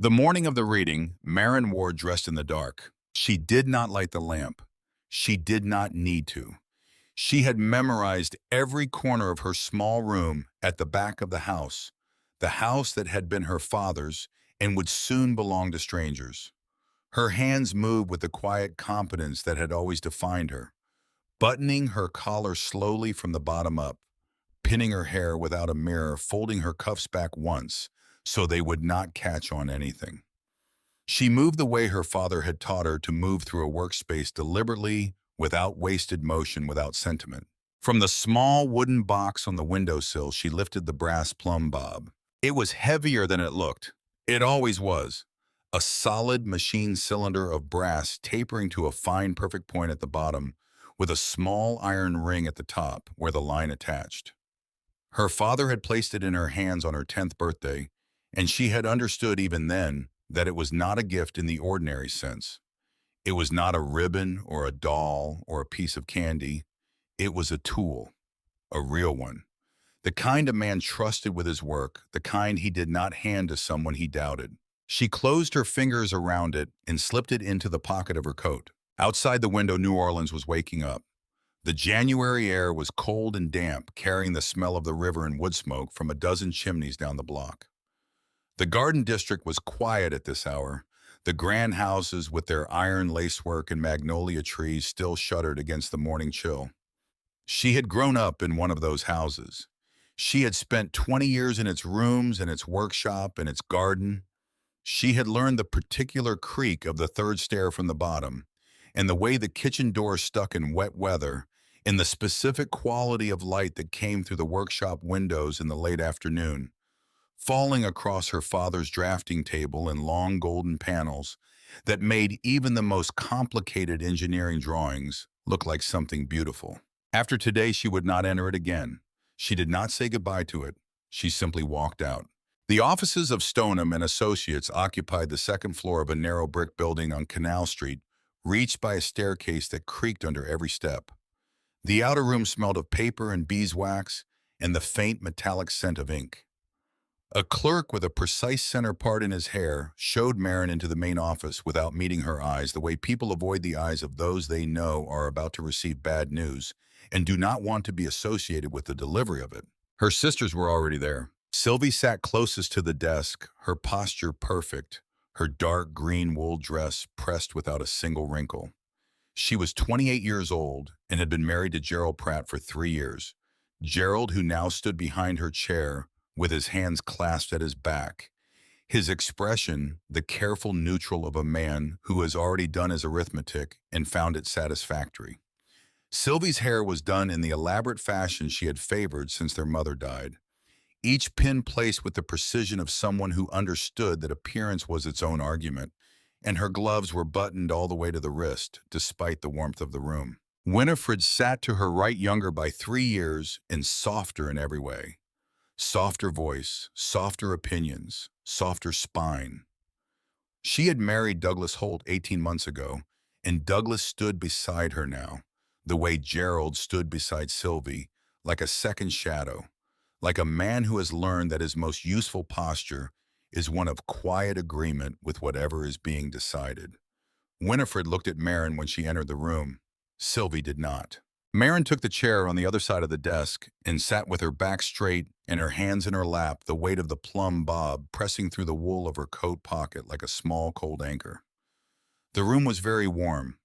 The morning of the reading, Marin wore dressed in the dark. She did not light the lamp. She did not need to. She had memorized every corner of her small room at the back of the house that had been her father's and would soon belong to strangers. Her hands moved with the quiet competence that had always defined her, buttoning her collar slowly from the bottom up, pinning her hair without a mirror, folding her cuffs back once so they would not catch on anything. She moved the way her father had taught her to move through a workspace deliberately, without wasted motion, without sentiment. From the small wooden box on the windowsill, she lifted the brass plumb bob. It was heavier than it looked. It always was. A solid machine cylinder of brass tapering to a fine, perfect point at the bottom, with a small iron ring at the top where the line attached. Her father had placed it in her hands on her 10th birthday, and she had understood even then that it was not a gift in the ordinary sense. It was not a ribbon or a doll or a piece of candy. It was a tool, a real one. The kind a man trusted with his work, the kind he did not hand to someone he doubted. She closed her fingers around it and slipped it into the pocket of her coat. Outside the window, New Orleans was waking up. The January air was cold and damp, carrying the smell of the river and wood smoke from a dozen chimneys down the block. The Garden District was quiet at this hour. The grand houses with their iron lacework and magnolia trees still shuddered against the morning chill. She had grown up in one of those houses. She had spent 20 years in its rooms and its workshop and its garden. She had learned the particular creak of the third stair from the bottom, and the way the kitchen door stuck in wet weather, and the specific quality of light that came through the workshop windows in the late afternoon, falling across her father's drafting table in long golden panels that made even the most complicated engineering drawings look like something beautiful. After today, she would not enter it again. She did not say goodbye to it. She simply walked out. The offices of Stoneham and Associates occupied the second floor of a narrow brick building on Canal Street, reached by a staircase that creaked under every step. The outer room smelled of paper and beeswax and the faint metallic scent of ink. A clerk with a precise center part in his hair showed Marin into the main office without meeting her eyes, the way people avoid the eyes of those they know are about to receive bad news and do not want to be associated with the delivery of it. Her sisters were already there. Sylvie sat closest to the desk, her posture perfect, her dark green wool dress pressed without a single wrinkle. She was 28 years old and had been married to Gerald Pratt for 3 years. Gerald, who now stood behind her chair, with his hands clasped at his back, his expression the careful neutral of a man who has already done his arithmetic and found it satisfactory. Sylvie's hair was done in the elaborate fashion she had favored since their mother died, each pin placed with the precision of someone who understood that appearance was its own argument, and her gloves were buttoned all the way to the wrist, despite the warmth of the room. Winifred sat to her right, younger by 3 years and softer in every way. Softer voice, softer opinions, softer spine. She had married Douglas Holt 18 months ago, and Douglas stood beside her now, the way Gerald stood beside Sylvie, like a second shadow, like a man who has learned that his most useful posture is one of quiet agreement with whatever is being decided. Winifred looked at Marin when she entered the room. Sylvie did not. Marin took the chair on the other side of the desk and sat with her back straight and her hands in her lap, the weight of the plumb bob pressing through the wool of her coat pocket like a small cold anchor. The room was very warm.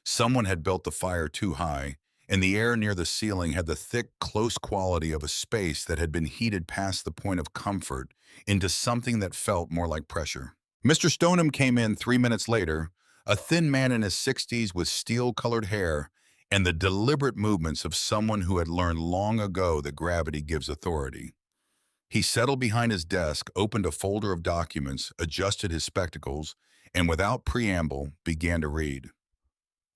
Someone had built the fire too high, and the air near the ceiling had the thick, close quality of a space that had been heated past the point of comfort into something that felt more like pressure. Mr. Stoneham came in 3 minutes later, a thin man in his 60s with steel-colored hair and the deliberate movements of someone who had learned long ago that gravity gives authority. He settled behind his desk, opened a folder of documents, adjusted his spectacles, and without preamble began to read.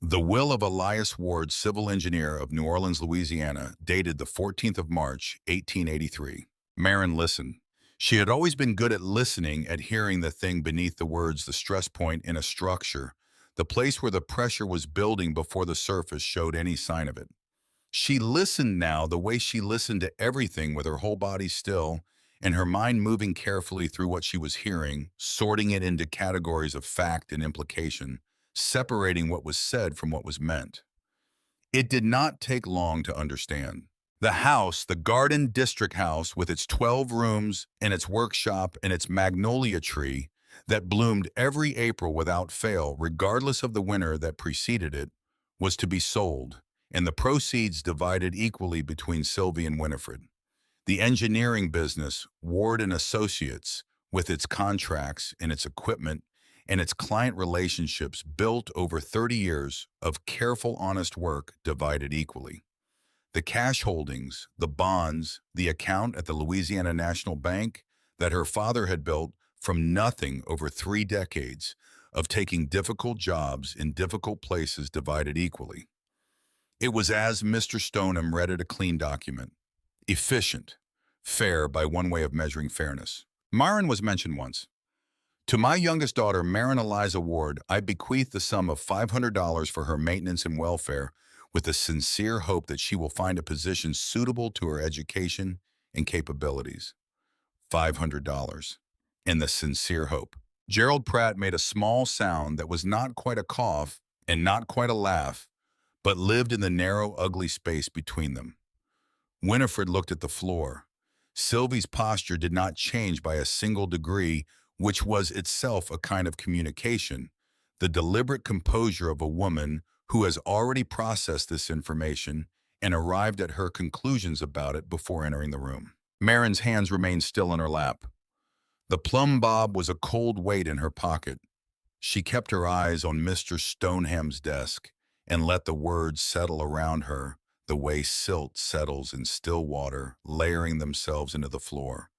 The will of Elias Ward, civil engineer of New Orleans, Louisiana, dated the 14th of March, 1883. Marin listened. She had always been good at listening, at hearing the thing beneath the words, the stress point in a structure, the place where the pressure was building before the surface showed any sign of it. She listened now the way she listened to everything, with her whole body still and her mind moving carefully through what she was hearing, sorting it into categories of fact and implication, separating what was said from what was meant. It did not take long to understand. The house, the Garden District House, with its 12 rooms and its workshop and its magnolia tree that bloomed every April without fail, regardless of the winter that preceded it, was to be sold, and the proceeds divided equally between Sylvie and Winifred. The engineering business, Ward and Associates, with its contracts and its equipment and its client relationships built over 30 years of careful, honest work, divided equally. The cash holdings, the bonds, the account at the Louisiana National Bank that her father had built from nothing over 3 decades of taking difficult jobs in difficult places, divided equally. It was as Mr. Stoneham read it, a clean document. Efficient, fair by one way of measuring fairness. Myron was mentioned once. To my youngest daughter, Marin Eliza Ward, I bequeath the sum of $500 for her maintenance and welfare, with the sincere hope that she will find a position suitable to her education and capabilities. $500. And the sincere hope. Gerald Pratt made a small sound that was not quite a cough and not quite a laugh, but lived in the narrow, ugly space between them. Winifred looked at the floor. Sylvie's posture did not change by a single degree, which was itself a kind of communication, the deliberate composure of a woman who has already processed this information and arrived at her conclusions about it before entering the room. Marin's hands remained still in her lap. The plumb bob was a cold weight in her pocket. She kept her eyes on Mr. Stoneham's desk and let the words settle around her the way silt settles in still water, layering themselves into the floor,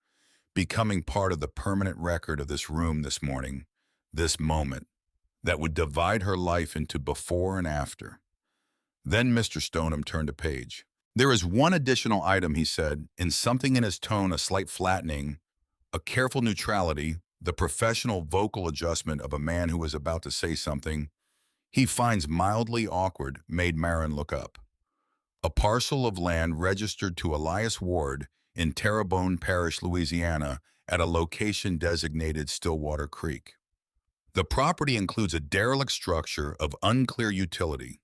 becoming part of the permanent record of this room this morning, this moment, that would divide her life into before and after. Then Mr. Stoneham turned a page. "There is one additional item," he said, in something in his tone a slight flattening, a careful neutrality, the professional vocal adjustment of a man who is about to say something he finds mildly awkward, made Marin look up. A parcel of land registered to Elias Ward in Terrebonne Parish, Louisiana, at a location designated Stillwater Creek. The property includes a derelict structure of unclear utility.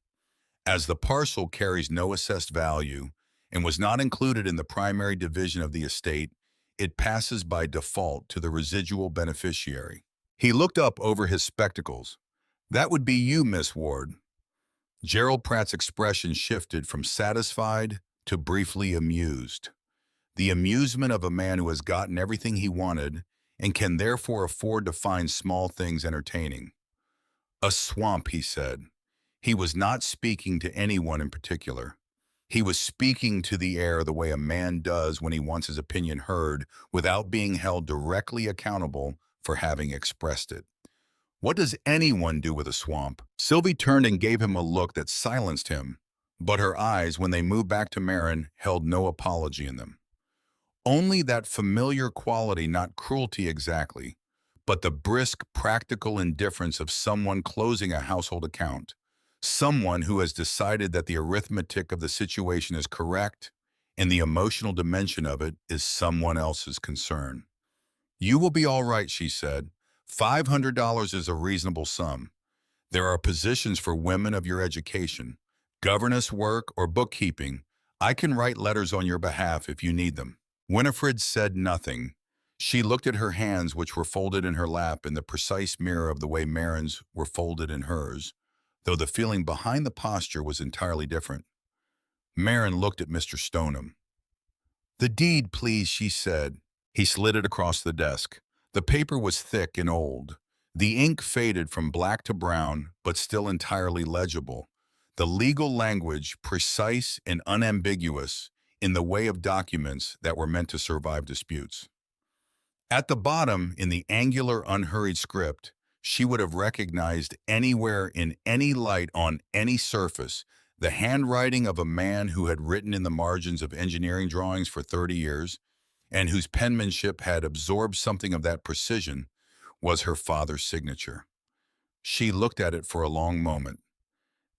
As the parcel carries no assessed value and was not included in the primary division of the estate, it passes by default to the residual beneficiary. He looked up over his spectacles. "That would be you, Miss Ward." Gerald Pratt's expression shifted from satisfied to briefly amused. The amusement of a man who has gotten everything he wanted and can therefore afford to find small things entertaining. "A swamp," he said. He was not speaking to anyone in particular. He was speaking to the air the way a man does when he wants his opinion heard without being held directly accountable for having expressed it. "What does anyone do with a swamp?" Sylvie turned and gave him a look that silenced him, but her eyes, when they moved back to Marin, held no apology in them. Only that familiar quality, not cruelty exactly, but the brisk, practical indifference of someone closing a household account, someone who has decided that the arithmetic of the situation is correct and the emotional dimension of it is someone else's concern. "You will be all right," she said. $500 is a reasonable sum. There are positions for women of your education, governess work or bookkeeping. I can write letters on your behalf if you need them." Winifred said nothing. She looked at her hands, which were folded in her lap in the precise mirror of the way Marin's were folded in hers, though the feeling behind the posture was entirely different. Marin looked at Mr. Stoneham. "The deed, please," she said. He slid it across the desk. The paper was thick and old. The ink faded from black to brown, but still entirely legible. The legal language precise and unambiguous in the way of documents that were meant to survive disputes. At the bottom, in the angular, unhurried script, she would have recognized anywhere in any light on any surface the handwriting of a man who had written in the margins of engineering drawings for 30 years, and whose penmanship had absorbed something of that precision, was her father's signature. She looked at it for a long moment.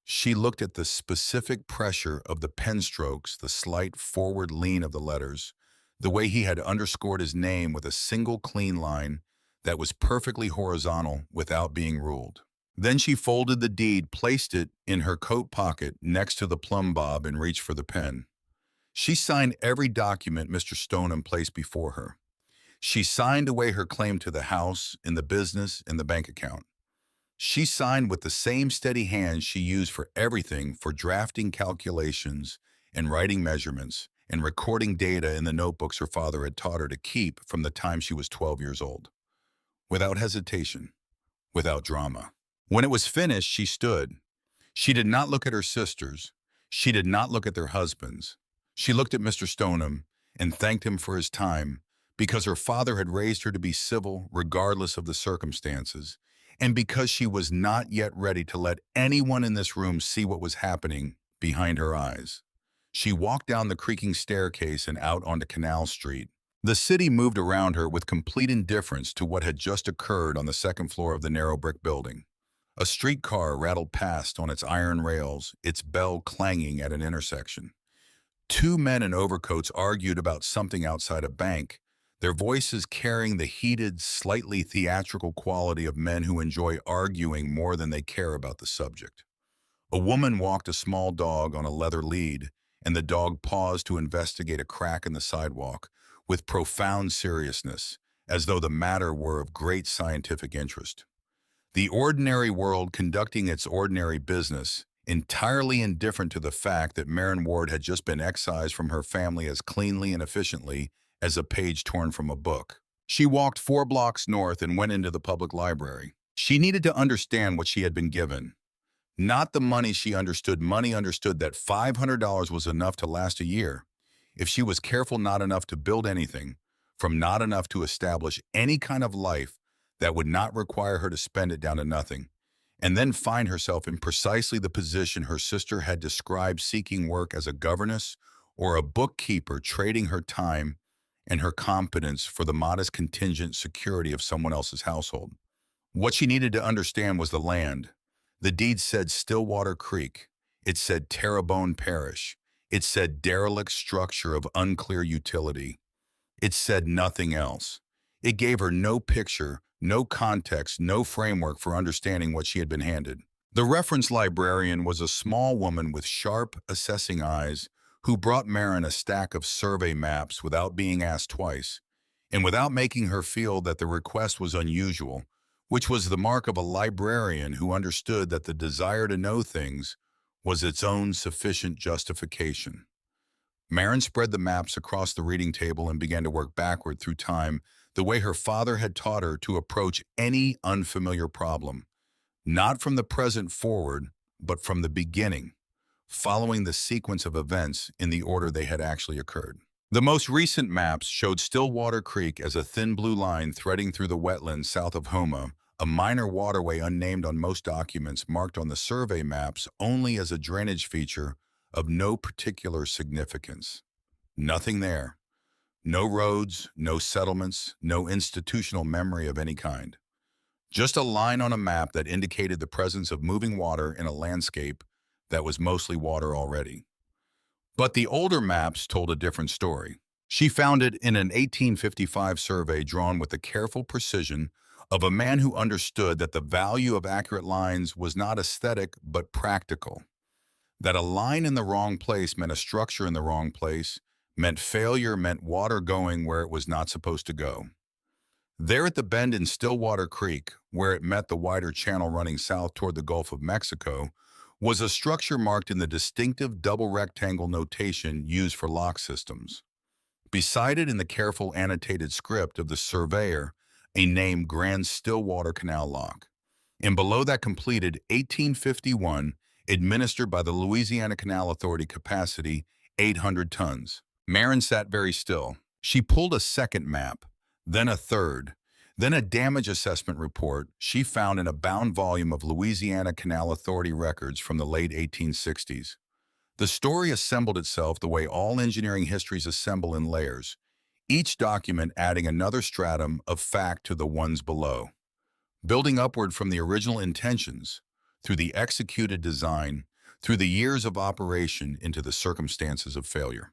She looked at the specific pressure of the pen strokes, the slight forward lean of the letters, The way he had underscored his name with a single clean line that was perfectly horizontal without being ruled. Then she folded the deed, placed it in her coat pocket next to the plumb bob, and reached for the pen. She signed every document Mr. Stoneham placed before her. She signed away her claim to the house, in the business, and the bank account. She signed with the same steady hand she used for everything, for drafting calculations and writing measurements and recording data in the notebooks her father had taught her to keep from the time she was 12 years old. Without hesitation, without drama. When it was finished, she stood. She did not look at her sisters. She did not look at their husbands. She looked at Mr. Stoneham and thanked him for his time, because her father had raised her to be civil regardless of the circumstances, and because she was not yet ready to let anyone in this room see what was happening behind her eyes. She walked down the creaking staircase and out onto Canal Street. The city moved around her with complete indifference to what had just occurred on the second floor of the narrow brick building. A streetcar rattled past on its iron rails, its bell clanging at an intersection. Two men in overcoats argued about something outside a bank, their voices carrying the heated, slightly theatrical quality of men who enjoy arguing more than they care about the subject. A woman walked a small dog on a leather lead, and the dog paused to investigate a crack in the sidewalk with profound seriousness, as though the matter were of great scientific interest. The ordinary world conducting its ordinary business, entirely indifferent to the fact that Maren Ward had just been excised from her family as cleanly and efficiently as a page torn from a book. She walked 4 blocks north and went into the public library. She needed to understand what she had been given. Not the money she understood. Money understood that $500 was enough to last a year. If she was careful, not enough to build anything, from not enough to establish any kind of life that would not require her to spend it down to nothing, and then find herself in precisely the position her sister had described, seeking work as a governess or a bookkeeper, trading her time and her competence for the modest contingent security of someone else's household. What she needed to understand was the land. The deed said Stillwater Creek. It said Terrebonne Parish. It said derelict structure of unclear utility. It said nothing else. It gave her no picture, no context, no framework for understanding what she had been handed. The reference librarian was a small woman with sharp, assessing eyes who brought Maren a stack of survey maps without being asked twice, and without making her feel that the request was unusual, which was the mark of a librarian who understood that the desire to know things was its own sufficient justification. Maren spread the maps across the reading table and began to work backward through time, the way her father had taught her to approach any unfamiliar problem, not from the present forward, but from the beginning, following the sequence of events in the order they had actually occurred. The most recent maps showed Stillwater Creek as a thin blue line threading through the wetlands south of Houma, a minor waterway unnamed on most documents, marked on the survey maps only as a drainage feature of no particular significance. Nothing there. No roads, no settlements, no institutional memory of any kind. Just a line on a map that indicated the presence of moving water in a landscape that was mostly water already. But the older maps told a different story. She found it in an 1855 survey drawn with the careful precision of a man who understood that the value of accurate lines was not aesthetic but practical. That a line in the wrong place meant a structure in the wrong place, meant failure, meant water going where it was not supposed to go. There at the bend in Stillwater Creek, where it met the wider channel running south toward the Gulf of Mexico, was a structure marked in the distinctive double rectangle notation used for lock systems. Beside it, in the careful annotated script of the surveyor, a name: Grand Stillwater Canal Lock. And below that, completed 1851, administered by the Louisiana Canal Authority, capacity 800 tons. Maren sat very still. She pulled a second map, then a third, then a damage assessment report she found in a bound volume of Louisiana Canal Authority records from the late 1860s. The story assembled itself the way all engineering histories assemble, in layers, each document adding another stratum of fact to the ones below, building upward from the original intentions, through the executed design, through the years of operation, into the circumstances of failure.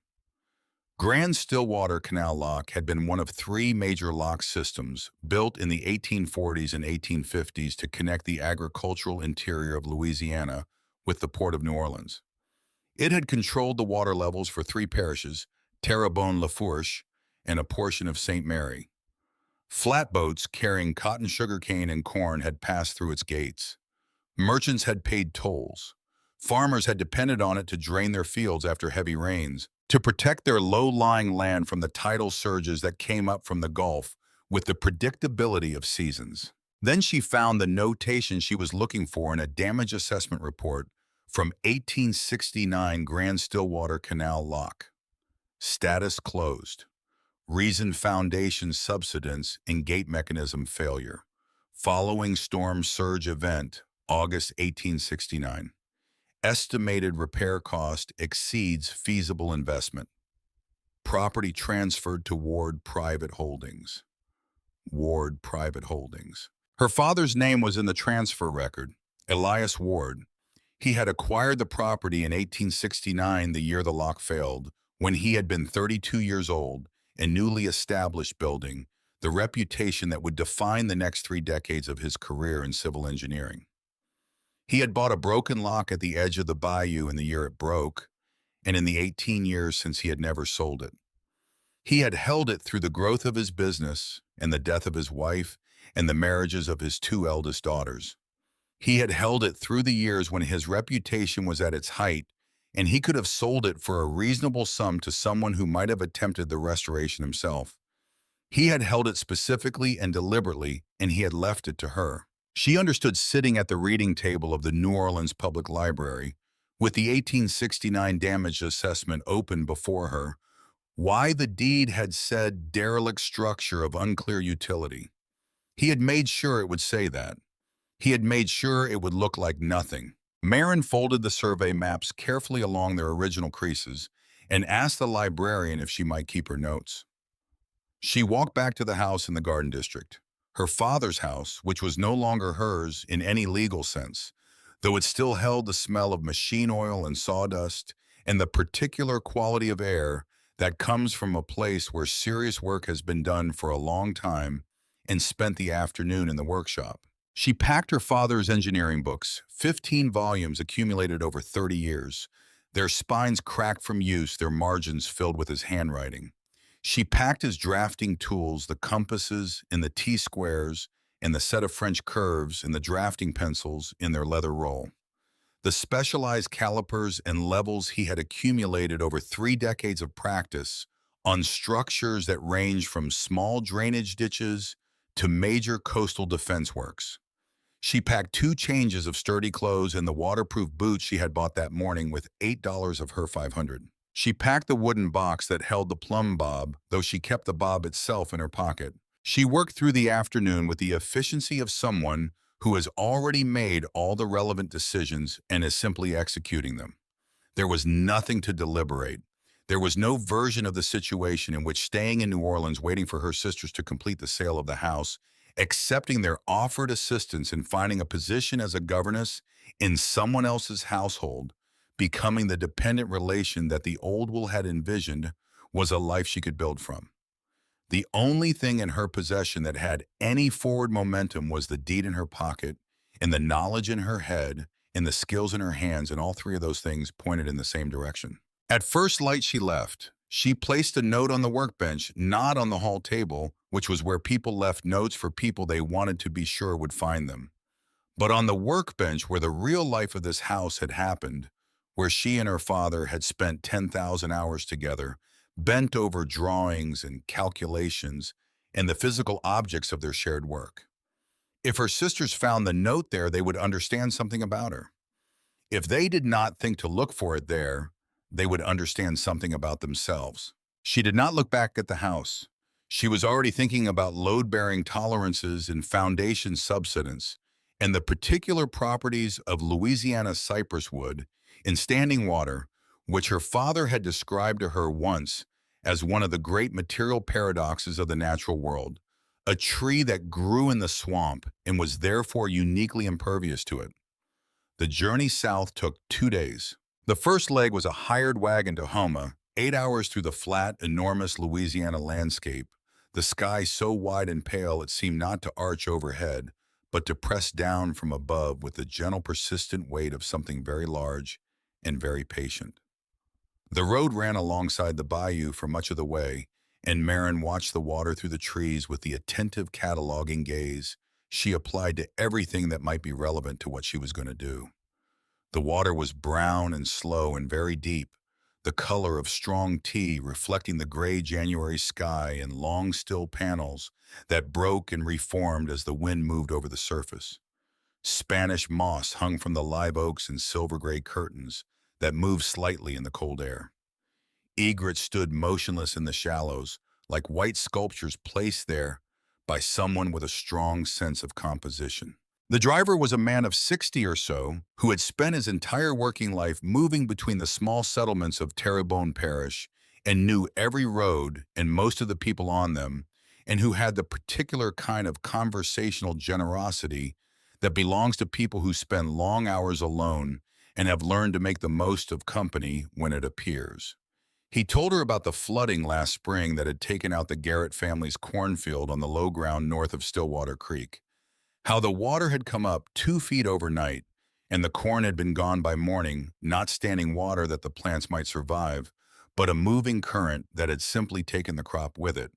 Grand Stillwater Canal Lock had been one of three major lock systems built in the 1840s and 1850s to connect the agricultural interior of Louisiana with the port of New Orleans. It had controlled the water levels for three parishes, Terrebonne-la-Fourche, and a portion of St. Mary. Flatboats carrying cotton, sugarcane, and corn had passed through its gates. Merchants had paid tolls. Farmers had depended on it to drain their fields after heavy rains, to protect their low-lying land from the tidal surges that came up from the Gulf with the predictability of seasons. Then she found the notation she was looking for in a damage assessment report from 1869 Grand Stillwater Canal Lock. Status closed. Reason foundation subsidence and gate mechanism failure. Following storm surge event, August 1869. Estimated repair cost exceeds feasible investment. Property transferred to Ward Private Holdings. Ward Private Holdings. Her father's name was in the transfer record, Elias Ward. He had acquired the property in 1869, the year the lock failed, when he had been 32 years old, a newly established building, the reputation that would define the next 3 decades of his career in civil engineering. He had bought a broken lock at the edge of the bayou in the year it broke, and in the 18 years since he had never sold it. He had held it through the growth of his business and the death of his wife and the marriages of his 2 eldest daughters. He had held it through the years when his reputation was at its height, and he could have sold it for a reasonable sum to someone who might have attempted the restoration himself. He had held it specifically and deliberately, and he had left it to her. She understood sitting at the reading table of the New Orleans Public Library, with the 1869 damage assessment open before her, why the deed had said derelict structure of unclear utility. He had made sure it would say that. He had made sure it would look like nothing. Marin folded the survey maps carefully along their original creases and asked the librarian if she might keep her notes. She walked back to the house in the Garden District, her father's house, which was no longer hers in any legal sense, though it still held the smell of machine oil and sawdust and the particular quality of air that comes from a place where serious work has been done for a long time and spent the afternoon in the workshop. She packed her father's engineering books, 15 volumes accumulated over 30 years, their spines cracked from use, their margins filled with his handwriting. She packed his drafting tools, the compasses and the T-squares and the set of French curves and the drafting pencils in their leather roll. The specialized calipers and levels he had accumulated over 3 decades of practice on structures that range from small drainage ditches to major coastal defense works. She packed 2 changes of sturdy clothes and the waterproof boots she had bought that morning with $8 of her $500. She packed the wooden box that held the plumb bob, though she kept the bob itself in her pocket. She worked through the afternoon with the efficiency of someone who has already made all the relevant decisions and is simply executing them. There was nothing to deliberate. There was no version of the situation in which staying in New Orleans waiting for her sisters to complete the sale of the house, accepting their offered assistance in finding a position as a governess in someone else's household, becoming the dependent relation that the old will had envisioned, was a life she could build from. The only thing in her possession that had any forward momentum was the deed in her pocket, and the knowledge in her head, and the skills in her hands, and all 3 of those things pointed in the same direction. At first light she left. She placed a note on the workbench, not on the hall table, which was where people left notes for people they wanted to be sure would find them, but on the workbench where the real life of this house had happened, where she and her father had spent 10,000 hours together, bent over drawings and calculations and the physical objects of their shared work. If her sisters found the note there, they would understand something about her. If they did not think to look for it there, they would understand something about themselves. She did not look back at the house. She was already thinking about load-bearing tolerances and foundation subsidence and the particular properties of Louisiana cypress wood in standing water, which her father had described to her once as one of the great material paradoxes of the natural world, a tree that grew in the swamp and was therefore uniquely impervious to it. The journey south took 2 days. The first leg was a hired wagon to Homa, 8 hours through the flat, enormous Louisiana landscape, the sky so wide and pale it seemed not to arch overhead, but to press down from above with the gentle, persistent weight of something very large and very patient. The road ran alongside the bayou for much of the way, and Marin watched the water through the trees with the attentive cataloging gaze she applied to everything that might be relevant to what she was going to do. The water was brown and slow and very deep, the color of strong tea reflecting the gray January sky in long still panels that broke and reformed as the wind moved over the surface. Spanish moss hung from the live oaks and silver gray curtains that moved slightly in the cold air. Egrets stood motionless in the shallows, like white sculptures placed there by someone with a strong sense of composition. The driver was a man of 60 or so who had spent his entire working life moving between the small settlements of Terrebonne Parish and knew every road and most of the people on them, and who had the particular kind of conversational generosity that belongs to people who spend long hours alone and have learned to make the most of company when it appears. He told her about the flooding last spring that had taken out the Garrett family's cornfield on the low ground north of Stillwater Creek. How the water had come up 2 feet overnight, and the corn had been gone by morning, not standing water that the plants might survive, but a moving current that had simply taken the crop with it.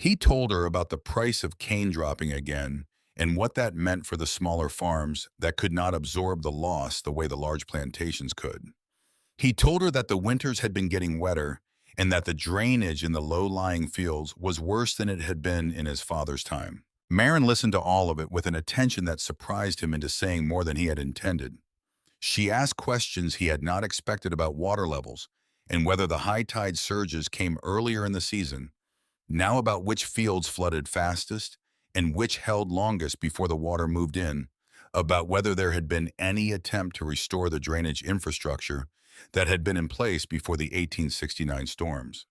He told her about the price of cane dropping again, and what that meant for the smaller farms that could not absorb the loss the way the large plantations could. He told her that the winters had been getting wetter, and that the drainage in the low-lying fields was worse than it had been in his father's time. Marin listened to all of it with an attention that surprised him into saying more than he had intended. She asked questions he had not expected about water levels and whether the high tide surges came earlier in the season, now about which fields flooded fastest and which held longest before the water moved in, about whether there had been any attempt to restore the drainage infrastructure that had been in place before the 1869 storms.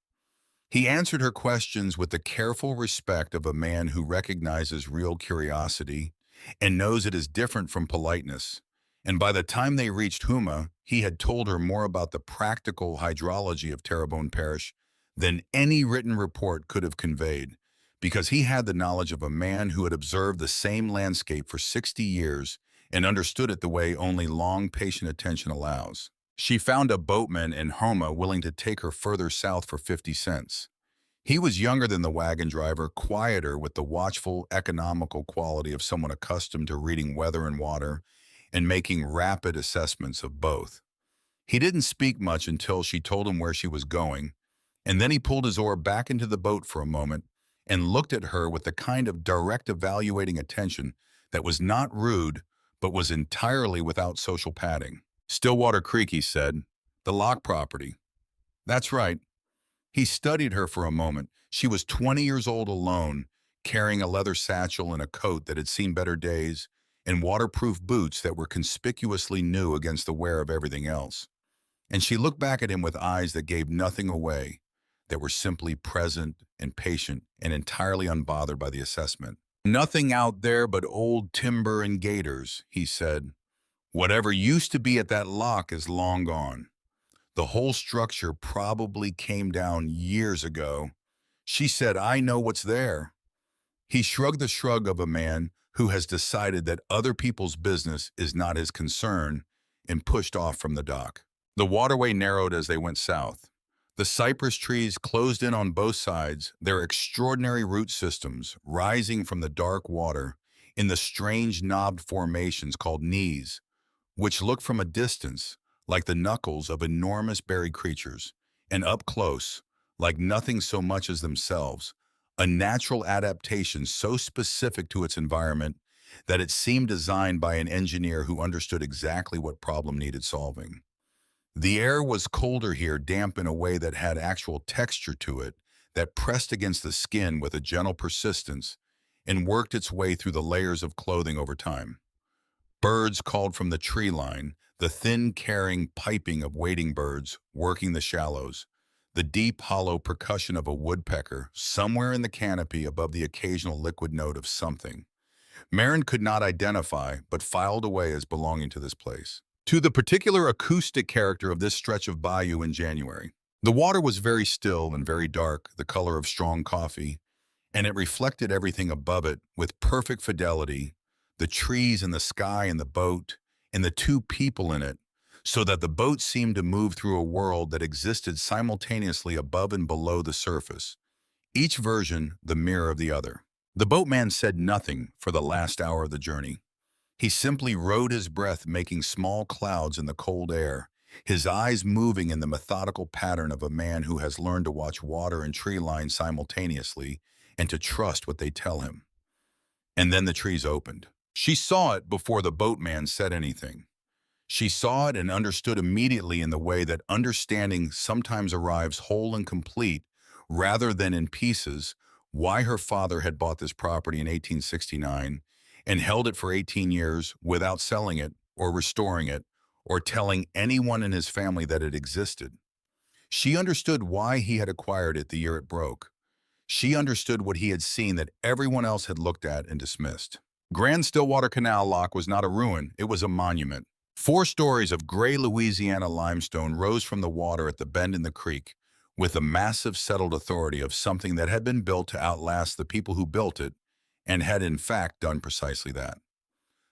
He answered her questions with the careful respect of a man who recognizes real curiosity and knows it is different from politeness. And by the time they reached Huma, he had told her more about the practical hydrology of Terrebonne Parish than any written report could have conveyed, because he had the knowledge of a man who had observed the same landscape for 60 years and understood it the way only long, patient attention allows. She found a boatman in Homa willing to take her further south for 50 cents. He was younger than the wagon driver, quieter with the watchful, economical quality of someone accustomed to reading weather and water and making rapid assessments of both. He didn't speak much until she told him where she was going, and then he pulled his oar back into the boat for a moment and looked at her with the kind of direct evaluating attention that was not rude but was entirely without social padding. "Stillwater Creek," he said. "The Locke property." "That's right." He studied her for a moment. She was 20 years old alone, carrying a leather satchel and a coat that had seen better days, and waterproof boots that were conspicuously new against the wear of everything else. And she looked back at him with eyes that gave nothing away, that were simply present and patient and entirely unbothered by the assessment. "Nothing out there but old timber and gators," he said. "Whatever used to be at that lock is long gone. The whole structure probably came down years ago." She said, "I know what's there." He shrugged the shrug of a man who has decided that other people's business is not his concern and pushed off from the dock. The waterway narrowed as they went south. The cypress trees closed in on both sides, their extraordinary root systems rising from the dark water in the strange knobbed formations called knees, which looked from a distance like the knuckles of enormous buried creatures, and up close, like nothing so much as themselves, a natural adaptation so specific to its environment that it seemed designed by an engineer who understood exactly what problem needed solving. The air was colder here, damp in a way that had actual texture to it, that pressed against the skin with a gentle persistence and worked its way through the layers of clothing over time. Birds called from the tree line, the thin, carrying piping of wading birds working the shallows, the deep, hollow percussion of a woodpecker somewhere in the canopy above the occasional liquid note of something Marin could not identify but filed away as belonging to this place. To the particular acoustic character of this stretch of bayou in January. The water was very still and very dark, the color of strong coffee, and it reflected everything above it with perfect fidelity, the trees and the sky and the boat, and the two people in it, so that the boat seemed to move through a world that existed simultaneously above and below the surface, each version the mirror of the other. The boatman said nothing for the last hour of the journey. He simply rode his breath, making small clouds in the cold air, his eyes moving in the methodical pattern of a man who has learned to watch water and tree lines simultaneously and to trust what they tell him. And then the trees opened. She saw it before the boatman said anything. She saw it and understood immediately in the way that understanding sometimes arrives whole and complete rather than in pieces, why her father had bought this property in 1869 and held it for 18 years without selling it or restoring it or telling anyone in his family that it existed. She understood why he had acquired it the year it broke. She understood what he had seen that everyone else had looked at and dismissed. Grand Stillwater Canal Lock was not a ruin, it was a monument. 4 stories of gray Louisiana limestone rose from the water at the bend in the creek, with the massive settled authority of something that had been built to outlast the people who built it, and had in fact done precisely that.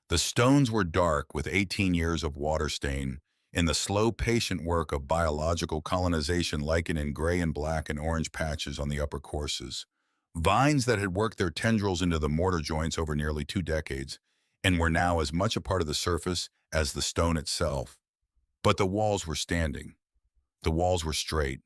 The stones were dark with 18 years of water stain, in the slow, patient work of biological colonization lichen in gray and black and orange patches on the upper courses. Vines that had worked their tendrils into the mortar joints over nearly 2 decades, and were now as much a part of the surface as the stone itself. But the walls were standing. The walls were straight.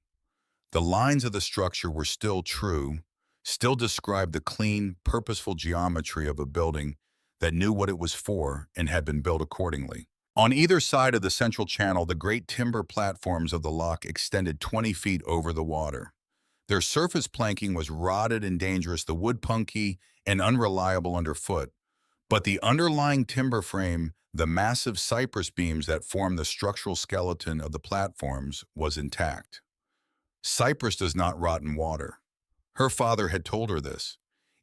The lines of the structure were still true, still described the clean, purposeful geometry of a building that knew what it was for and had been built accordingly. On either side of the central channel, the great timber platforms of the lock extended 20 feet over the water. Their surface planking was rotted and dangerous, the wood punky and unreliable underfoot, but the underlying timber frame, the massive cypress beams that formed the structural skeleton of the platforms, was intact. Cypress does not rot in water. Her father had told her this.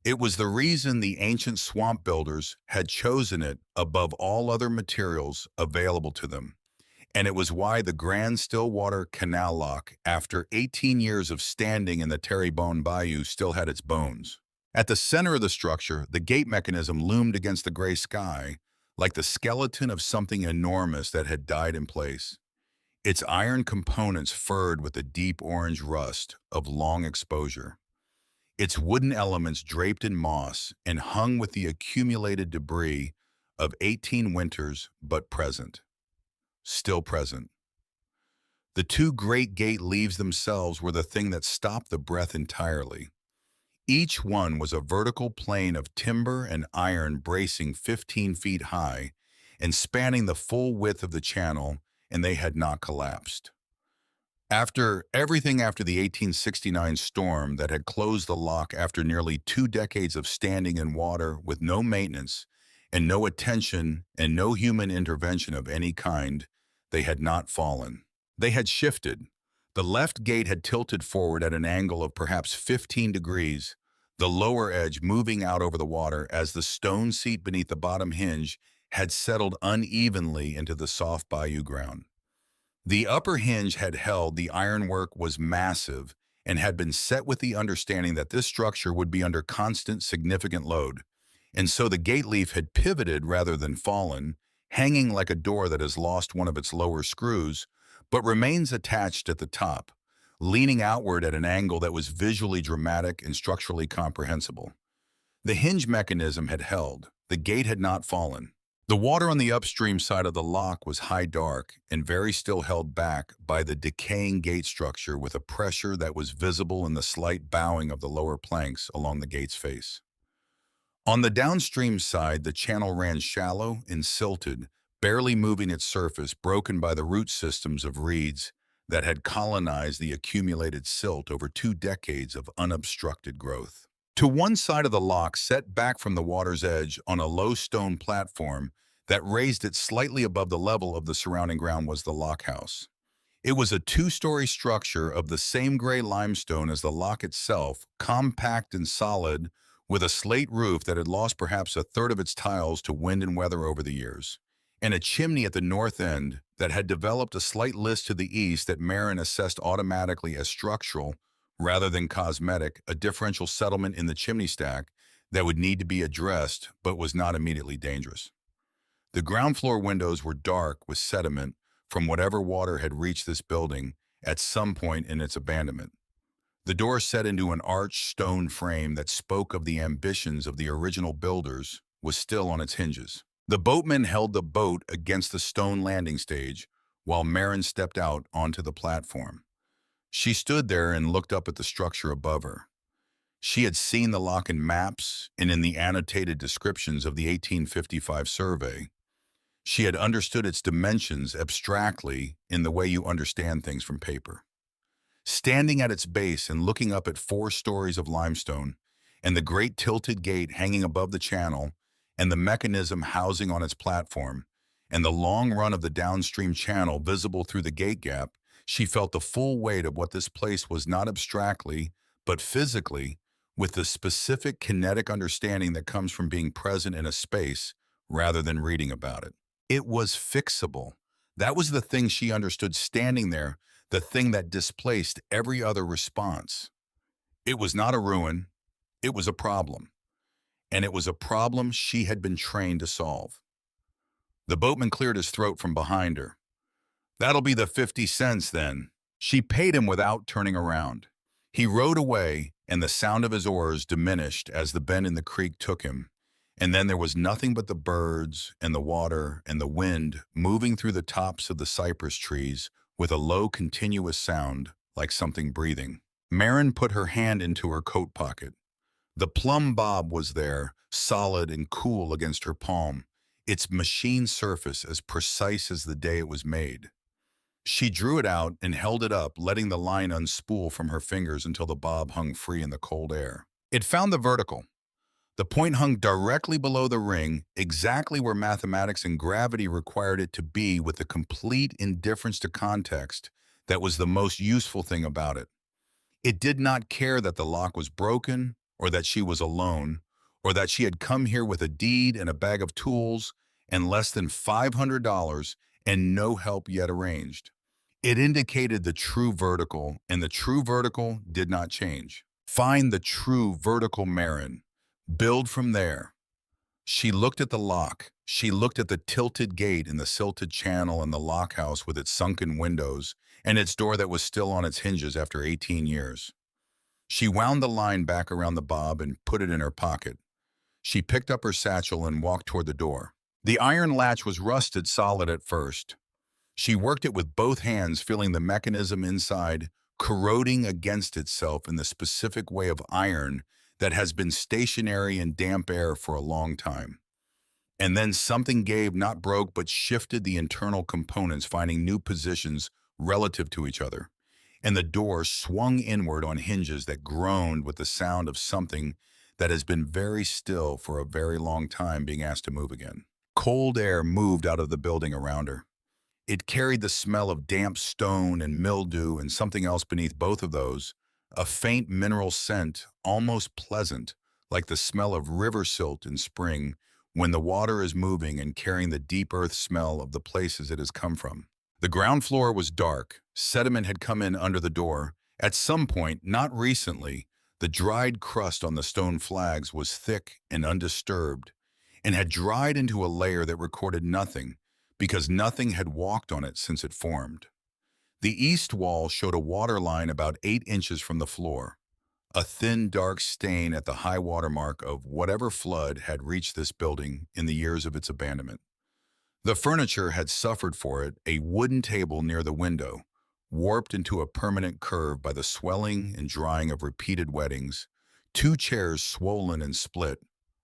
It was the reason the ancient swamp builders had chosen it above all other materials available to them, and it was why the Grand Stillwater Canal Lock, after 18 years of standing in the Terrebonne Bayou, still had its bones. At the center of the structure, the gate mechanism loomed against the gray sky, like the skeleton of something enormous that had died in place. Its iron components furred with the deep orange rust of long exposure. Its wooden elements draped in moss and hung with the accumulated debris of 18 winters, but present. Still present. The two great gate leaves themselves were the thing that stopped the breath entirely. Each one was a vertical plane of timber and iron bracing 15 feet high and spanning the full width of the channel, and they had not collapsed. After the 1869 storm that had closed the lock after nearly 2 decades of standing in water with no maintenance and no attention and no human intervention of any kind, they had not fallen. They had shifted. The left gate had tilted forward at an angle of perhaps 15 degrees, the lower edge moving out over the water as the stone seat beneath the bottom hinge had settled unevenly into the soft bayou ground. The upper hinge had held, the ironwork was massive, and had been set with the understanding that this structure would be under constant, significant load. And so the gate leaf had pivoted rather than fallen, hanging like a door that has lost one of its lower screws, but remains attached at the top, leaning outward at an angle that was visually dramatic and structurally comprehensible. The hinge mechanism had held. The gate had not fallen. The water on the upstream side of the lock was high dark and very still, held back by the decaying gate structure with a pressure that was visible in the slight bowing of the lower planks along the gate's face. On the downstream side, the channel ran shallow and silted, barely moving its surface, broken by the root systems of reeds that had colonized the accumulated silt over 2 decades of unobstructed growth. To one side of the lock, set back from the water's edge on a low stone platform that raised it slightly above the level of the surrounding ground, was the lock house. It was a 2-story structure of the same gray limestone as the lock itself, compact and solid, with a slate roof that had lost perhaps a third of its tiles to wind and weather over the years. and a chimney at the north end that had developed a slight list to the east that Marin assessed automatically as structural rather than cosmetic, a differential settlement in the chimney stack that would need to be addressed but was not immediately dangerous. The ground floor windows were dark with sediment from whatever water had reached this building at some point in its abandonment. The door set into an arched stone frame that spoke of the ambitions of the original builders was still on its hinges. The boatman held the boat against the stone landing stage while Marin stepped out onto the platform. She stood there and looked up at the structure above her. She had seen the lock in maps and in the annotated descriptions of the 1855 survey. She had understood its dimensions abstractly in the way you understand things from paper. Standing at its base and looking up at 4 stories of limestone, and the great tilted gate hanging above the channel, and the mechanism housing on its platform, and the long run of the downstream channel visible through the gate gap, she felt the full weight of what this place was not abstractly, but physically, with the specific kinetic understanding that comes from being present in a space rather than reading about it. It was fixable. That was the thing she understood standing there, the thing that displaced every other response. It was not a ruin, it was a problem. And it was a problem she had been trained to solve. The boatman cleared his throat from behind her. "That'll be the 50 cents then." She paid him without turning around. He rowed away, and the sound of his oars diminished as the bend in the creek took him. And then there was nothing but the birds and the water and the wind moving through the tops of the cypress trees with a low, continuous sound like something breathing. Marin put her hand into her coat pocket. The plumb bob was there, solid and cool against her palm, its machine surface as precise as the day it was made. She drew it out and held it up, letting the line unspool from her fingers until the bob hung free in the cold air. It found the vertical. The point hung directly below the ring, exactly where mathematics and gravity required it to be, with a complete indifference to context that was the most useful thing about it. It did not care that the lock was broken, or that she was alone, or that she had come here with a deed and a bag of tools and less than $500 and no help yet arranged. It indicated the true vertical, and the true vertical did not change. Find the true vertical Marin. Build from there. She looked at the lock. She looked at the tilted gate in the silted channel and the lockhouse with its sunken windows and its door that was still on its hinges after 18 years. She wound the line back around the bob and put it in her pocket. She picked up her satchel and walked toward the door. The iron latch was rusted solid at first. She worked it with both hands, feeling the mechanism inside corroding against itself in the specific way of iron that has been stationary in damp air for a long time. And then something gave, not broke, but shifted the internal components, finding new positions relative to each other. And the door swung inward on hinges that groaned with the sound of something that has been very still for a very long time being asked to move again. Cold air moved out of the building around her. It carried the smell of damp stone and mildew and something else beneath both of those, a faint mineral scent, almost pleasant, like the smell of river silt in spring when the water is moving and carrying the deep earth smell of the places it has come from. The ground floor was dark. Sediment had come in under the door. At some point, not recently, the dried crust on the stone flags was thick and undisturbed, and had dried into a layer that recorded nothing, because nothing had walked on it since it formed. The east wall showed a water line about 8 inches from the floor, a thin, dark stain at the high water mark of whatever flood had reached this building in the years of its abandonment. The furniture had suffered for it, a wooden table near the window, warped into a permanent curve by the swelling and drying of repeated wettings, 2 chairs swollen and split,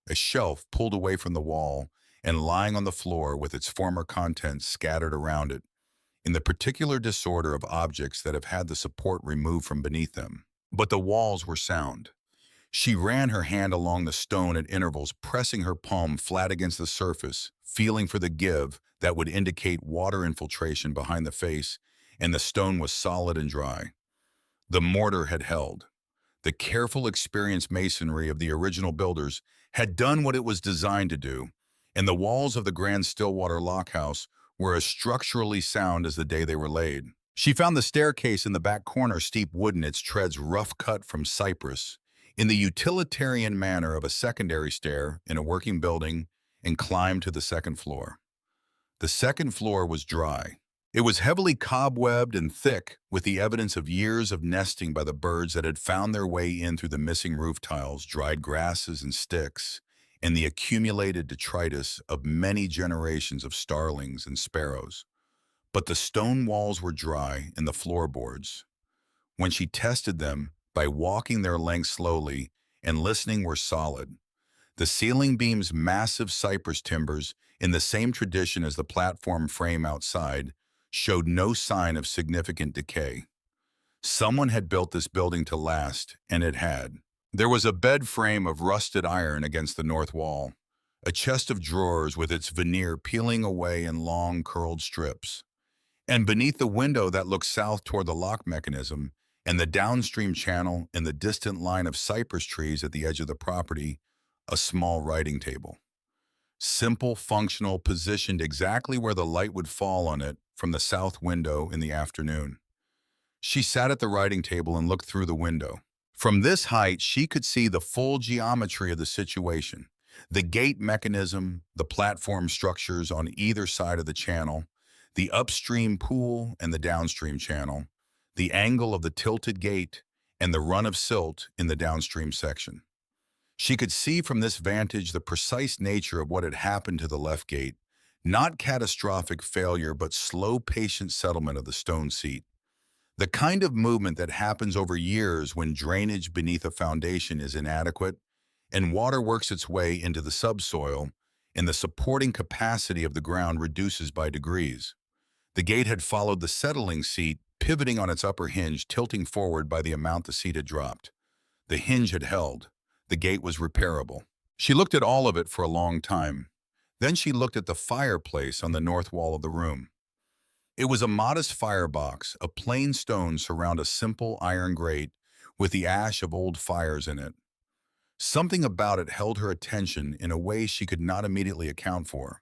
a shelf pulled away from the wall and lying on the floor with its former contents scattered around it, in the particular disorder of objects that have had the support removed from beneath them. But the walls were sound. She ran her hand along the stone at intervals, pressing her palm flat against the surface, feeling for the give that would indicate water infiltration behind the face, and the stone was solid and dry. The mortar had held. The careful, experienced masonry of the original builders had done what it was designed to do. and the walls of the grand Stillwater Lock House were as structurally sound as the day they were laid. She found the staircase in the back corner steep wooden, its treads rough cut from cypress, in the utilitarian manner of a secondary stair in a working building, and climbed to the second floor. The second floor was dry. It was heavily cobwebbed and thick with the evidence of years of nesting by the birds that had found their way in through the missing roof tiles, dried grasses and sticks, and the accumulated detritus of many generations of starlings and sparrows. But the stone walls were dry and the floorboards, when she tested them by walking their length slowly and listening, were solid. The ceiling beam's massive cypress timbers, in the same tradition as the platform frame outside, showed no sign of significant decay. Someone had built this building to last, and it had. There was a bed frame of rusted iron against the north wall, a chest of drawers with its veneer peeling away in long, curled strips. And beneath the window that looked south toward the lock mechanism and the downstream channel in the distant line of cypress trees at the edge of the property, a small writing table. Simple, functional, positioned exactly where the light would fall on it from the south window in the afternoon. She sat at the writing table and looked through the window. From this height, she could see the full geometry of the situation. The gate mechanism, the platform structures on either side of the channel, the upstream pool and the downstream channel, the angle of the tilted gate, and the run of silt in the downstream section. She could see from this vantage the precise nature of what had happened to the left gate, not catastrophic failure, but slow, patient settlement of the stone seat. The kind of movement that happens over years when drainage beneath a foundation is inadequate and water works its way into the subsoil and the supporting capacity of the ground reduces by degrees. The gate had followed the settling seat, pivoting on its upper hinge, tilting forward by the amount the seat had dropped. The hinge had held. The gate was repairable. She looked at all of it for a long time. Then she looked at the fireplace on the north wall of the room. It was a modest firebox, a plain stone surround a simple iron grate with the ash of old fires in it. Something about it held her attention in a way she could not immediately account for.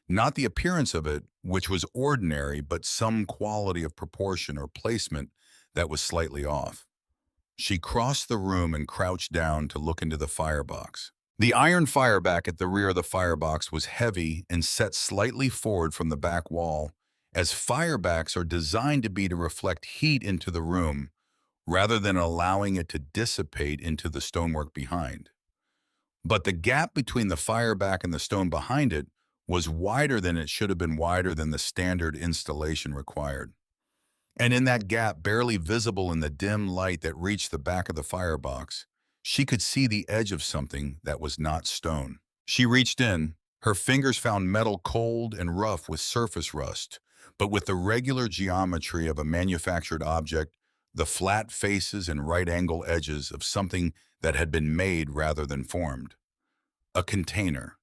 Not the appearance of it, which was ordinary, but some quality of proportion or placement that was slightly off. She crossed the room and crouched down to look into the firebox. The iron fireback at the rear of the firebox was heavy and set slightly forward from the back wall, as firebacks are designed to be to reflect heat into the room, rather than allowing it to dissipate into the stonework behind. But the gap between the fireback and the stone behind it was wider than it should have been, wider than the standard installation required. And in that gap, barely visible in the dim light that reached the back of the firebox, she could see the edge of something that was not stone. She reached in. Her fingers found metal cold and rough with surface rust, but with the regular geometry of a manufactured object, the flat faces and right-angle edges of something that had been made rather than formed. A container.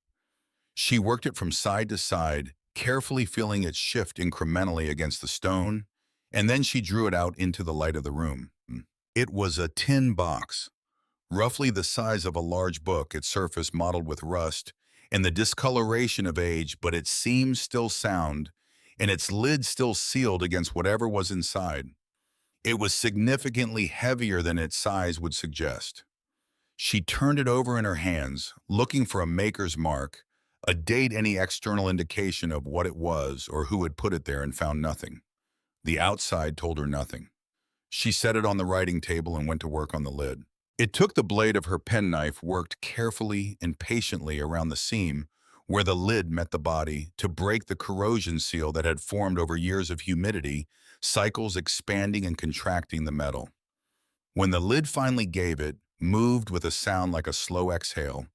She worked it from side to side, carefully feeling it shift incrementally against the stone, and then she drew it out into the light of the room. It was a tin box, roughly the size of a large book, its surface mottled with rust and the discoloration of age, but its seams still sound, and its lid still sealed against whatever was inside. It was significantly heavier than its size would suggest. She turned it over in her hands, looking for a maker's mark, a date, any external indication of what it was or who had put it there, and found nothing. The outside told her nothing. She set it on the writing table and went to work on the lid. It took the blade of her penknife, worked carefully and patiently around the seam where the lid met the body to break the corrosion seal that had formed over years of humidity, cycles expanding and contracting the metal. When the lid finally gave, it moved with a sound like a slow exhale,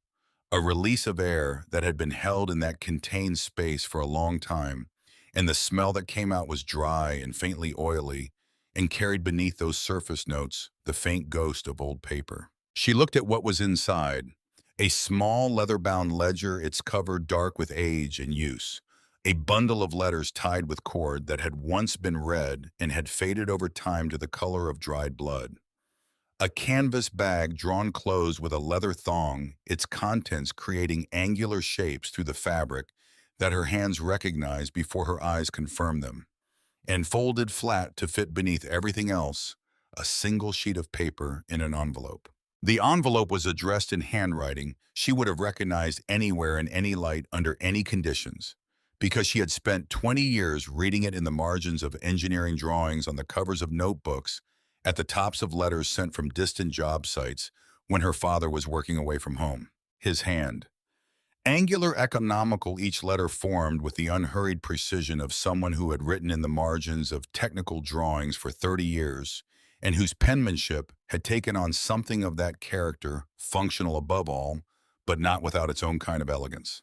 a release of air that had been held in that contained space for a long time, and the smell that came out was dry and faintly oily, and carried beneath those surface notes the faint ghost of old paper. She looked at what was inside, a small leather-bound ledger, its cover dark with age and use, a bundle of letters tied with cord that had once been red and had faded over time to the color of dried blood. A canvas bag drawn closed with a leather thong, its contents creating angular shapes through the fabric that her hands recognized before her eyes confirmed them. And folded flat to fit beneath everything else, a single sheet of paper in an envelope. The envelope was addressed in handwriting she would have recognized anywhere in any light under any conditions, because she had spent 20 years reading it in the margins of engineering drawings on the covers of notebooks, at the tops of letters sent from distant job sites when her father was working away from home. His hand. Angular economical, each letter formed with the unhurried precision of someone who had written in the margins of technical drawings for 30 years and whose penmanship had taken on something of that character, functional above all, but not without its own kind of elegance.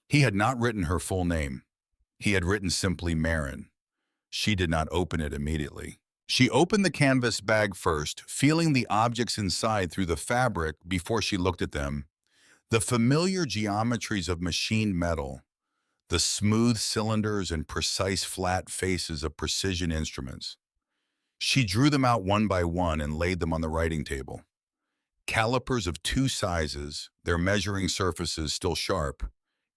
He had not written her full name. He had written simply Marin. She did not open it immediately. She opened the canvas bag first, feeling the objects inside through the fabric before she looked at them. The familiar geometries of machined metal, the smooth cylinders and precise flat faces of precision instruments. She drew them out one by one and laid them on the writing table. Calipers of two sizes, their measuring surfaces still sharp,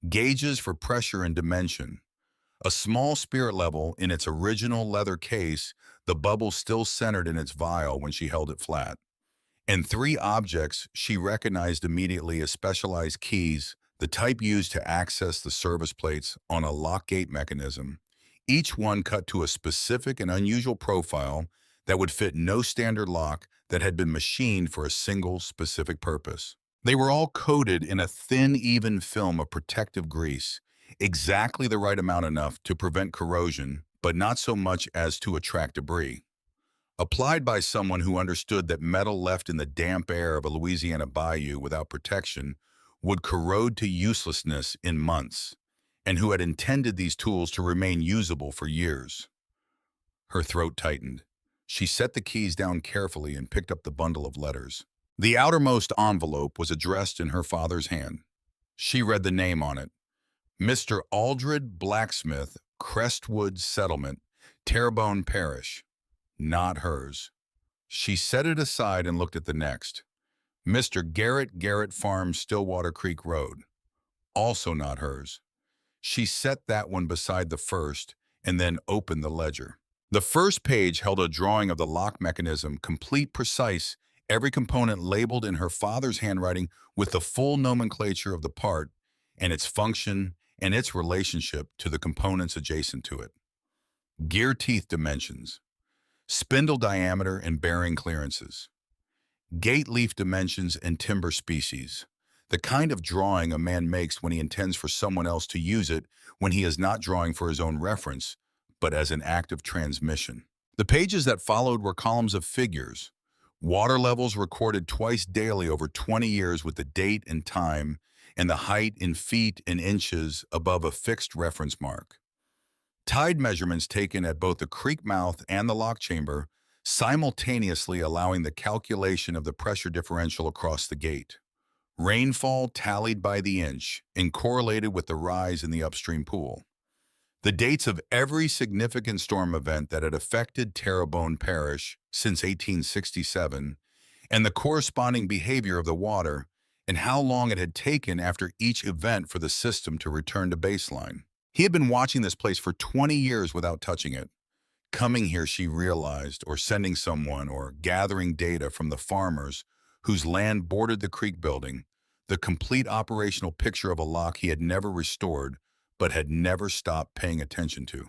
gauges for pressure and dimension, a small spirit level in its original leather case, the bubble still centered in its vial when she held it flat. And three objects she recognized immediately as specialized keys, the type used to access the service plates on a lock gate mechanism, each one cut to a specific and unusual profile that would fit no standard lock that had been machined for a single specific purpose. They were all coated in a thin, even film of protective grease, exactly the right amount enough to prevent corrosion, but not so much as to attract debris. Applied by someone who understood that metal left in the damp air of a Louisiana bayou without protection would corrode to uselessness in months, and who had intended these tools to remain usable for years. Her throat tightened. She set the keys down carefully and picked up the bundle of letters. The outermost envelope was addressed in her father's hand. She read the name on it. Mr. Aldred Blacksmith, Crestwood Settlement, Terrebonne Parish. Not hers. She set it aside and looked at the next. Mr. Garrett Farm, Stillwater Creek Road. Also not hers. She set that one beside the first and then opened the ledger. The first page held a drawing of the lock mechanism, complete, precise, every component labeled in her father's handwriting with the full nomenclature of the part and its function and its relationship to the components adjacent to it. Gear teeth dimensions, spindle diameter and bearing clearances, gate leaf dimensions and timber species, the kind of drawing a man makes when he intends for someone else to use it when he is not drawing for his own reference, but as an act of transmission. The pages that followed were columns of figures, water levels recorded twice daily over 20 years with the date and time, and the height in feet and inches above a fixed reference mark. Tide measurements taken at both the creek mouth and the lock chamber, simultaneously allowing the calculation of the pressure differential across the gate. Rainfall tallied by the inch and correlated with the rise in the upstream pool. The dates of every significant storm event that had affected Terrebonne Parish since 1867, and the corresponding behavior of the water, and how long it had taken after each event for the system to return to baseline. He had been watching this place for 20 years without touching it. Coming here, she realized, or sending someone, or gathering data from the farmers whose land bordered the creek building, the complete operational picture of a lock he had never restored, but had never stopped paying attention to.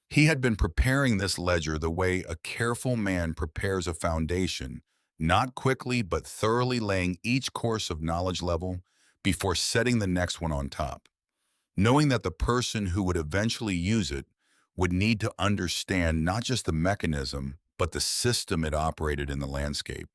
He had been preparing this ledger the way a careful man prepares a foundation, not quickly but thoroughly laying each course of knowledge level before setting the next one on top, knowing that the person who would eventually use it would need to understand not just the mechanism, but the system it operated in the landscape.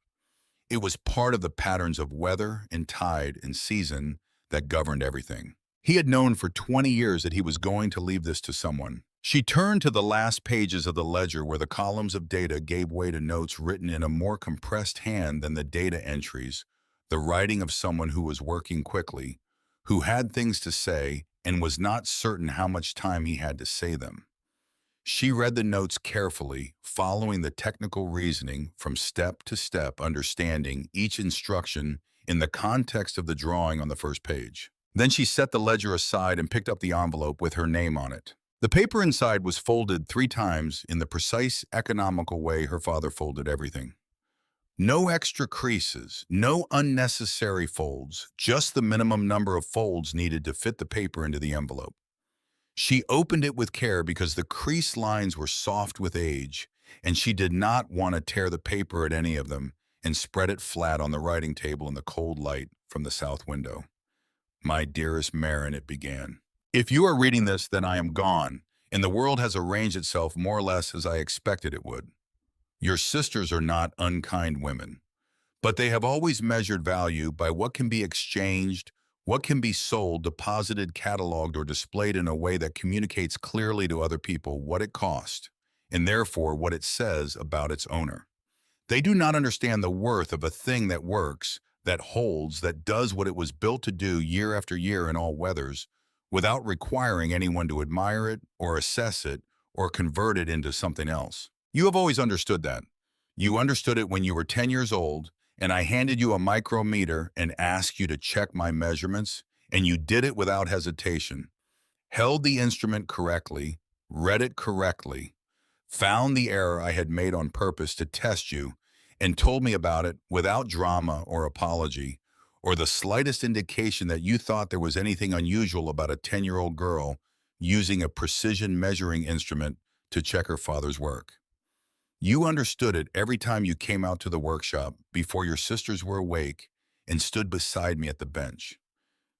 It was part of the patterns of weather and tide and season that governed everything. He had known for 20 years that he was going to leave this to someone. She turned to the last pages of the ledger where the columns of data gave way to notes written in a more compressed hand than the data entries, the writing of someone who was working quickly, who had things to say and was not certain how much time he had to say them. She read the notes carefully, following the technical reasoning from step to step, understanding each instruction in the context of the drawing on the first page. Then she set the ledger aside and picked up the envelope with her name on it. The paper inside was folded 3 times in the precise, economical way her father folded everything. No extra creases, no unnecessary folds, just the minimum number of folds needed to fit the paper into the envelope. She opened it with care because the crease lines were soft with age, and she did not want to tear the paper at any of them and spread it flat on the writing table in the cold light from the south window. My dearest Marin, it began. If you are reading this, then I am gone, and the world has arranged itself more or less as I expected it would. Your sisters are not unkind women, but they have always measured value by what can be exchanged, what can be sold, deposited, cataloged, or displayed in a way that communicates clearly to other people what it cost, and therefore what it says about its owner. They do not understand the worth of a thing that works, that holds, that does what it was built to do year after year in all weathers, without requiring anyone to admire it or assess it or convert it into something else. You have always understood that. You understood it when you were 10 years old, and I handed you a micrometer and asked you to check my measurements, and you did it without hesitation, held the instrument correctly, read it correctly, found the error I had made on purpose to test you, and told me about it without drama or apology, or the slightest indication that you thought there was anything unusual about a 10-year-old girl using a precision measuring instrument to check her father's work. You understood it every time you came out to the workshop before your sisters were awake and stood beside me at the bench.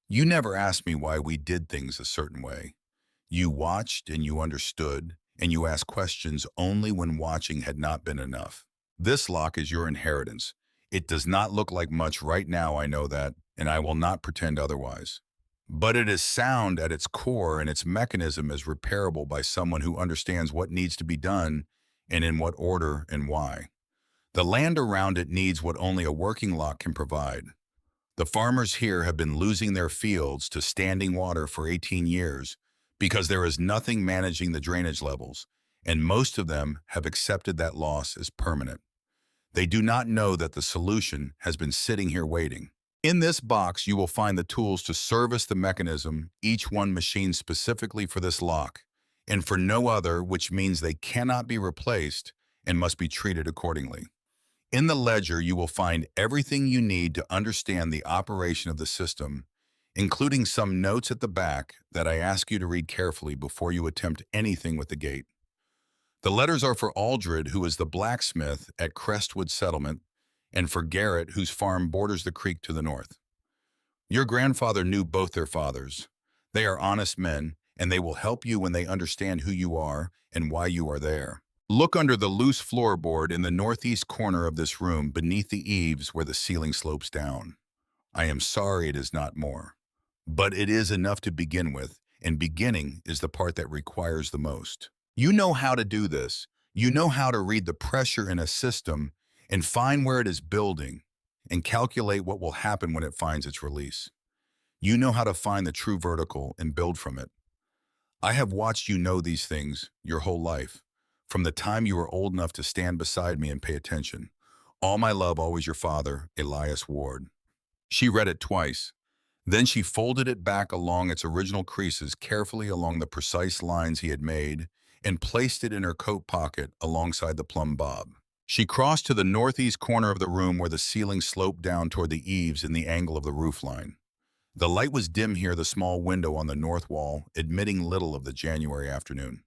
You never asked me why we did things a certain way. You watched and you understood, and you asked questions only when watching had not been enough. This lock is your inheritance. It does not look like much right now, I know that, and I will not pretend otherwise. But it is sound at its core, and its mechanism is repairable by someone who understands what needs to be done and in what order and why. The land around it needs what only a working lock can provide. The farmers here have been losing their fields to standing water for 18 years because there is nothing managing the drainage levels, and most of them have accepted that loss as permanent. They do not know that the solution has been sitting here waiting. In this box, you will find the tools to service the mechanism, each one machined specifically for this lock, and for no other, which means they cannot be replaced and must be treated accordingly. In the ledger, you will find everything you need to understand the operation of the system, including some notes at the back that I ask you to read carefully before you attempt anything with the gate. The letters are for Aldred, who is the blacksmith at Crestwood Settlement, and for Garrett, whose farm borders the creek to the north. Your grandfather knew both their fathers. They are honest men, and they will help you when they understand who you are and why you are there. Look under the loose floorboard in the northeast corner of this room beneath the eaves where the ceiling slopes down. I am sorry it is not more, but it is enough to begin with, and beginning is the part that requires the most. You know how to do this. You know how to read the pressure in a system and find where it is building and calculate what will happen when it finds its release. You know how to find the true vertical and build from it. I have watched you know these things your whole life, from the time you were old enough to stand beside me and pay attention. All my love, always your father, Elias Ward. She read it twice. Then she folded it back along its original creases carefully along the precise lines he had made and placed it in her coat pocket alongside the plumb bob. She crossed to the northeast corner of the room where the ceiling sloped down toward the eaves in the angle of the roofline. The light was dim here, the small window on the north wall, admitting little of the January afternoon.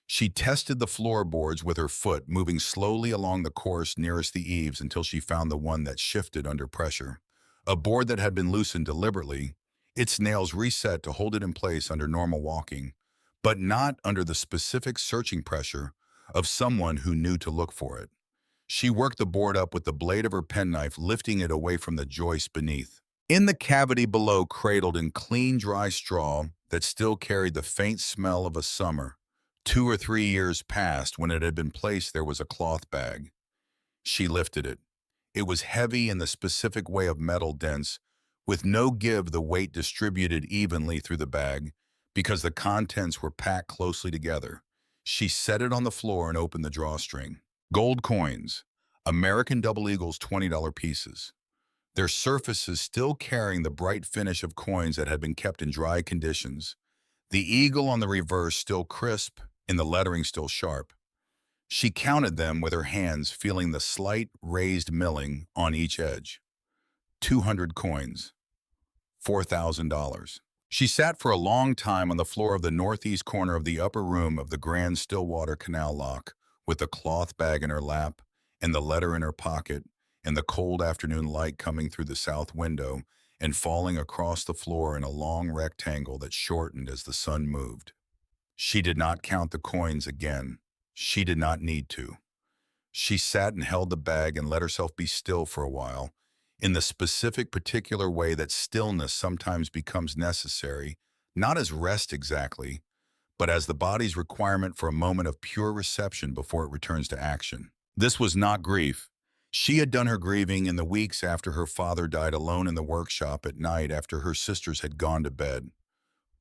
She tested the floorboards with her foot, moving slowly along the course nearest the eaves until she found the one that shifted under pressure. A board that had been loosened deliberately, its nails reset to hold it in place under normal walking, but not under the specific searching pressure of someone who knew to look for it. She worked the board up with the blade of her penknife, lifting it away from the joist beneath. In the cavity below, cradled in clean, dry straw that still carried the faint smell of a summer, 2 or 3 years past when it had been placed, there was a cloth bag. She lifted it. It was heavy in the specific way of metal, dense, with no give, the weight distributed evenly through the bag because the contents were packed closely together. She set it on the floor and opened the drawstring. Gold coins, American Double Eagles $20 pieces. Their surfaces still carrying the bright finish of coins that had been kept in dry conditions. The eagle on the reverse still crisp and the lettering still sharp. She counted them with her hands, feeling the slight raised milling on each edge. 200 coins. $4,000. She sat for a long time on the floor of the northeast corner of the upper room of the Grand Stillwater Canal Lock, with the cloth bag in her lap and the letter in her pocket, and the cold afternoon light coming through the south window and falling across the floor in a long rectangle that shortened as the sun moved. She did not count the coins again. She did not need to. She sat and held the bag and let herself be still for a while, in the specific particular way that stillness sometimes becomes necessary, not as rest exactly, but as the body's requirement for a moment of pure reception before it returns to action. This was not grief. She had done her grieving in the weeks after her father died alone in the workshop at night after her sisters had gone to bed.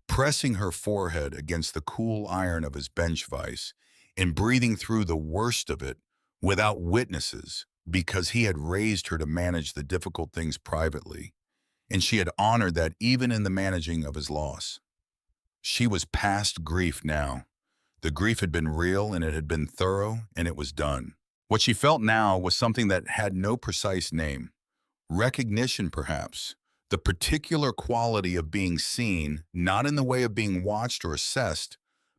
Pressing her forehead against the cool iron of his bench vise and breathing through the worst of it without witnesses, because he had raised her to manage the difficult things privately, and she had honored that even in the managing of his loss. She was past grief now. The grief had been real and it had been thorough and it was done. What she felt now was something that had no precise name. Recognition, perhaps. The particular quality of being seen, not in the way of being watched or assessed,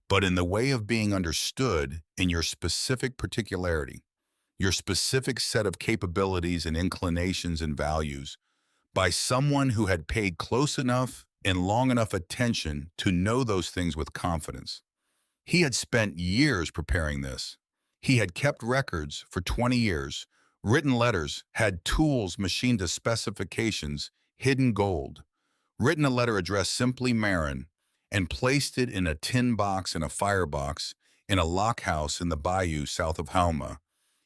but in the way of being understood in your specific particularity, your specific set of capabilities and inclinations and values, by someone who had paid close enough and long enough attention to know those things with confidence. He had spent years preparing this. He had kept records for 20 years, written letters, had tools machined to specifications, hidden gold, written a letter addressed simply Marin, and placed it in a tin box in a firebox in a lock house in the bayou south of Halma.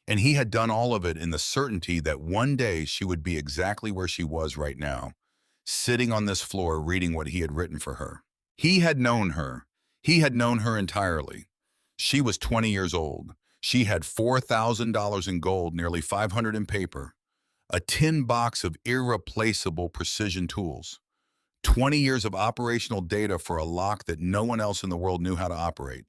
And he had done all of it in the certainty that one day she would be exactly where she was right now, sitting on this floor reading what he had written for her. He had known her. He had known her entirely. She was 20 years old. She had $4,000 in gold, nearly 500 in paper, a tin box of irreplaceable precision tools, 20 years of operational data for a lock that no one else in the world knew how to operate,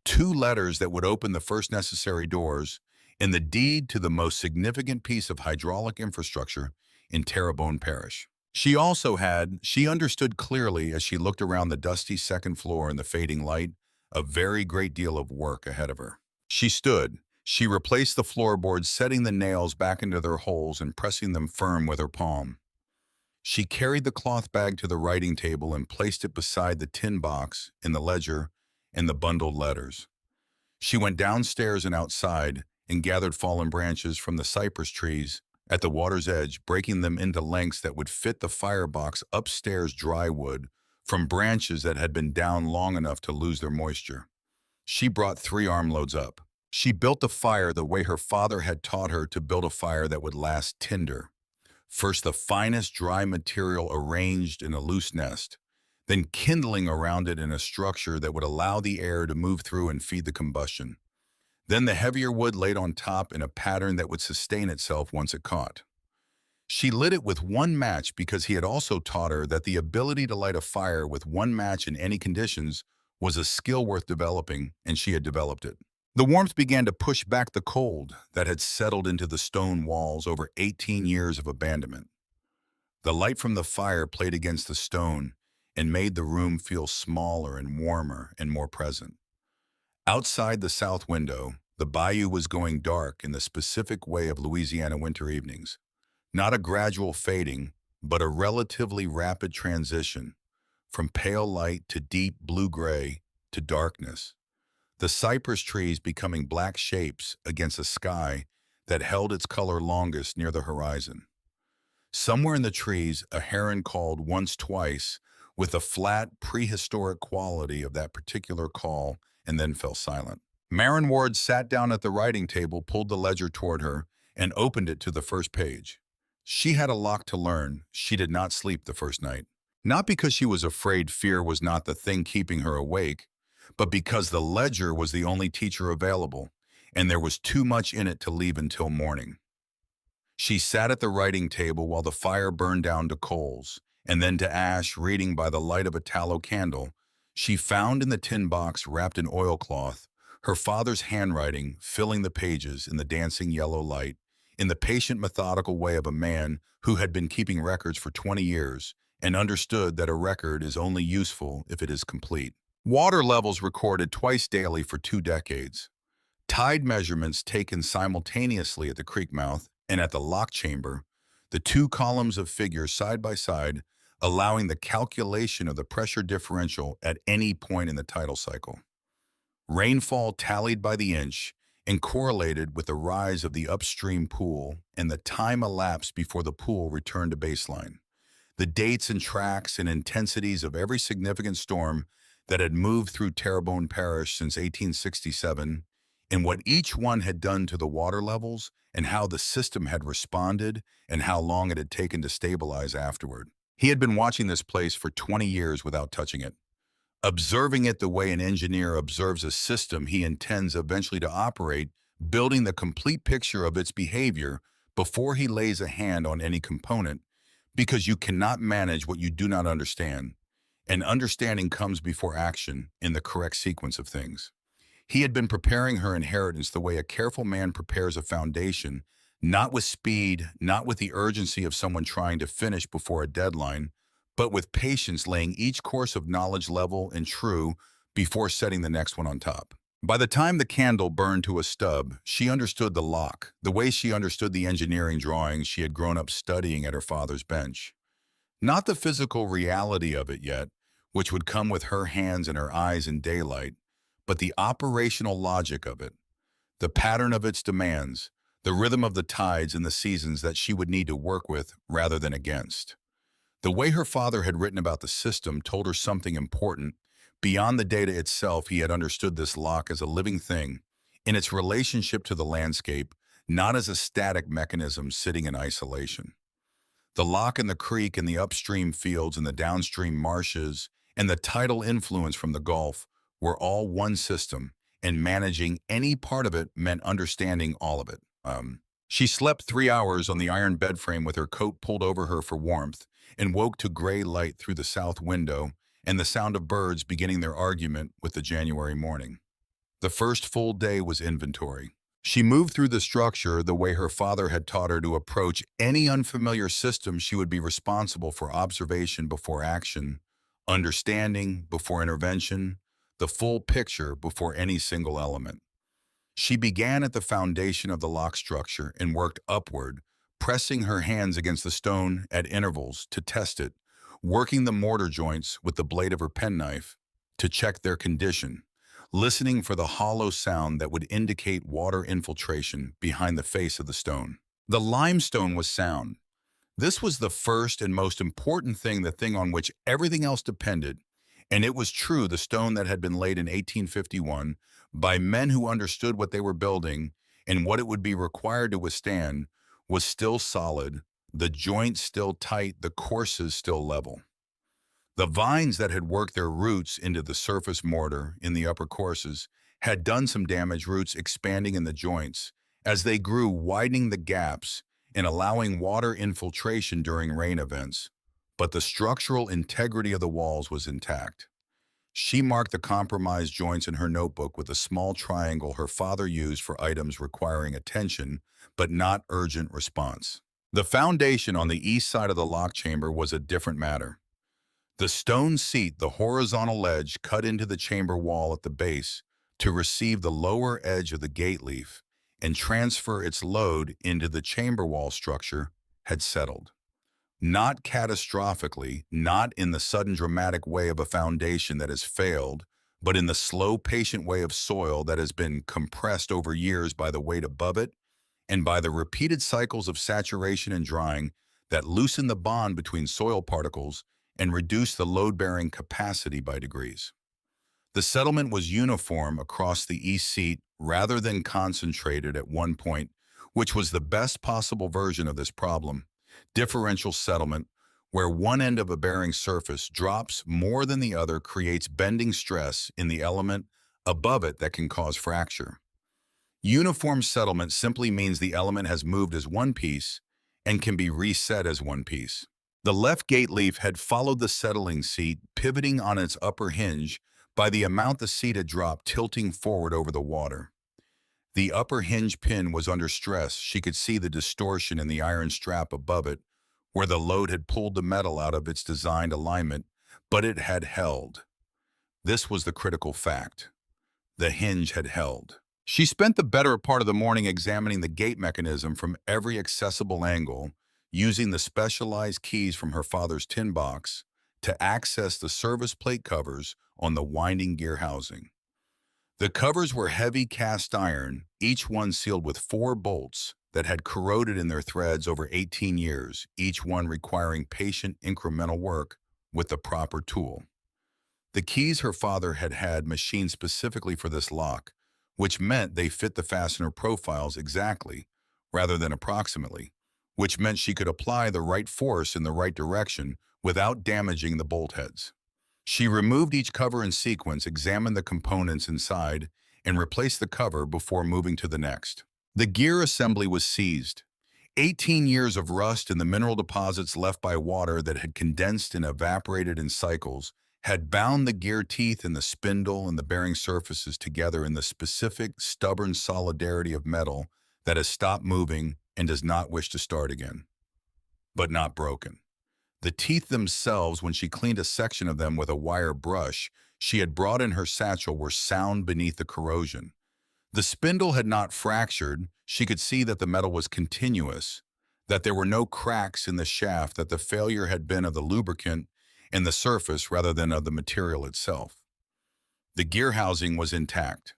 2 letters that would open the first necessary doors, and the deed to the most significant piece of hydraulic infrastructure in Terrebonne Parish. She understood clearly as she looked around the dusty second floor in the fading light, a very great deal of work ahead of her. She stood. She replaced the floorboards, setting the nails back into their holes and pressing them firm with her palm. She carried the cloth bag to the writing table and placed it beside the tin box and the ledger and the bundled letters. She went downstairs and outside and gathered fallen branches from the cypress trees at the water's edge, breaking them into lengths that would fit the firebox upstairs dry wood from branches that had been down long enough to lose their moisture. She brought 3 armloads up. She built a fire the way her father had taught her to build a fire that would last tinder. First the finest dry material arranged in a loose nest, then kindling around it in a structure that would allow the air to move through and feed the combustion. Then the heavier wood laid on top in a pattern that would sustain itself once it caught. She lit it with 1 match because he had also taught her that the ability to light a fire with 1 match in any conditions was a skill worth developing, and she had developed it. The warmth began to push back the cold that had settled into the stone walls over 18 years of abandonment. The light from the fire played against the stone and made the room feel smaller and warmer and more present. Outside the south window, the bayou was going dark in the specific way of Louisiana winter evenings. Not a gradual fading, but a relatively rapid transition from pale light to deep blue-gray to darkness. The cypress trees becoming black shapes against a sky that held its color longest near the horizon. Somewhere in the trees, a heron called once twice with the flat, prehistoric quality of that particular call and then fell silent. Marin Ward sat down at the writing table, pulled the ledger toward her, and opened it to the first page. She had a lot to learn. She did not sleep the first night. Not because she was afraid fear was not the thing keeping her awake, but because the ledger was the only teacher available, and there was too much in it to leave until morning. She sat at the writing table while the fire burned down to coals, and then to ash, reading by the light of a tallow candle. She found in the tin box wrapped in oilcloth her father's handwriting filling the pages in the dancing yellow light, in the patient methodical way of a man who had been keeping records for 20 years and understood that a record is only useful if it is complete. Water levels recorded twice daily for 2 decades. Tide measurements taken simultaneously at the creek mouth and at the lock chamber, the two columns of figures side by side, allowing the calculation of the pressure differential at any point in the tidal cycle. Rainfall tallied by the inch and correlated with the rise of the upstream pool and the time elapsed before the pool returned to baseline. The dates and tracks and intensities of every significant storm that had moved through Terrebonne Parish since 1867, and what each one had done to the water levels, and how the system had responded, and how long it had taken to stabilize afterward. He had been watching this place for 20 years without touching it, observing it the way an engineer observes a system he intends eventually to operate, building the complete picture of its behavior before he lays a hand on any component, because you cannot manage what you do not understand, and understanding comes before action in the correct sequence of things. He had been preparing her inheritance the way a careful man prepares a foundation, not with speed, not with the urgency of someone trying to finish before a deadline, but with patience, laying each course of knowledge level and true before setting the next one on top. By the time the candle burned to a stub, she understood the lock, the way she understood the engineering drawings she had grown up studying at her father's bench. Not the physical reality of it yet, which would come with her hands and her eyes in daylight, but the operational logic of it, the pattern of its demands, the rhythm of the tides and the seasons that she would need to work with rather than against. The way her father had written about the system told her something important. Beyond the data itself, he had understood this lock as a living thing, in its relationship to the landscape, not as a static mechanism sitting in isolation. The lock in the creek and the upstream fields and the downstream marshes and the tidal influence from the Gulf were all one system, and managing any part of it meant understanding all of it. She slept 3 hours on the iron bed frame with her coat pulled over her for warmth, and woke to gray light through the south window and the sound of birds beginning their argument with the January morning. The first full day was inventory. She moved through the structure the way her father had taught her to approach any unfamiliar system. She would be responsible for observation before action, understanding before intervention, the full picture before any single element. She began at the foundation of the lock structure and worked upward, pressing her hands against the stone at intervals to test it, working the mortar joints with the blade of her penknife to check their condition, listening for the hollow sound that would indicate water infiltration behind the face of the stone. The limestone was sound. This was the first and most important thing, the thing on which everything else depended, and it was true. The stone that had been laid in 1851 by men who understood what they were building and what it would be required to withstand was still solid, the joints still tight, the courses still level. The vines that had worked their roots into the surface mortar in the upper courses had done some damage, roots expanding in the joints as they grew, widening the gaps and allowing water infiltration during rain events. But the structural integrity of the walls was intact. She marked the compromised joints in her notebook with a small triangle her father used for items requiring attention but not urgent response. The foundation on the east side of the lock chamber was a different matter. The stone seat, the horizontal ledge cut into the chamber wall at the base to receive the lower edge of the gate leaf and transfer its load into the chamber wall structure, had settled. Not catastrophically, not in the sudden dramatic way of a foundation that has failed, but in the slow, patient way of soil that has been compressed over years by the weight above it and by the repeated cycles of saturation and drying that loosen the bond between soil particles and reduce the load-bearing capacity by degrees. The settlement was uniform across the east seat rather than concentrated at one point, which was the best possible version of this problem. Differential settlement, where one end of a bearing surface drops more than the other creates bending stress in the element above it that can cause fracture. Uniform settlement simply means the element has moved as one piece and can be reset as one piece. The left gate leaf had followed the settling seat, pivoting on its upper hinge by the amount the seat had dropped, tilting forward over the water. The upper hinge pin was under stress. She could see the distortion in the iron strap above it, where the load had pulled the metal out of its designed alignment, but it had held. This was the critical fact. The hinge had held. She spent the better part of the morning examining the gate mechanism from every accessible angle, using the specialized keys from her father's tin box to access the service plate covers on the winding gear housing. The covers were heavy cast iron, each one sealed with 4 bolts that had corroded in their threads over 18 years, each one requiring patient incremental work with the proper tool. The keys her father had machined specifically for this lock, which meant they fit the fastener profiles exactly, rather than approximately, which meant she could apply the right force in the right direction without damaging the bolt heads. She removed each cover in sequence, examined the components inside, and replaced the cover before moving to the next. The gear assembly was seized. 18 years of rust in the mineral deposits left by water that had condensed and evaporated in cycles had bound the gear teeth and the spindle and the bearing surfaces together in the specific, stubborn solidarity of metal that has stopped moving and does not wish to start again. But not broken. The teeth themselves, when she cleaned a section of them with a wire brush she had brought in her satchel, were sound beneath the corrosion. The spindle had not fractured. She could see that the metal was continuous, that there were no cracks in the shaft, that the failure had been of the lubricant in the surface rather than of the material itself. The gear housing was intact.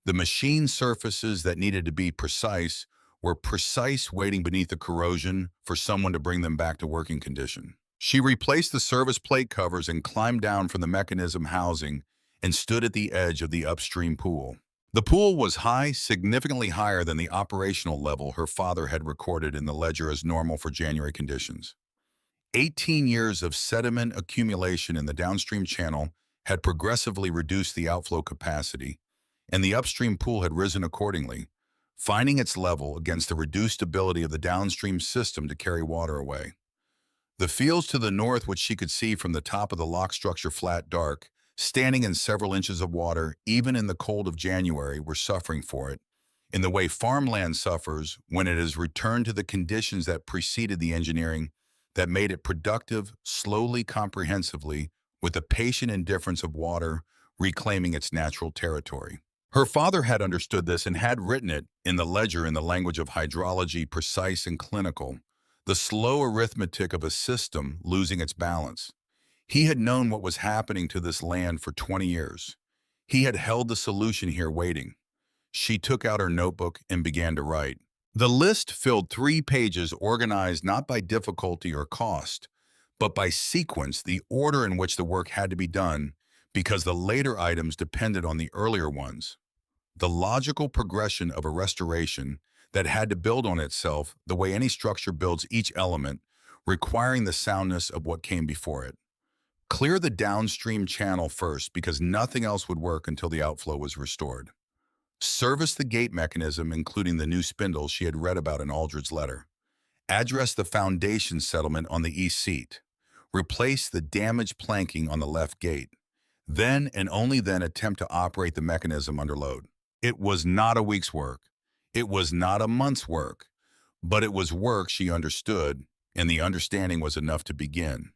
The machine surfaces that needed to be precise were precise, waiting beneath the corrosion for someone to bring them back to working condition. She replaced the service plate covers and climbed down from the mechanism housing and stood at the edge of the upstream pool. The pool was high, significantly higher than the operational level her father had recorded in the ledger as normal for January conditions. 18 years of sediment accumulation in the downstream channel had progressively reduced the outflow capacity, and the upstream pool had risen accordingly, finding its level against the reduced ability of the downstream system to carry water away. The fields to the north, which she could see from the top of the lock structure flat dark, standing in several inches of water, even in the cold of January, were suffering for it, in the way farmland suffers when it is returned to the conditions that preceded the engineering that made it productive, slowly, comprehensively, with the patient indifference of water reclaiming its natural territory. Her father had understood this and had written it in the ledger in the language of hydrology, precise and clinical, the slow arithmetic of a system losing its balance. He had known what was happening to this land for 20 years. He had held the solution here waiting. She took out her notebook and began to write. The list filled 3 pages, organized not by difficulty or cost, but by sequence, the order in which the work had to be done, because the later items depended on the earlier ones. The logical progression of a restoration that had to build on itself the way any structure builds each element, requiring the soundness of what came before it. Clear the downstream channel first, because nothing else would work until the outflow was restored. Service the gate mechanism, including the new spindle she had read about in Aldridge's letter. Address the foundation settlement on the east seat. Replace the damaged planking on the left gate. Then and only then attempt to operate the mechanism under load. It was not a week's work. It was not a month's work. But it was work she understood, and the understanding was enough to begin.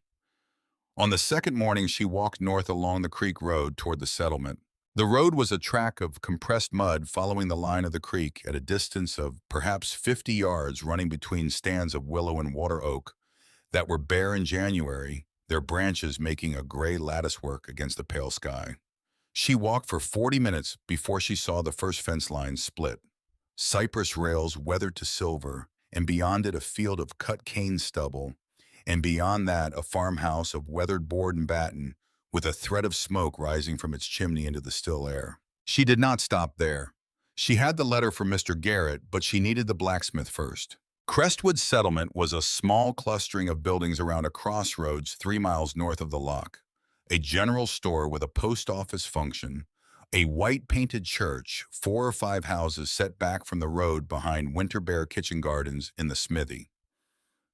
On the second morning, she walked north along the creek road toward the settlement. The road was a track of compressed mud following the line of the creek at a distance of perhaps 50 yards, running between stands of willow and water oak that were bare in January, their branches making a gray latticework against the pale sky. She walked for 40 minutes before she saw the first fence line split. Cypress rails weathered to silver, and beyond it a field of cut cane stubble, and beyond that a farmhouse of weathered board and batten, with a thread of smoke rising from its chimney into the still air. She did not stop there. She had the letter from Mr. Garrett, but she needed the blacksmith first. Crestwood Settlement was a small clustering of buildings around a crossroads 3 miles north of the lock. A general store with a post office function, a white-painted church, 4 or 5 houses set back from the road behind Winter Bear Kitchen Gardens in the smithy.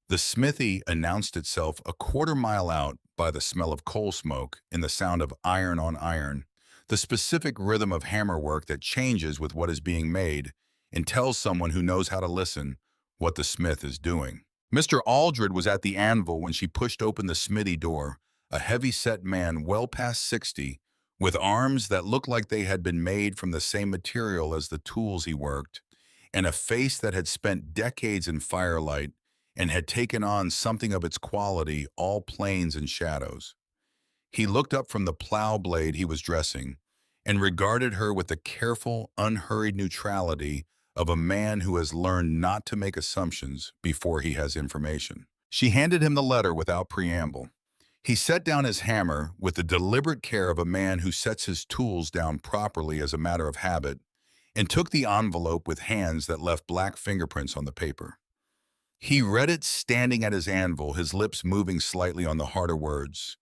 The smithy announced itself a quarter-mile out by the smell of coal smoke and the sound of iron on iron, the specific rhythm of hammerwork that changes with what is being made and tells someone who knows how to listen what the smith is doing. Mr. Aldred was at the anvil when she pushed open the smithy door, a heavy-set man well past 60, with arms that looked like they had been made from the same material as the tools he worked, and a face that had spent decades in firelight and had taken on something of its quality, all planes and shadows. He looked up from the plow blade he was dressing and regarded her with the careful, unhurried neutrality of a man who has learned not to make assumptions before he has information. She handed him the letter without preamble. He set down his hammer with the deliberate care of a man who sets his tools down properly as a matter of habit and took the envelope with hands that left black fingerprints on the paper. He read it standing at his anvil, his lips moving slightly on the harder words,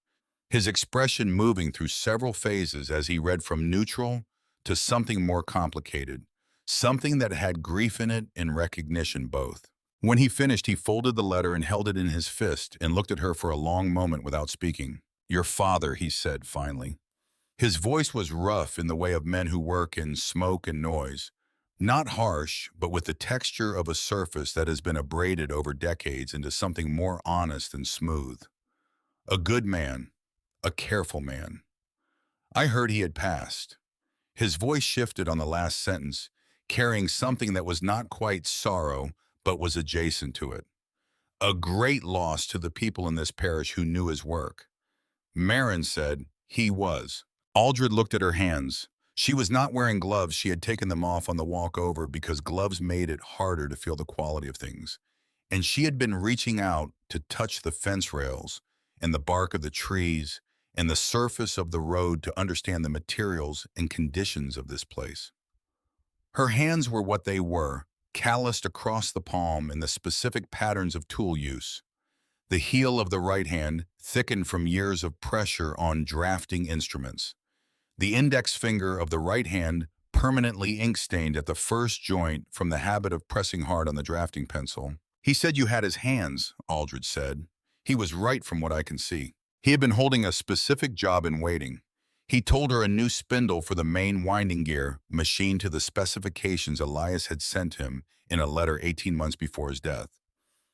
his expression moving through several phases as he read from neutral to something more complicated, something that had grief in it and recognition both. When he finished, he folded the letter and held it in his fist and looked at her for a long moment without speaking. "Your father," he said finally. His voice was rough in the way of men who work in smoke and noise, not harsh, but with the texture of a surface that has been abraded over decades into something more honest and smooth. A good man, a careful man. I heard he had passed. His voice shifted on the last sentence, carrying something that was not quite sorrow, but was adjacent to it. A great loss to the people in this parish who knew his work. Marin said he was. Aldred looked at her hands. She was not wearing gloves. She had taken them off on the walk over because gloves made it harder to feel the quality of things. And she had been reaching out to touch the fence rails and the bark of the trees and the surface of the road to understand the materials and conditions of this place. Her hands were what they were, calloused across the palm in the specific patterns of tool use. The heel of the right hand thickened from years of pressure on drafting instruments. The index finger of the right hand permanently ink-stained at the first joint from the habit of pressing hard on the drafting pencil. "He said you had his hands," Aldred said. "He was right from what I can see. He had been holding a specific job in waiting. He told her a new spindle for the main winding gear, machined to the specifications Elias had sent him in a letter 18 months before his death.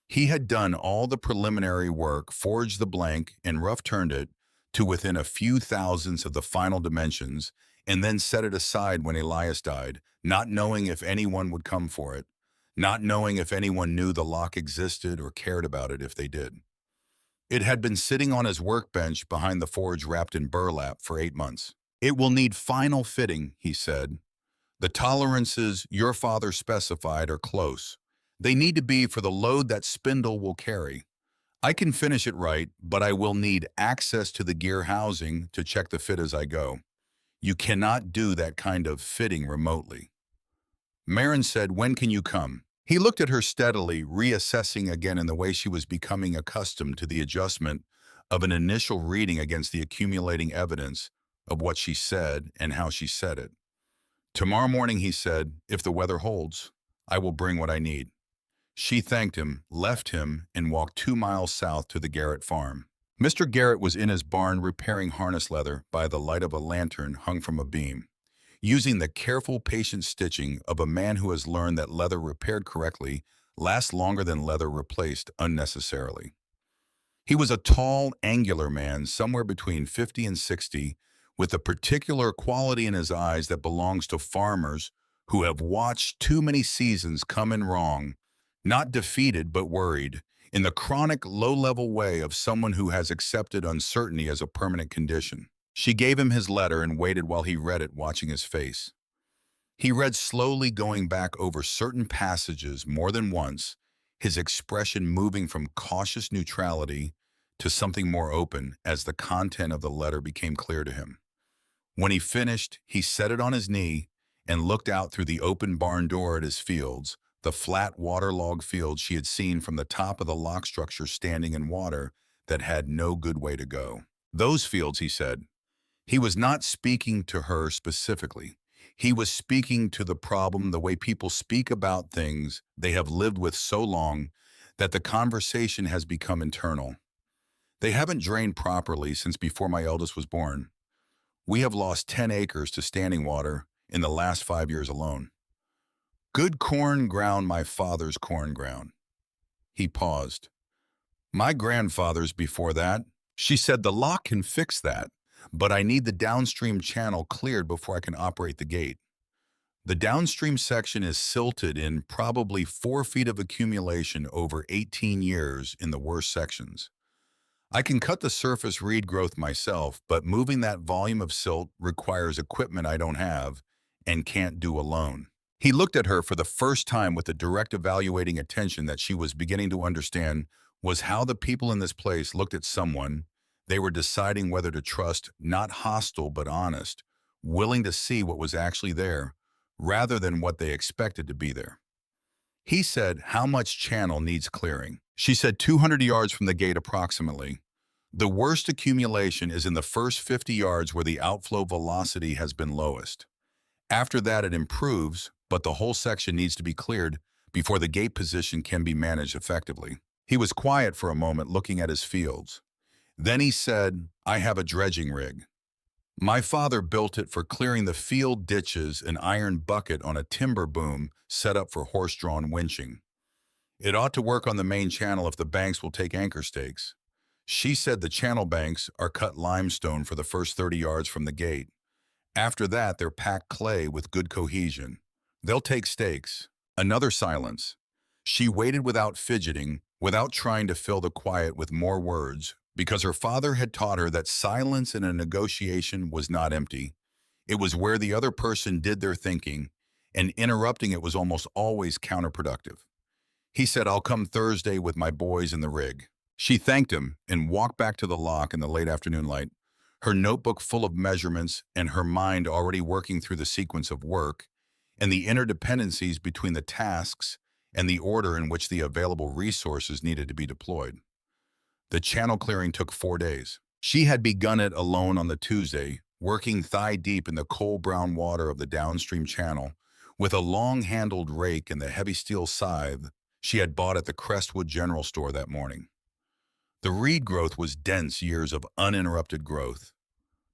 He had done all the preliminary work, forged the blank, and rough-turned it to within a few thousandths of the final dimensions, and then set it aside when Elias died, not knowing if anyone would come for it, not knowing if anyone knew the lock existed or cared about it if they did. It had been sitting on his workbench behind the forge wrapped in burlap for 8 months. "It will need final fitting," he said. "The tolerances your father specified are close. They need to be for the load that spindle will carry. I can finish it right, but I will need access to the gear housing to check the fit as I go. You cannot do that kind of fitting remotely." Marin said, "When can you come?" He looked at her steadily, reassessing again in the way she was becoming accustomed to the adjustment of an initial reading against the accumulating evidence of what she said and how she said it. "Tomorrow morning," he said, "if the weather holds, I will bring what I need." She thanked him, left him, and walked 2 miles south to the Garrett farm. Mr. Garrett was in his barn repairing harness leather by the light of a lantern hung from a beam, using the careful, patient stitching of a man who has learned that leather repaired correctly lasts longer than leather replaced unnecessarily. He was a tall, angular man, somewhere between 50 and 60, with a particular quality in his eyes that belongs to farmers who have watched too many seasons come in wrong, not defeated but worried, in the chronic, low-level way of someone who has accepted uncertainty as a permanent condition. She gave him his letter and waited while he read it, watching his face. He read slowly, going back over certain passages more than once, his expression moving from cautious neutrality to something more open as the content of the letter became clear to him. When he finished, he set it on his knee and looked out through the open barn door at his fields, the flat waterlogged field she had seen from the top of the lock structure standing in water that had no good way to go. Those fields, he said. He was not speaking to her specifically. He was speaking to the problem the way people speak about things they have lived with so long that the conversation has become internal. They haven't drained properly since before my eldest was born. We have lost 10 acres to standing water in the last 5 years alone. Good corn ground my father's corn ground. He paused. My grandfather's before that. She said the lock can fix that, but I need the downstream channel cleared before I can operate the gate. The downstream section is silted in probably 4 feet of accumulation over 18 years in the worst sections. I can cut the surface reed growth myself, but moving that volume of silt requires equipment I don't have and can't do alone. He looked at her for the first time with the direct evaluating attention that she was beginning to understand was how the people in this place looked at someone they were deciding whether to trust, not hostile but honest, willing to see what was actually there rather than what they expected to be there. He said, how much channel needs clearing? She said 200 yards from the gate approximately. The worst accumulation is in the first 50 yards where the outflow velocity has been lowest. After that it improves, but the whole section needs to be cleared before the gate position can be managed effectively. He was quiet for a moment looking at his fields. Then he said, I have a dredging rig. My father built it for clearing the field ditches, an iron bucket on a timber boom set up for horse-drawn winching. It ought to work on the main channel if the banks will take anchor stakes. She said the channel banks are cut limestone for the first 30 yards from the gate. After that, they're packed clay with good cohesion. They'll take stakes. Another silence. She waited without fidgeting, without trying to fill the quiet with more words, because her father had taught her that silence in a negotiation was not empty. It was where the other person did their thinking, and interrupting it was almost always counterproductive. He said, I'll come Thursday with my boys in the rig. She thanked him and walked back to the lock in the late afternoon light, her notebook full of measurements and her mind already working through the sequence of work and the interdependencies between the tasks and the order in which the available resources needed to be deployed. The channel clearing took 4 days. She had begun it alone on the Tuesday, working thigh-deep in the coal-brown water of the downstream channel, with a long-handled rake and the heavy steel scythe she had bought at the Crestwood General Store that morning. The reed growth was dense years of uninterrupted growth.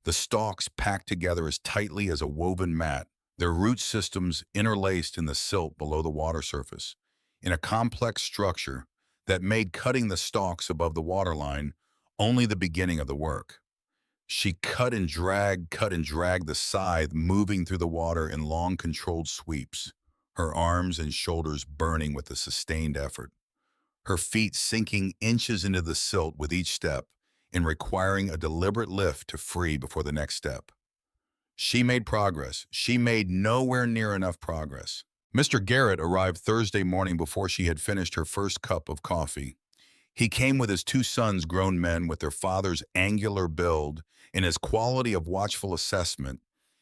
The stalks packed together as tightly as a woven mat, their root systems interlaced in the silt below the water surface, in a complex structure that made cutting the stalks above the waterline only the beginning of the work. She cut and dragged the scythe, moving through the water in long, controlled sweeps, her arms and shoulders burning with the sustained effort, her feet sinking inches into the silt with each step and requiring a deliberate lift to free before the next step. She made progress. She made nowhere near enough progress. Mr. Garrett arrived Thursday morning before she had finished her first cup of coffee. He came with his 2 sons, grown men with their father's angular build and his quality of watchful assessment,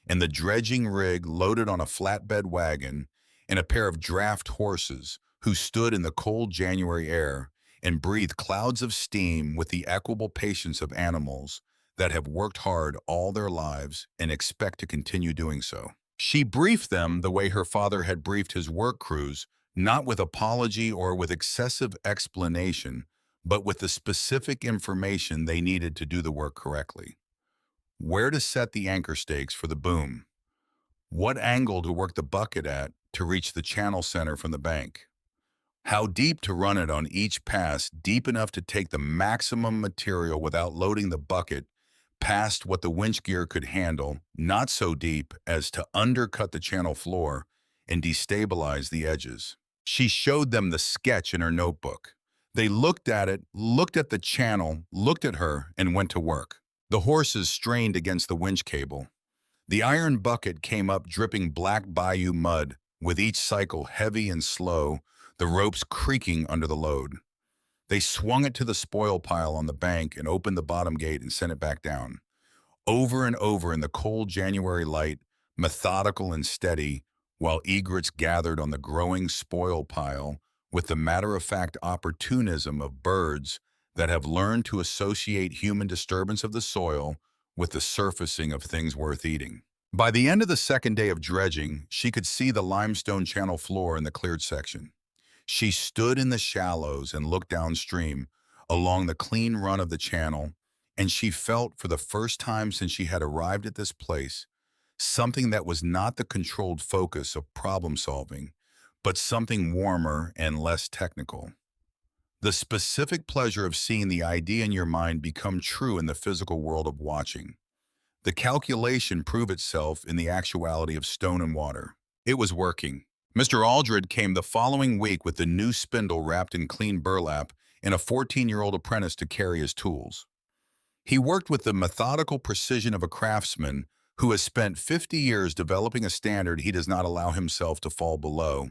and the dredging rig loaded on a flatbed wagon and a pair of draft horses who stood in the cold January air and breathed clouds of steam with the equable patience of animals that have worked hard all their lives and expect to continue doing so. She briefed them the way her father had briefed his work crews, not with apology or with excessive explanation, but with the specific information they needed to do the work correctly. Where to set the anchor stakes for the boom. What angle to work the bucket at to reach the channel center from the bank. How deep to run it on each pass, deep enough to take the maximum material without loading the bucket past what the winch gear could handle, not so deep as to undercut the channel floor and destabilize the edges. She showed them the sketch in her notebook. They looked at it, looked at the channel, looked at her, and went to work. The horses strained against the winch cable. The iron bucket came up dripping black bayou mud, with each cycle heavy and slow, the ropes creaking under the load. They swung it to the spoil pile on the bank and opened the bottom gate and sent it back down. Over and over in the cold January light, methodical and steady, while egrets gathered on the growing spoil pile with the matter-of-fact opportunism of birds that have learned to associate human disturbance of the soil with the surfacing of things worth eating. By the end of the second day of dredging, she could see the limestone channel floor in the cleared section. She stood in the shallows and looked downstream along the clean run of the channel, and she felt for the first time since she had arrived at this place, something that was not the controlled focus of problem solving, but something warmer and less technical. The specific pleasure of seeing the idea in your mind become true in the physical world of watching. The calculation prove itself in the actuality of stone and water. It was working. Mr. Aldred came the following week with the new spindle wrapped in clean burlap and a 14-year-old apprentice to carry his tools. He worked with the methodical precision of a craftsman who has spent 50 years developing a standard he does not allow himself to fall below,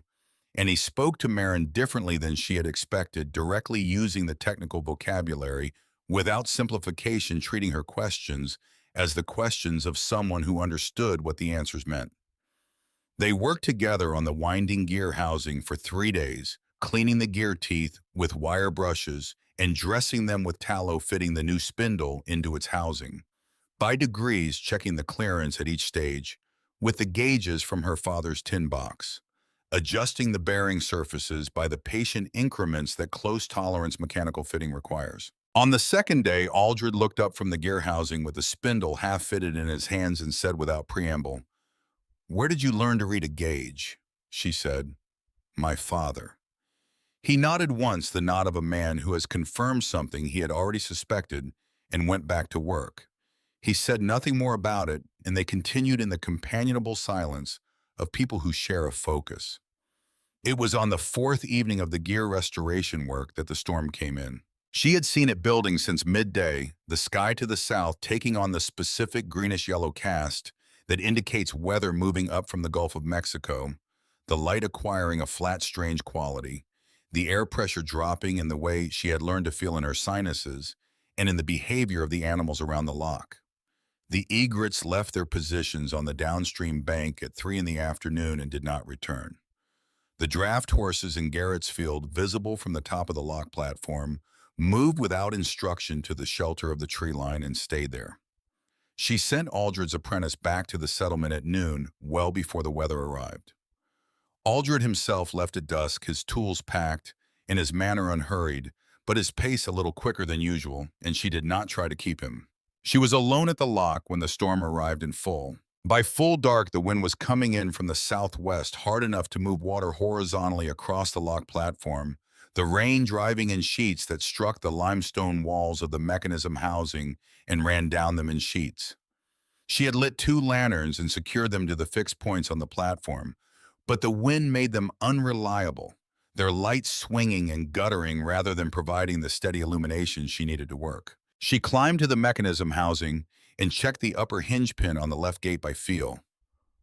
and he spoke to Marin differently than she had expected, directly using the technical vocabulary without simplification, treating her questions as the questions of someone who understood what the answers meant. They worked together on the winding gear housing for 3 days, cleaning the gear teeth with wire brushes and dressing them with tallow, fitting the new spindle into its housing. By degrees, checking the clearance at each stage, with the gauges from her father's tin box. Adjusting the bearing surfaces by the patient increments that close tolerance mechanical fitting requires. On the second day, Aldred looked up from the gear housing with the spindle half-fitted in his hands and said without preamble, "Where did you learn to read a gauge?" She said, "My father." He nodded once, the nod of a man who has confirmed something he had already suspected, and went back to work. He said nothing more about it, and they continued in the companionable silence of people who share a focus. It was on the fourth evening of the gear restoration work that the storm came in. She had seen it building since midday, the sky to the south taking on the specific greenish-yellow cast that indicates weather moving up from the Gulf of Mexico, the light acquiring a flat, strange quality, the air pressure dropping in the way she had learned to feel in her sinuses, and in the behavior of the animals around the lock. The egrets left their positions on the downstream bank at 3 in the afternoon and did not return. The draft horses in Garrett's field, visible from the top of the lock platform, moved without instruction to the shelter of the tree line and stayed there. She sent Aldred's apprentice back to the settlement at noon, well before the weather arrived. Aldred himself left at dusk, his tools packed, and his manner unhurried, but his pace a little quicker than usual, and she did not try to keep him. She was alone at the lock when the storm arrived in full. By full dark, the wind was coming in from the southwest, hard enough to move water horizontally across the lock platform, the rain driving in sheets that struck the limestone walls of the mechanism housing and ran down them in sheets. She had lit 2 lanterns and secured them to the fixed points on the platform, but the wind made them unreliable, their lights swinging and guttering rather than providing the steady illumination she needed to work. She climbed to the mechanism housing and checked the upper hinge pin on the left gate by feel,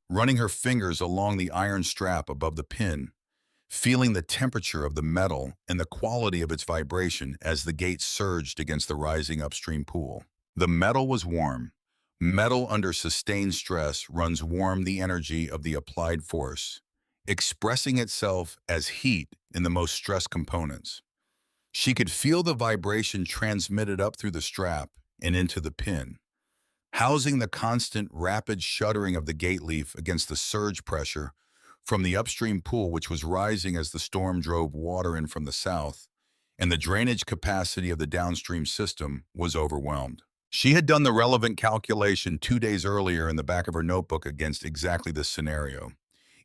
running her fingers along the iron strap above the pin, feeling the temperature of the metal and the quality of its vibration as the gate surged against the rising upstream pool. The metal was warm. Metal under sustained stress runs warm the energy of the applied force, expressing itself as heat in the most stressed components. She could feel the vibration transmitted up through the strap and into the pin, housing the constant, rapid shuddering of the gate leaf against the surge pressure from the upstream pool, which was rising as the storm drove water in from the south, and the drainage capacity of the downstream system was overwhelmed. She had done the relevant calculation 2 days earlier in the back of her notebook against exactly this scenario.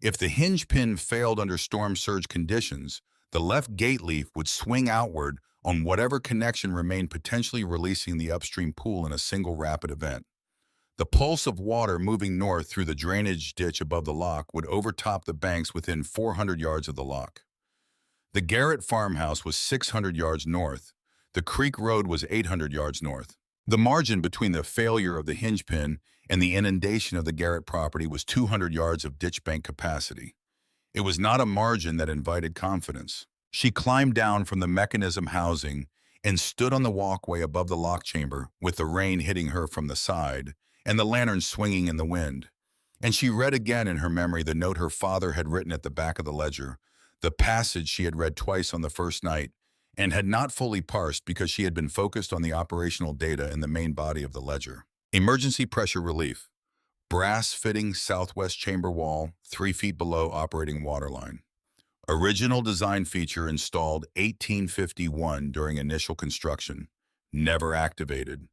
If the hinge pin failed under storm surge conditions, the left gate leaf would swing outward on whatever connection remained, potentially releasing the upstream pool in a single rapid event. The pulse of water moving north through the drainage ditch above the lock would overtop the banks within 400 yards of the lock. The Garrett farmhouse was 600 yards north. The creek road was 800 yards north. The margin between the failure of the hinge pin and the inundation of the Garrett property was 200 yards of ditch bank capacity. It was not a margin that invited confidence. She climbed down from the mechanism housing and stood on the walkway above the lock chamber with the rain hitting her from the side and the lantern swinging in the wind. And she read again in her memory the note her father had written at the back of the ledger, the passage she had read twice on the first night, and had not fully parsed because she had been focused on the operational data in the main body of the ledger. Emergency pressure relief. Brass fitting southwest chamber wall, 3 feet below operating waterline. Original design feature installed 1851 during initial construction. Never activated.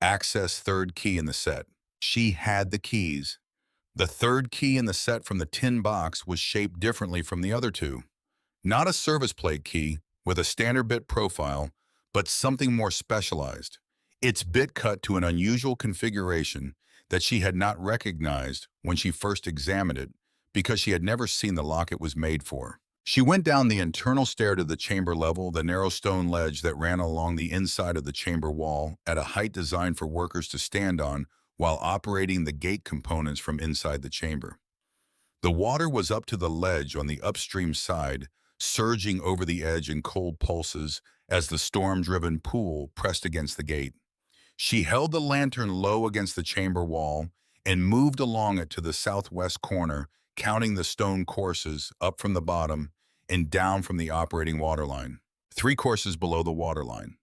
Access third key in the set. She had the keys. The third key in the set from the tin box was shaped differently from the other two. Not a service plate key with a standard bit profile, but something more specialized. Its bit cut to an unusual configuration that she had not recognized when she first examined it because she had never seen the lock it was made for. She went down the internal stair to the chamber level, the narrow stone ledge that ran along the inside of the chamber wall at a height designed for workers to stand on while operating the gate components from inside the chamber. The water was up to the ledge on the upstream side, surging over the edge in cold pulses as the storm-driven pool pressed against the gate. She held the lantern low against the chamber wall and moved along it to the southwest corner, counting the stone courses up from the bottom and down from the operating waterline, 3 courses below the waterline.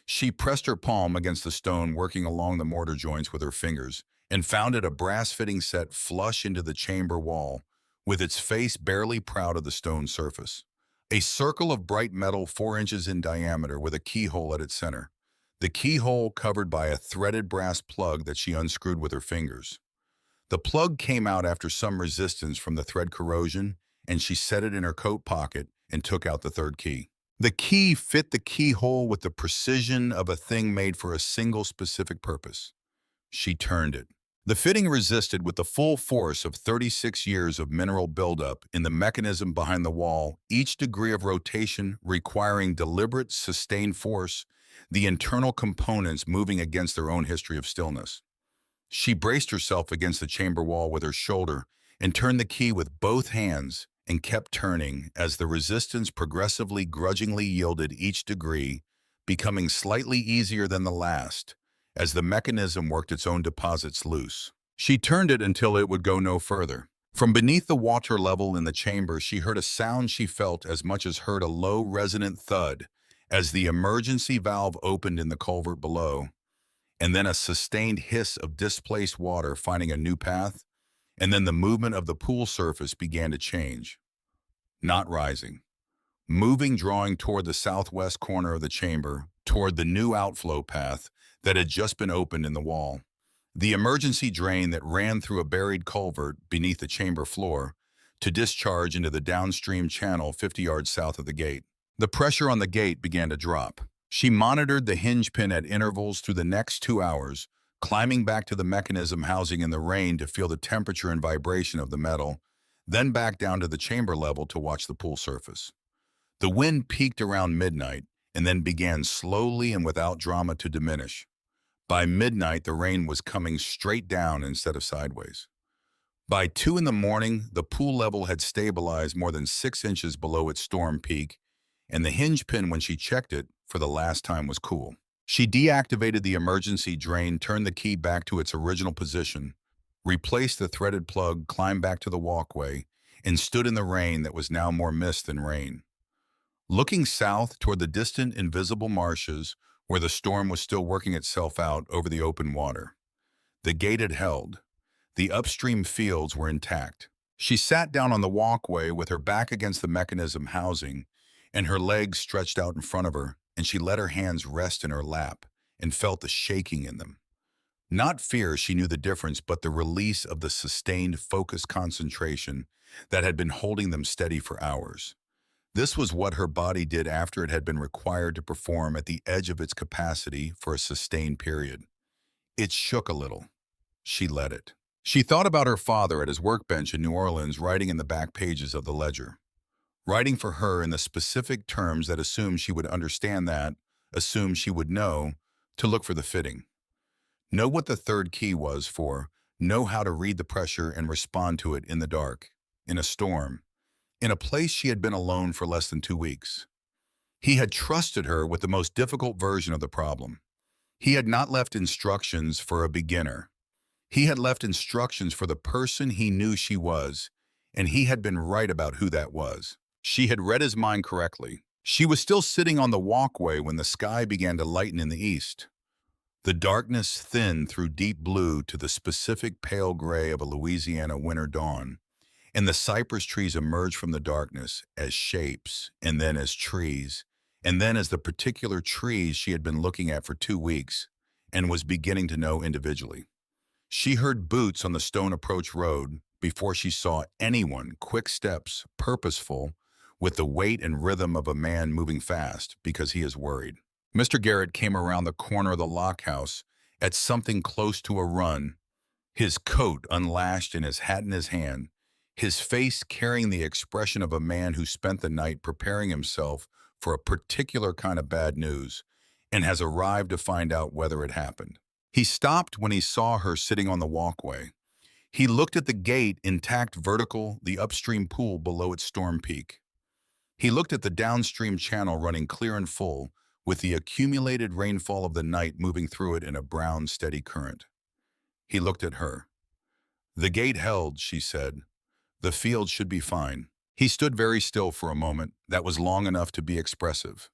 She pressed her palm against the stone, working along the mortar joints with her fingers, and found it a brass fitting set flush into the chamber wall, with its face barely proud of the stone surface. A circle of bright metal 4 inches in diameter with a keyhole at its center. The keyhole covered by a threaded brass plug that she unscrewed with her fingers. The plug came out after some resistance from the thread corrosion, and she set it in her coat pocket and took out the third key. The key fit the keyhole with the precision of a thing made for a single specific purpose. She turned it. The fitting resisted with the full force of 36 years of mineral buildup in the mechanism behind the wall, each degree of rotation requiring deliberate, sustained force, the internal components moving against their own history of stillness. She braced herself against the chamber wall with her shoulder and turned the key with both hands and kept turning as the resistance progressively grudgingly yielded each degree, becoming slightly easier than the last, as the mechanism worked its own deposits loose. She turned it until it would go no further. From beneath the water level in the chamber, she heard a sound she felt as much as heard a low, resonant thud as the emergency valve opened in the culvert below, and then a sustained hiss of displaced water finding a new path, and then the movement of the pool surface began to change. Not rising. Moving, drawing toward the southwest corner of the chamber, toward the new outflow path that had just been opened in the wall. The emergency drain that ran through a buried culvert beneath the chamber floor to discharge into the downstream channel 50 yards south of the gate. The pressure on the gate began to drop. She monitored the hinge pin at intervals through the next 2 hours, climbing back to the mechanism housing in the rain to feel the temperature and vibration of the metal, then back down to the chamber level to watch the pool surface. The wind peaked around midnight and then began slowly and without drama to diminish. By midnight, the rain was coming straight down instead of sideways. By 2 in the morning, the pool level had stabilized more than 6 inches below its storm peak, and the hinge pin when she checked it for the last time was cool. She deactivated the emergency drain, turned the key back to its original position, replaced the threaded plug, climbed back to the walkway, and stood in the rain that was now more mist than rain. Looking south toward the distant, invisible marshes where the storm was still working itself out over the open water. The gate had held. The upstream fields were intact. She sat down on the walkway with her back against the mechanism housing and her legs stretched out in front of her, and she let her hands rest in her lap and felt the shaking in them. Not fear, she knew the difference, but the release of the sustained, focused concentration that had been holding them steady for hours. This was what her body did after it had been required to perform at the edge of its capacity for a sustained period. It shook a little. She let it. She thought about her father at his workbench in New Orleans, writing in the back pages of the ledger. Writing for her in the specific terms that assumed she would understand that, assumed she would know, to look for the fitting. Know what the third key was for, know how to read the pressure and respond to it in the dark, in a storm, in a place she had been alone for less than 2 weeks. He had trusted her with the most difficult version of the problem. He had not left instructions for a beginner. He had left instructions for the person he knew she was, and he had been right about who that was. She had read his mind correctly. She was still sitting on the walkway when the sky began to lighten in the east. The darkness thinned through deep blue to the specific pale gray of a Louisiana winter dawn, and the cypress trees emerged from the darkness as shapes, and then as trees, and then as the particular trees she had been looking at for 2 weeks and was beginning to know individually. She heard boots on the stone approach road before she saw anyone, quick steps, purposeful, with the weight and rhythm of a man moving fast because he is worried. Mr. Garrett came around the corner of the lock house at something close to a run, his coat unlashed and his hat in his hand, his face carrying the expression of a man who spent the night preparing himself for a particular kind of bad news and has arrived to find out whether it happened. He stopped when he saw her sitting on the walkway. He looked at the gate intact vertical, the upstream pool below its storm peak. He looked at the downstream channel running clear and full, with the accumulated rainfall of the night moving through it in a brown, steady current. He looked at her. "The gate held," she said. "The field should be fine." He stood very still for a moment that was long enough to be expressive.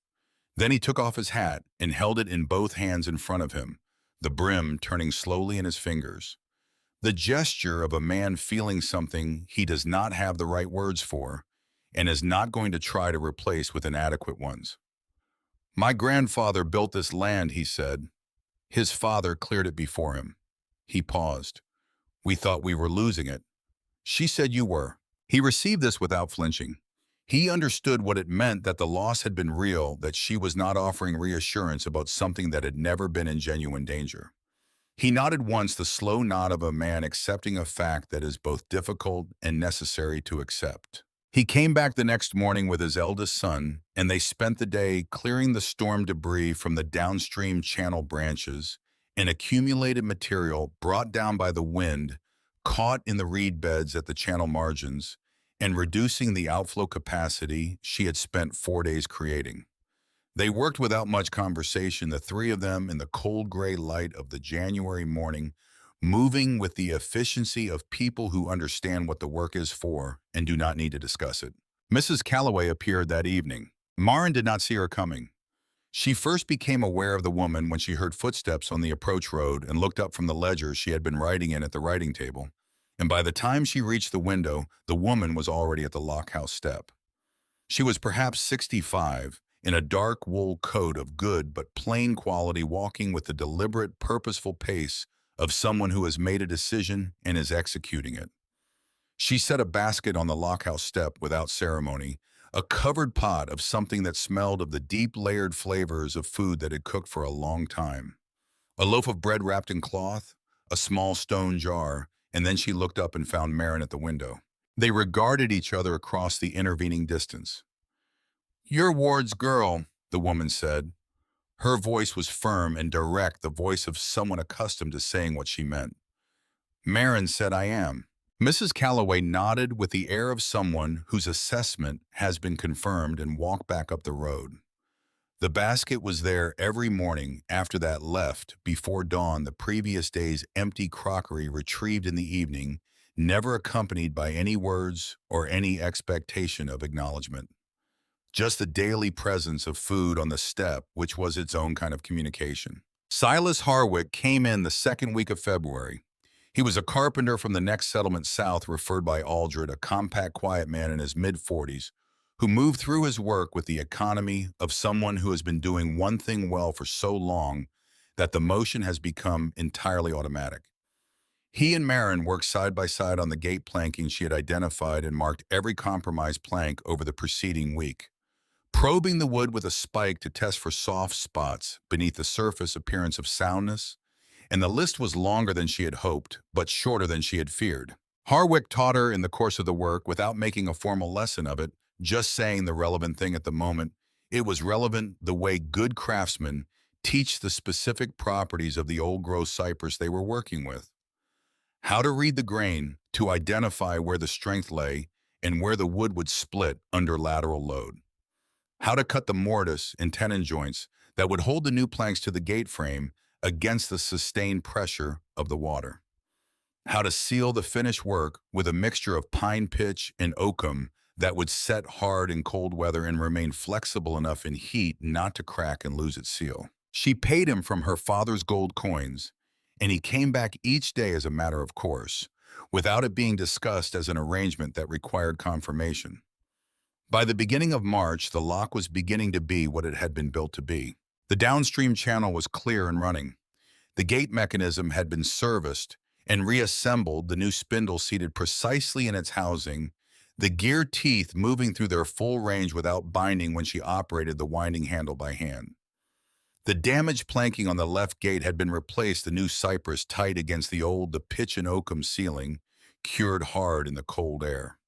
Then he took off his hat and held it in both hands in front of him, the brim turning slowly in his fingers. The gesture of a man feeling something he does not have the right words for and is not going to try to replace with inadequate ones. "My grandfather built this land," he said. "His father cleared it before him." He paused. "We thought we were losing it." She said you were. He received this without flinching. He understood what it meant, that the loss had been real, that she was not offering reassurance about something that had never been in genuine danger. He nodded once, the slow nod of a man accepting a fact that is both difficult and necessary to accept. He came back the next morning with his eldest son, and they spent the day clearing the storm debris from the downstream channel branches and accumulated material brought down by the wind, caught in the reed beds at the channel margins, and reducing the outflow capacity she had spent 4 days creating. They worked without much conversation, the three of them in the cold gray light of the January morning, moving with the efficiency of people who understand what the work is for and do not need to discuss it. Mrs. Calloway appeared that evening. Marin did not see her coming. She first became aware of the woman when she heard footsteps on the approach road and looked up from the ledger she had been writing in at the writing table. And by the time she reached the window, the woman was already at the lockhouse step. She was perhaps 65, in a dark wool coat of good but plain quality, walking with the deliberate, purposeful pace of someone who has made a decision and is executing it. She set a basket on the lockhouse step without ceremony, a covered pot of something that smelled of the deep layered flavors of food that had cooked for a long time. A loaf of bread wrapped in cloth, a small stone jar, and then she looked up and found Marin at the window. They regarded each other across the intervening distance. "You're Ward's girl," the woman said. Her voice was firm and direct, the voice of someone accustomed to saying what she meant. Marin said, "I am." Mrs. Calloway nodded with the air of someone whose assessment has been confirmed and walked back up the road. The basket was there every morning after that, left before dawn, the previous day's empty crockery retrieved in the evening, never accompanied by any words or any expectation of acknowledgement. Just the daily presence of food on the step, which was its own kind of communication. Silas Harwick came in the second week of February. He was a carpenter from the next settlement south, referred by Aldred, a compact, quiet man in his mid-40s, who moved through his work with the economy of someone who has been doing one thing well for so long that the motion has become entirely automatic. He and Marin worked side by side on the gate planking she had identified and marked every compromise plank over the preceding week, probing the wood with a spike to test for soft spots beneath the surface appearance of soundness, and the list was longer than she had hoped, but shorter than she had feared. Harwick taught her in the course of the work without making a formal lesson of it, just saying the relevant thing at the moment. It was relevant the way good craftsmen teach the specific properties of the old-growth cypress they were working with. How to read the grain to identify where the strength lay and where the wood would split under lateral load. How to cut the mortise and tenon joints that would hold the new planks to the gate frame against the sustained pressure of the water. how to seal the finished work with a mixture of pine pitch and oakum that would set hard in cold weather and remain flexible enough in heat not to crack and lose its seal. She paid him from her father's gold coins, and he came back each day as a matter of course, without it being discussed as an arrangement that required confirmation. By the beginning of March, the lock was beginning to be what it had been built to be. The downstream channel was clear and running. The gate mechanism had been serviced and reassembled, the new spindle seated precisely in its housing, the gear teeth moving through their full range without binding when she operated the winding handle by hand. The damaged planking on the left gate had been replaced, the new cypress tight against the pitch and oakum ceiling, cured hard in the cold air.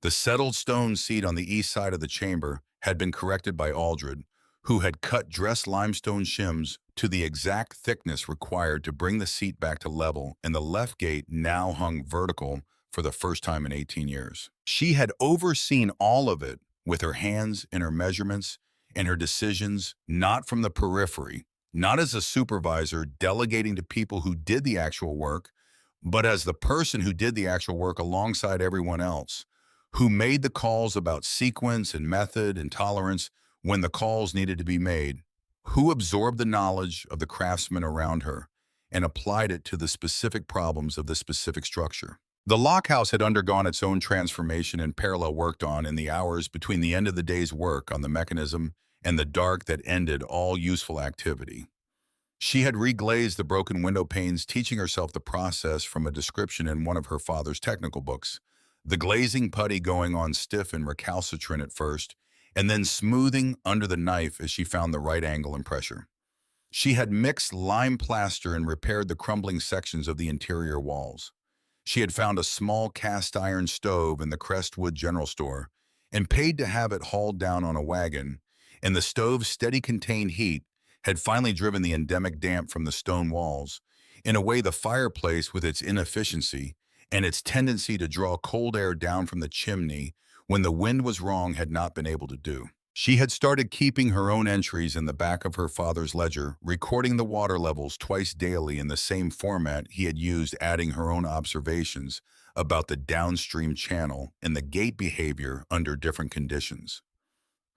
The settled stone seat on the east side of the chamber had been corrected by Aldred, who had cut dressed limestone shims to the exact thickness required to bring the seat back to level, and the left gate now hung vertical for the first time in 18 years. She had overseen all of it with her hands and her measurements and her decisions, not from the periphery, not as a supervisor delegating to people who did the actual work, but as the person who did the actual work alongside everyone else, who made the calls about sequence and method and tolerance when the calls needed to be made, who absorbed the knowledge of the craftsmen around her and applied it to the specific problems of the specific structure. The lockhouse had undergone its own transformation in parallel, worked on in the hours between the end of the day's work on the mechanism and the dark that ended all useful activity. She had reglazed the broken window panes, teaching herself the process from a description in one of her father's technical books, the glazing putty going on stiff and recalcitrant at first, and then smoothing under the knife as she found the right angle and pressure. She had mixed lime plaster and repaired the crumbling sections of the interior walls. She had found a small cast iron stove in the Crestwood General Store and paid to have it hauled down on a wagon, and the stove's steady contained heat had finally driven the endemic damp from the stone walls. In a way, the fireplace, with its inefficiency and its tendency to draw cold air down from the chimney when the wind was wrong, had not been able to do. She had started keeping her own entries in the back of her father's ledger, recording the water levels twice daily in the same format he had used, adding her own observations about the downstream channel and the gate behavior under different conditions.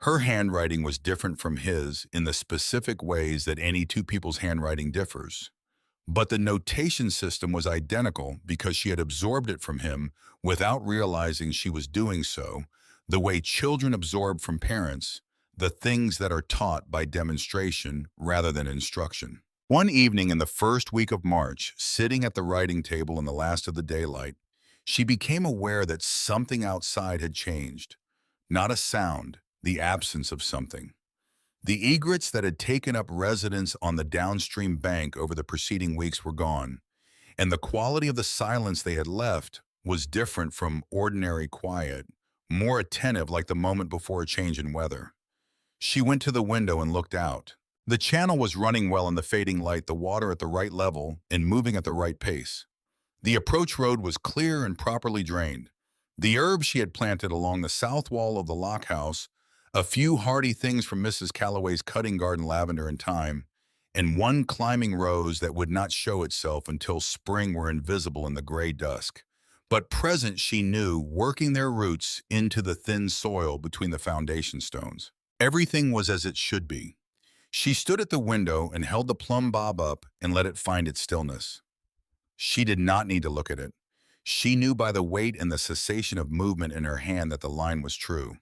Her handwriting was different from his in the specific ways that any two people's handwriting differs. But the notation system was identical because she had absorbed it from him without realizing she was doing so, the way children absorb from parents the things that are taught by demonstration rather than instruction. One evening in the first week of March, sitting at the writing table in the last of the daylight, she became aware that something outside had changed. Not a sound, the absence of something. The egrets that had taken up residence on the downstream bank over the preceding weeks were gone, and the quality of the silence they had left was different from ordinary quiet, more attentive, like the moment before a change in weather. She went to the window and looked out. The channel was running well in the fading light, the water at the right level and moving at the right pace. The approach road was clear and properly drained. The herbs she had planted along the south wall of the lockhouse, a few hardy things from Mrs. Calloway's cutting garden, lavender and thyme, and one climbing rose that would not show itself until spring, were invisible in the gray dusk, but present, she knew, working their roots into the thin soil between the foundation stones. Everything was as it should be. She stood at the window and held the plumb bob up and let it find its stillness. She did not need to look at it. She knew by the weight and the cessation of movement in her hand that the line was true.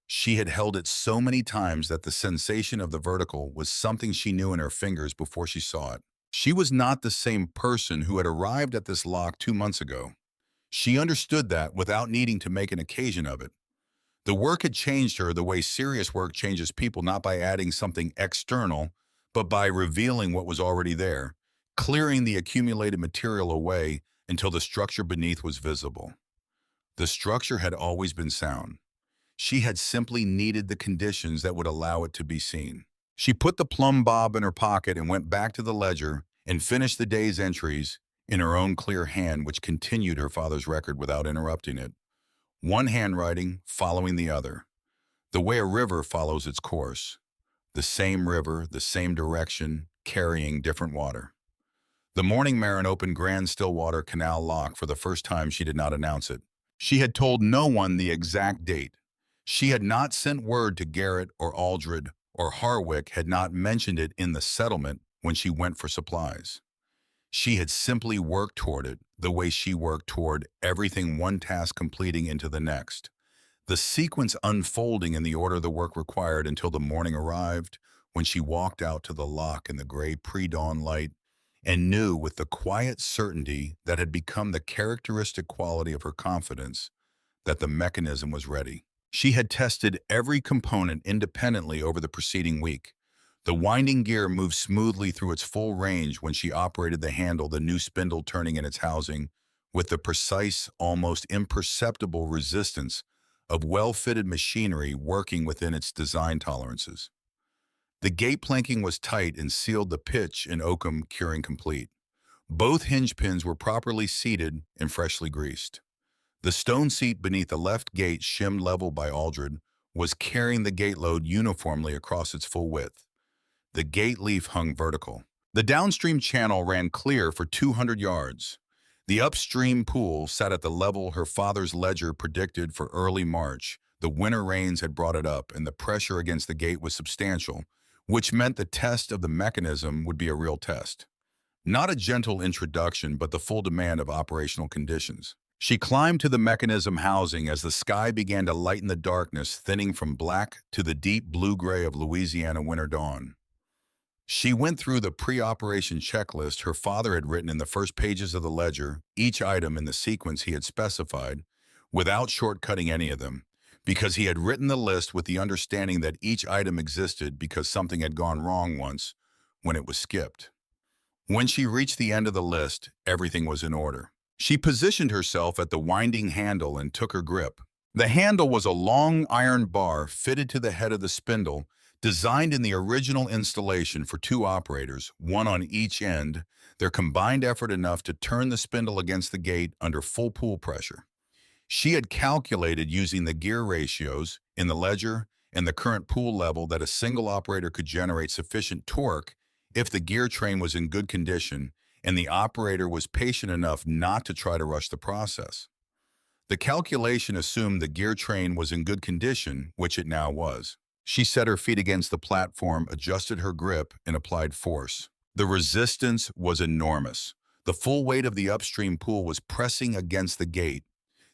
She had held it so many times that the sensation of the vertical was something she knew in her fingers before she saw it. She was not the same person who had arrived at this lock 2 months ago. She understood that without needing to make an occasion of it. The work had changed her the way serious work changes people, not by adding something external, but by revealing what was already there, clearing the accumulated material away until the structure beneath was visible. The structure had always been sound. She had simply needed the conditions that would allow it to be seen. She put the plumb bob in her pocket and went back to the ledger and finished the day's entries in her own clear hand, which continued her father's record without interrupting it, one handwriting following the other, the way a river follows its course, the same river, the same direction, carrying different water. The morning Marin opened Grand Stillwater Canal lock for the first time, she did not announce it. She had told no one the exact date. She had not sent word to Garrett or Aldred, or Harwick had not mentioned it in the settlement when she went for supplies. She had simply worked toward it the way she worked toward everything, one task completing into the next. The sequence unfolding in the order the work required until the morning arrived, when she walked out to the lock in the gray pre-dawn light and knew with the quiet certainty that had become the characteristic quality of her confidence that the mechanism was ready. She had tested every component independently over the preceding week. The winding gear moved smoothly through its full range when she operated the handle, the new spindle turning in its housing with the precise, almost imperceptible resistance of well-fitted machinery working within its design tolerances. The gate planking was tight and sealed, the pitch and oakum curing complete. Both hinge pins were properly seated and freshly greased. The stone seat beneath the left gate, shimmed level by Aldred, was carrying the gate load uniformly across its full width. The gate leaf hung vertical. The downstream channel ran clear for 200 yards. The upstream pool sat at the level her father's ledger predicted for early March. The winter rains had brought it up, and the pressure against the gate was substantial, which meant the test of the mechanism would be a real test. Not a gentle introduction, but the full demand of operational conditions. She climbed to the mechanism housing as the sky began to lighten, the darkness thinning from black to the deep blue-gray of Louisiana winter dawn. She went through the pre-operation checklist her father had written in the first pages of the ledger, each item in the sequence he had specified, without shortcutting any of them, because he had written the list with the understanding that each item existed because something had gone wrong once when it was skipped. When she reached the end of the list, everything was in order. She positioned herself at the winding handle and took her grip. The handle was a long iron bar fitted to the head of the spindle, designed in the original installation for two operators, one on each end, their combined effort enough to turn the spindle against the gate under full pull pressure. She had calculated using the gear ratios in the ledger and the current pull level that a single operator could generate sufficient torque if the gear train was in good condition and the operator was patient enough not to try to rush the process. The calculation assumed the gear train was in good condition, which it now was. She set her feet against the platform, adjusted her grip, and applied force. The resistance was enormous. The full weight of the upstream pull was pressing against the gate.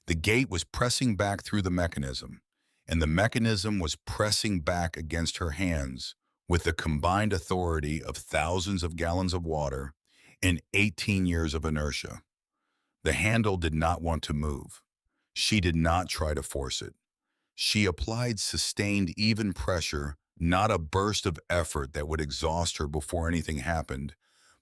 The gate was pressing back through the mechanism, and the mechanism was pressing back against her hands with the combined authority of thousands of gallons of water and 18 years of inertia. The handle did not want to move. She did not try to force it. She applied sustained, even pressure, not a burst of effort that would exhaust her before anything happened,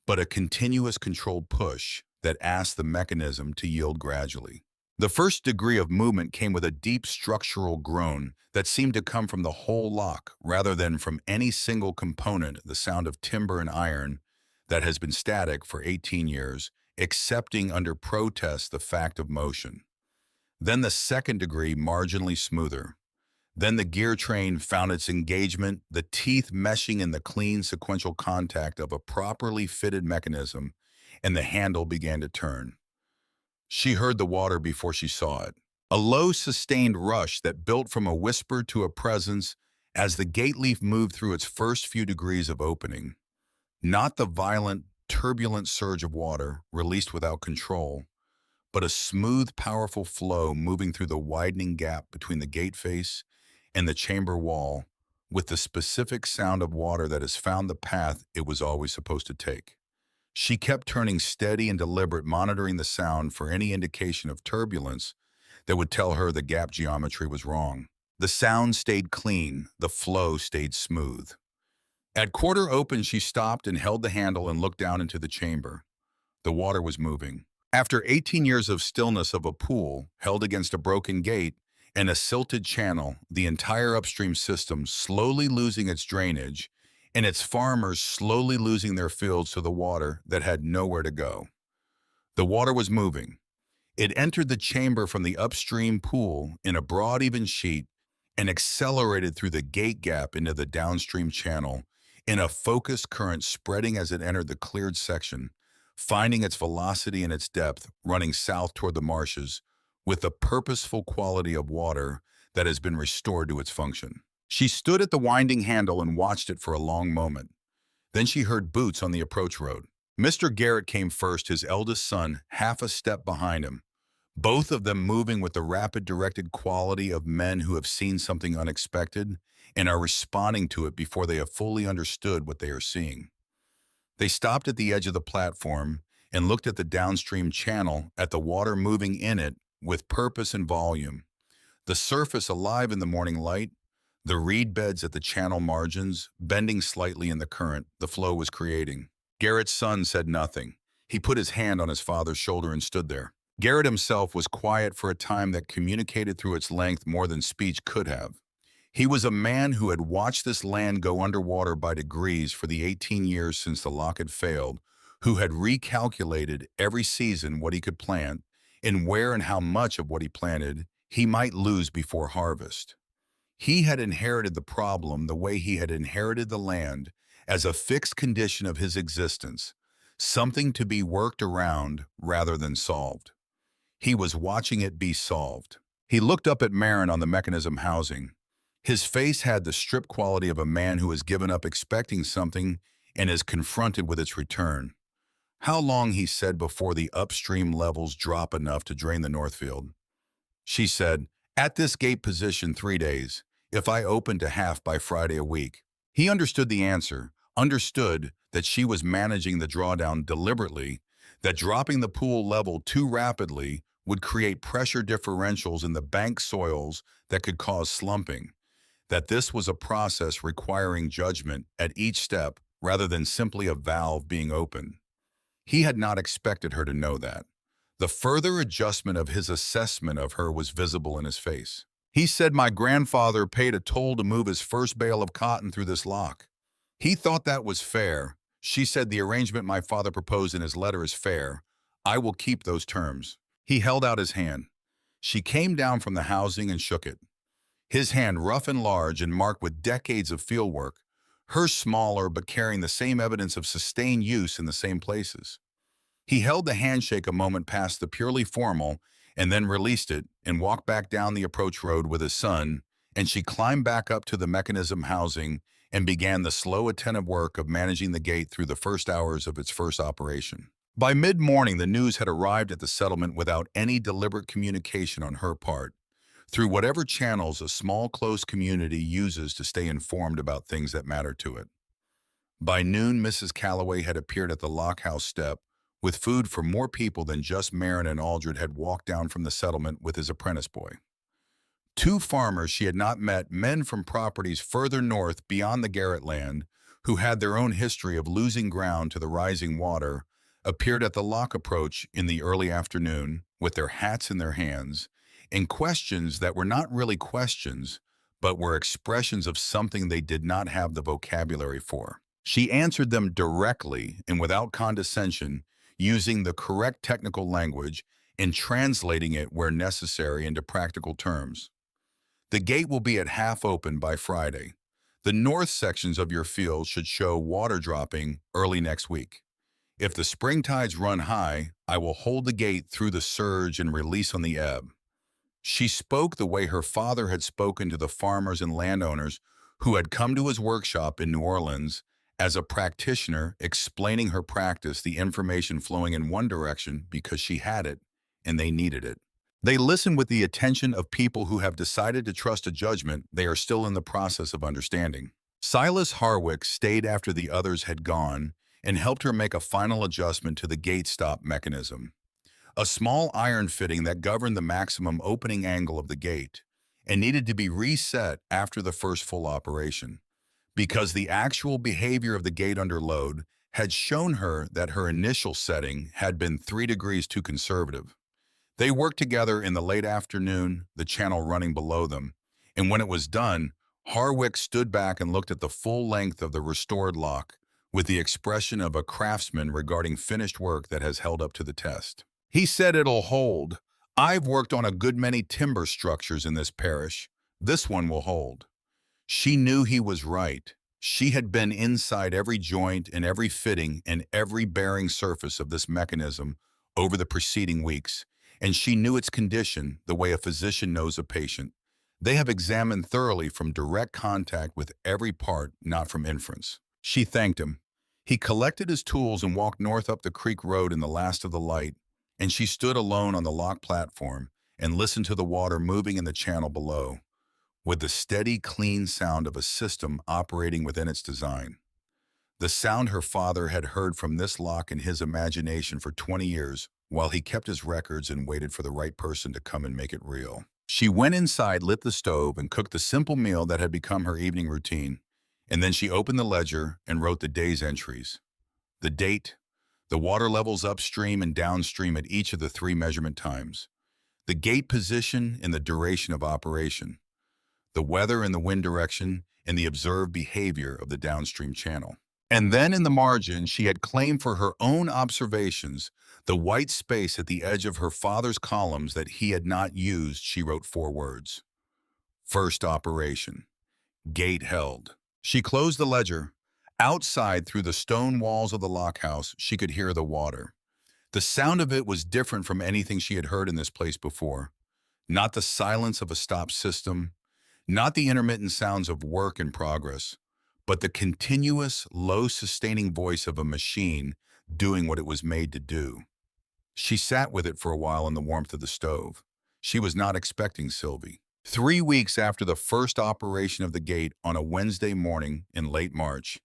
but a continuous controlled push that asked the mechanism to yield gradually. The first degree of movement came with a deep structural groan that seemed to come from the whole lock rather than from any single component, the sound of timber and iron that has been static for 18 years, accepting under protest the fact of motion. Then the second degree, marginally smoother. Then the gear train found its engagement, the teeth meshing in the clean sequential contact of a properly fitted mechanism, and the handle began to turn. She heard the water before she saw it. A low, sustained rush that built from a whisper to a presence as the gate leaf moved through its first few degrees of opening. Not the violent, turbulent surge of water released without control, but a smooth, powerful flow moving through the widening gap between the gate face and the chamber wall with the specific sound of water that has found the path it was always supposed to take. She kept turning steady and deliberate, monitoring the sound for any indication of turbulence that would tell her the gap geometry was wrong. The sound stayed clean, the flow stayed smooth. At quarter open, she stopped and held the handle and looked down into the chamber. The water was moving. After 18 years of stillness of a pool held against a broken gate and a silted channel, the entire upstream system slowly losing its drainage and its farmers slowly losing their fields to the water that had nowhere to go. The water was moving. It entered the chamber from the upstream pool in a broad, even sheet and accelerated through the gate gap into the downstream channel in a focused current spreading as it entered the cleared section, finding its velocity and its depth, running south toward the marshes, with the purposeful quality of water that has been restored to its function. She stood at the winding handle and watched it for a long moment. Then she heard boots on the approach road. Mr. Garrett came first, his eldest son half a step behind him, both of them moving with the rapid, directed quality of men who have seen something unexpected and are responding to it before they have fully understood what they are seeing. They stopped at the edge of the platform and looked at the downstream channel, at the water moving in it with purpose and volume, the surface alive in the morning light, the reed beds at the channel margins bending slightly in the current the flow was creating. Garrett's son said nothing. He put his hand on his father's shoulder and stood there. Garrett himself was quiet for a time that communicated through its length more than speech could have. He was a man who had watched this land go underwater by degrees for the 18 years since the lock had failed, who had recalculated every season what he could plant, and where and how much of what he planted he might lose before harvest. He had inherited the problem the way he had inherited the land, as a fixed condition of his existence, something to be worked around rather than solved. He was watching it be solved. He looked up at Marin on the mechanism housing. His face had the stripped quality of a man who has given up expecting something and is confronted with its return. How long, he said, before the upstream levels drop enough to drain the Northfield? She said, at this gate position 3 days, if I open to half by Friday a week. He understood the answer, understood that she was managing the drawdown deliberately, that dropping the pool level too rapidly would create pressure differentials in the bank soils that could cause slumping, that this was a process requiring judgment at each step rather than simply a valve being opened. He had not expected her to know that. The further adjustment of his assessment of her was visible in his face. He said, my grandfather paid a toll to move his first bale of cotton through this lock. He thought that was fair. She said, the arrangement my father proposed in his letter is fair. I will keep those terms. He held out his hand. She came down from the housing and shook it. His hand rough and large and marked with decades of fieldwork, hers smaller but carrying the same evidence of sustained use in the same places. He held the handshake a moment past the purely formal and then released it and walked back down the approach road with his son, and she climbed back up to the mechanism housing and began the slow, attentive work of managing the gate through the first hours of its first operation. By mid-morning, the news had arrived at the settlement without any deliberate communication on her part, through whatever channels a small, close community uses to stay informed about things that matter to it. By noon, Mrs. Calloway had appeared at the lockhouse step with food for more people than just Marin and Aldred had walked down from the settlement with his apprentice boy. 2 farmers she had not met, men from properties further north beyond the Garrett land, who had their own history of losing ground to the rising water, appeared at the lock approach in the early afternoon with their hats in their hands, and questions that were not really questions, but were expressions of something they did not have the vocabulary for. She answered them directly and without condescension, using the correct technical language and translating it where necessary into practical terms. The gate will be at half open by Friday. The north sections of your field should show water dropping early next week. If the spring tides run high, I will hold the gate through the surge and release on the ebb. She spoke the way her father had spoken to the farmers and landowners who had come to his workshop in New Orleans as a practitioner, explaining her practice, the information flowing in one direction because she had it and they needed it. They listened with the attention of people who have decided to trust a judgment they are still in the process of understanding. Silas Harwick stayed after the others had gone and helped her make a final adjustment to the gate stop mechanism, a small iron fitting that governed the maximum opening angle of the gate and needed to be reset after the first full operation, because the actual behavior of the gate under load had shown her that her initial setting had been 3 degrees too conservative. They worked together in the late afternoon, the channel running below them, and when it was done, Harwick stood back and looked at the full length of the restored lock with the expression of a craftsman regarding finished work that has held up to the test. He said, it'll hold. I've worked on a good many timber structures in this parish. This one will hold. She knew he was right. She had been inside every joint and every fitting and every bearing surface of this mechanism over the preceding weeks, and she knew its condition the way a physician knows a patient. They have examined thoroughly from direct contact with every part, not from inference. She thanked him. He collected his tools and walked north up the creek road in the last of the light, and she stood alone on the lock platform and listened to the water moving in the channel below, with the steady, clean sound of a system operating within its design. The sound her father had heard from this lock in his imagination for 20 years, while he kept his records and waited for the right person to come and make it real. She went inside, lit the stove, and cooked the simple meal that had become her evening routine. And then she opened the ledger and wrote the day's entries. The date, the water levels upstream and downstream at each of the 3 measurement times, the gate position and the duration of operation, the weather and the wind direction, and the observed behavior of the downstream channel. And then in the margin, she had claimed for her own observations the white space at the edge of her father's columns that he had not used. She wrote 4 words. First operation. Gate held. She closed the ledger. Outside, through the stone walls of the lockhouse, she could hear the water. The sound of it was different from anything she had heard in this place before. Not the silence of a stopped system, not the intermittent sounds of work in progress, but the continuous, low-sustaining voice of a machine doing what it was made to do. She sat with it for a while in the warmth of the stove. She was not expecting Sylvie. 3 weeks after the first operation of the gate on a Wednesday morning in late March,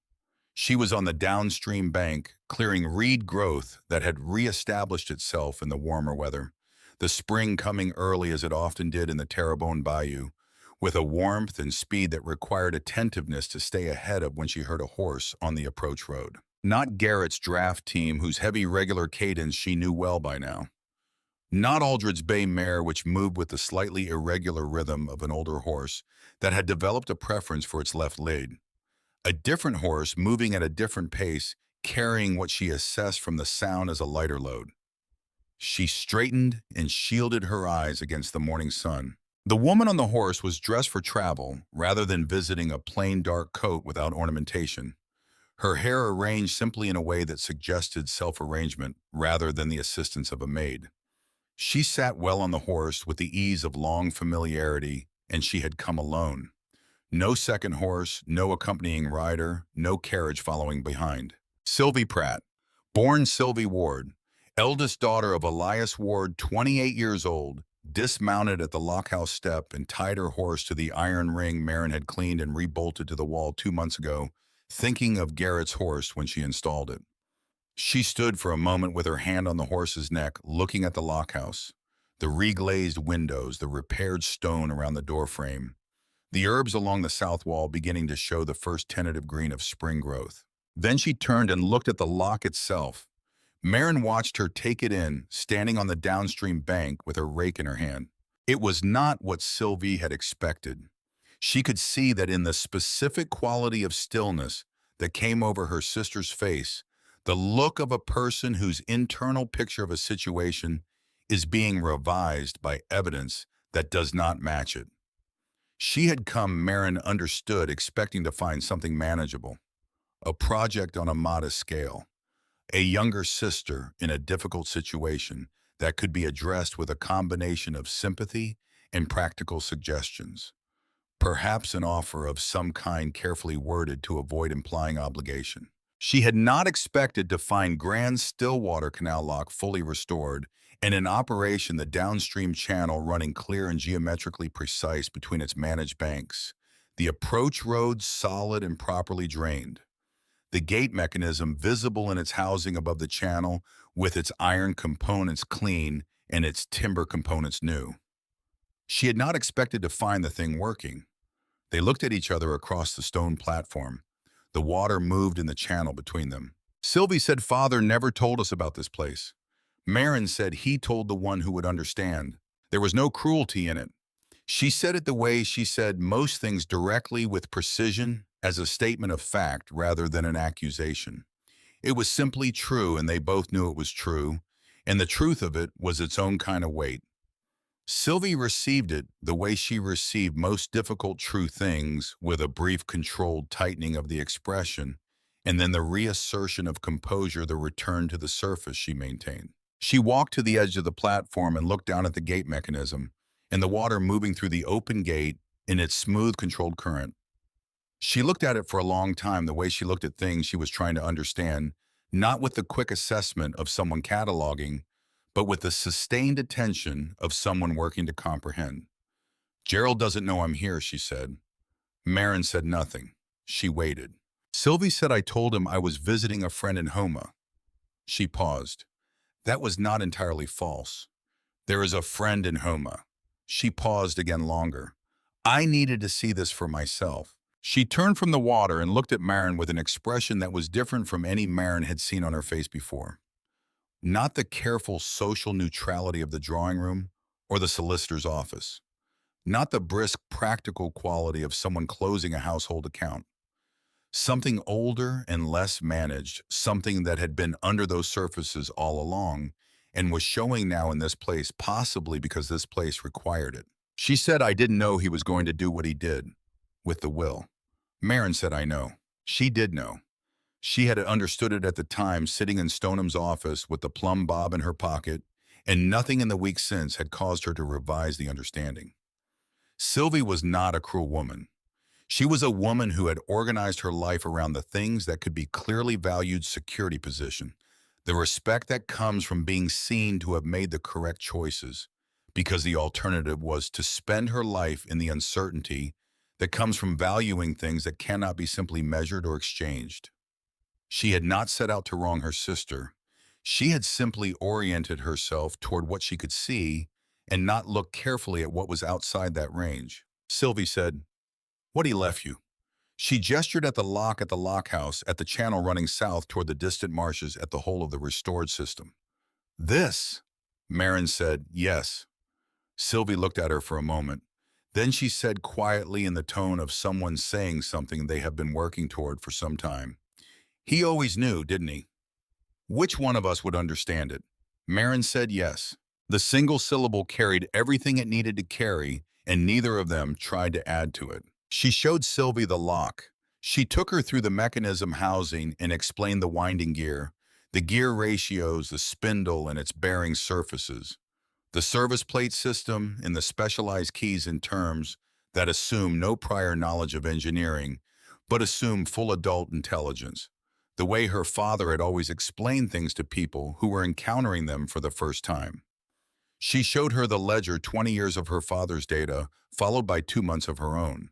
she was on the downstream bank, clearing reed growth that had reestablished itself in the warmer weather, the spring coming early as it often did in the Terrebonne Bayou, with a warmth and speed that required attentiveness to stay ahead of when she heard a horse on the approach road. Not Garrett's draft team, whose heavy regular cadence she knew well by now. Not Aldred's bay mare, which moved with the slightly irregular rhythm of an older horse that had developed a preference for its left lead. A different horse moving at a different pace, carrying what she assessed from the sound as a lighter load. She straightened and shielded her eyes against the morning sun. The woman on the horse was dressed for travel rather than visiting a plain dark coat without ornamentation. Her hair arranged simply in a way that suggested self-arrangement rather than the assistance of a maid. She sat well on the horse with the ease of long familiarity, and she had come alone. No second horse, no accompanying rider, no carriage following behind. Sylvie Pratt, born Sylvie Ward, eldest daughter of Elias Ward, 28 years old, dismounted at the lockhouse step and tied her horse to the iron ring Marin had cleaned and rebolted to the wall 2 months ago, thinking of Garrett's horse when she installed it. She stood for a moment with her hand on the horse's neck, looking at the lockhouse, the reglazed windows, the repaired stone around the doorframe, the herbs along the south wall beginning to show the first tentative green of spring growth. Then she turned and looked at the lock itself. Marin watched her take it in, standing on the downstream bank with her rake in her hand. It was not what Sylvie had expected. She could see that in the specific quality of stillness that came over her sister's face, the look of a person whose internal picture of a situation is being revised by evidence that does not match it. She had come, Marin understood, expecting to find something manageable, a project on a modest scale, a younger sister in a difficult situation that could be addressed with a combination of sympathy and practical suggestions, perhaps an offer of some kind carefully worded to avoid implying obligation. She had not expected to find Grand Stillwater Canal Lock fully restored and in operation, the downstream channel running clear and geometrically precise between its managed banks, the approach road solid and properly drained, the gate mechanism visible in its housing above the channel with its iron components clean and its timber components new. She had not expected to find the thing working. They looked at each other across the stone platform. The water moved in the channel between them. Sylvie said father never told us about this place. Marin said he told the one who would understand. There was no cruelty in it. She said it the way she said most things, directly with precision, as a statement of fact rather than an accusation. It was simply true, and they both knew it was true, and the truth of it was its own kind of weight. Sylvie received it the way she received most difficult true things, with a brief controlled tightening of the expression, and then the reassertion of composure, the return to the surface she maintained. She walked to the edge of the platform and looked down at the gate mechanism, and the water moving through the open gate in its smooth, controlled current. She looked at it for a long time, the way she looked at things she was trying to understand, not with the quick assessment of someone cataloging, but with the sustained attention of someone working to comprehend. Gerald doesn't know I'm here, she said. Marin said nothing. She waited. Sylvie said I told him I was visiting a friend in Homa. She paused. That was not entirely false. There is a friend in Homa. She paused again longer. I needed to see this for myself. She turned from the water and looked at Marin with an expression that was different from any Marin had seen on her face before. Not the careful social neutrality of the drawing room or the solicitor's office. Not the brisk, practical quality of someone closing a household account. Something older and less managed, something that had been under those surfaces all along and was showing now in this place, possibly because this place required it. She said I didn't know he was going to do what he did, with the will. Marin said I know. She did know. She had understood it at the time, sitting in Stonham's office with the plumb bob in her pocket, and nothing in the weeks since had caused her to revise the understanding. Sylvie was not a cruel woman. She was a woman who had organized her life around the things that could be clearly valued: security position, the respect that comes from being seen to have made the correct choices, because the alternative was to spend her life in the uncertainty that comes from valuing things that cannot be simply measured or exchanged. She had not set out to wrong her sister. She had simply oriented herself toward what she could see and not looked carefully at what was outside that range. Sylvie said, "What he left you?" She gestured at the lock house, at the channel running south toward the distant marshes, at the whole of the restored system. This, Marin said, yes. Sylvie looked at her for a moment. Then she said quietly, in the tone of someone saying something they have been working toward for some time, "He always knew, didn't he? Which one of us would understand it?" Marin said yes. The single syllable carried everything it needed to carry, and neither of them tried to add to it. She showed Sylvie the lock. She took her through the mechanism housing and explained the winding gear, the gear ratios, the spindle and its bearing surfaces, the service plate system, and the specialized keys in terms that assume no prior knowledge of engineering, but assume full adult intelligence, the way her father had always explained things to people who were encountering them for the first time. She showed her the ledger, 20 years of her father's data, followed by 2 months of her own.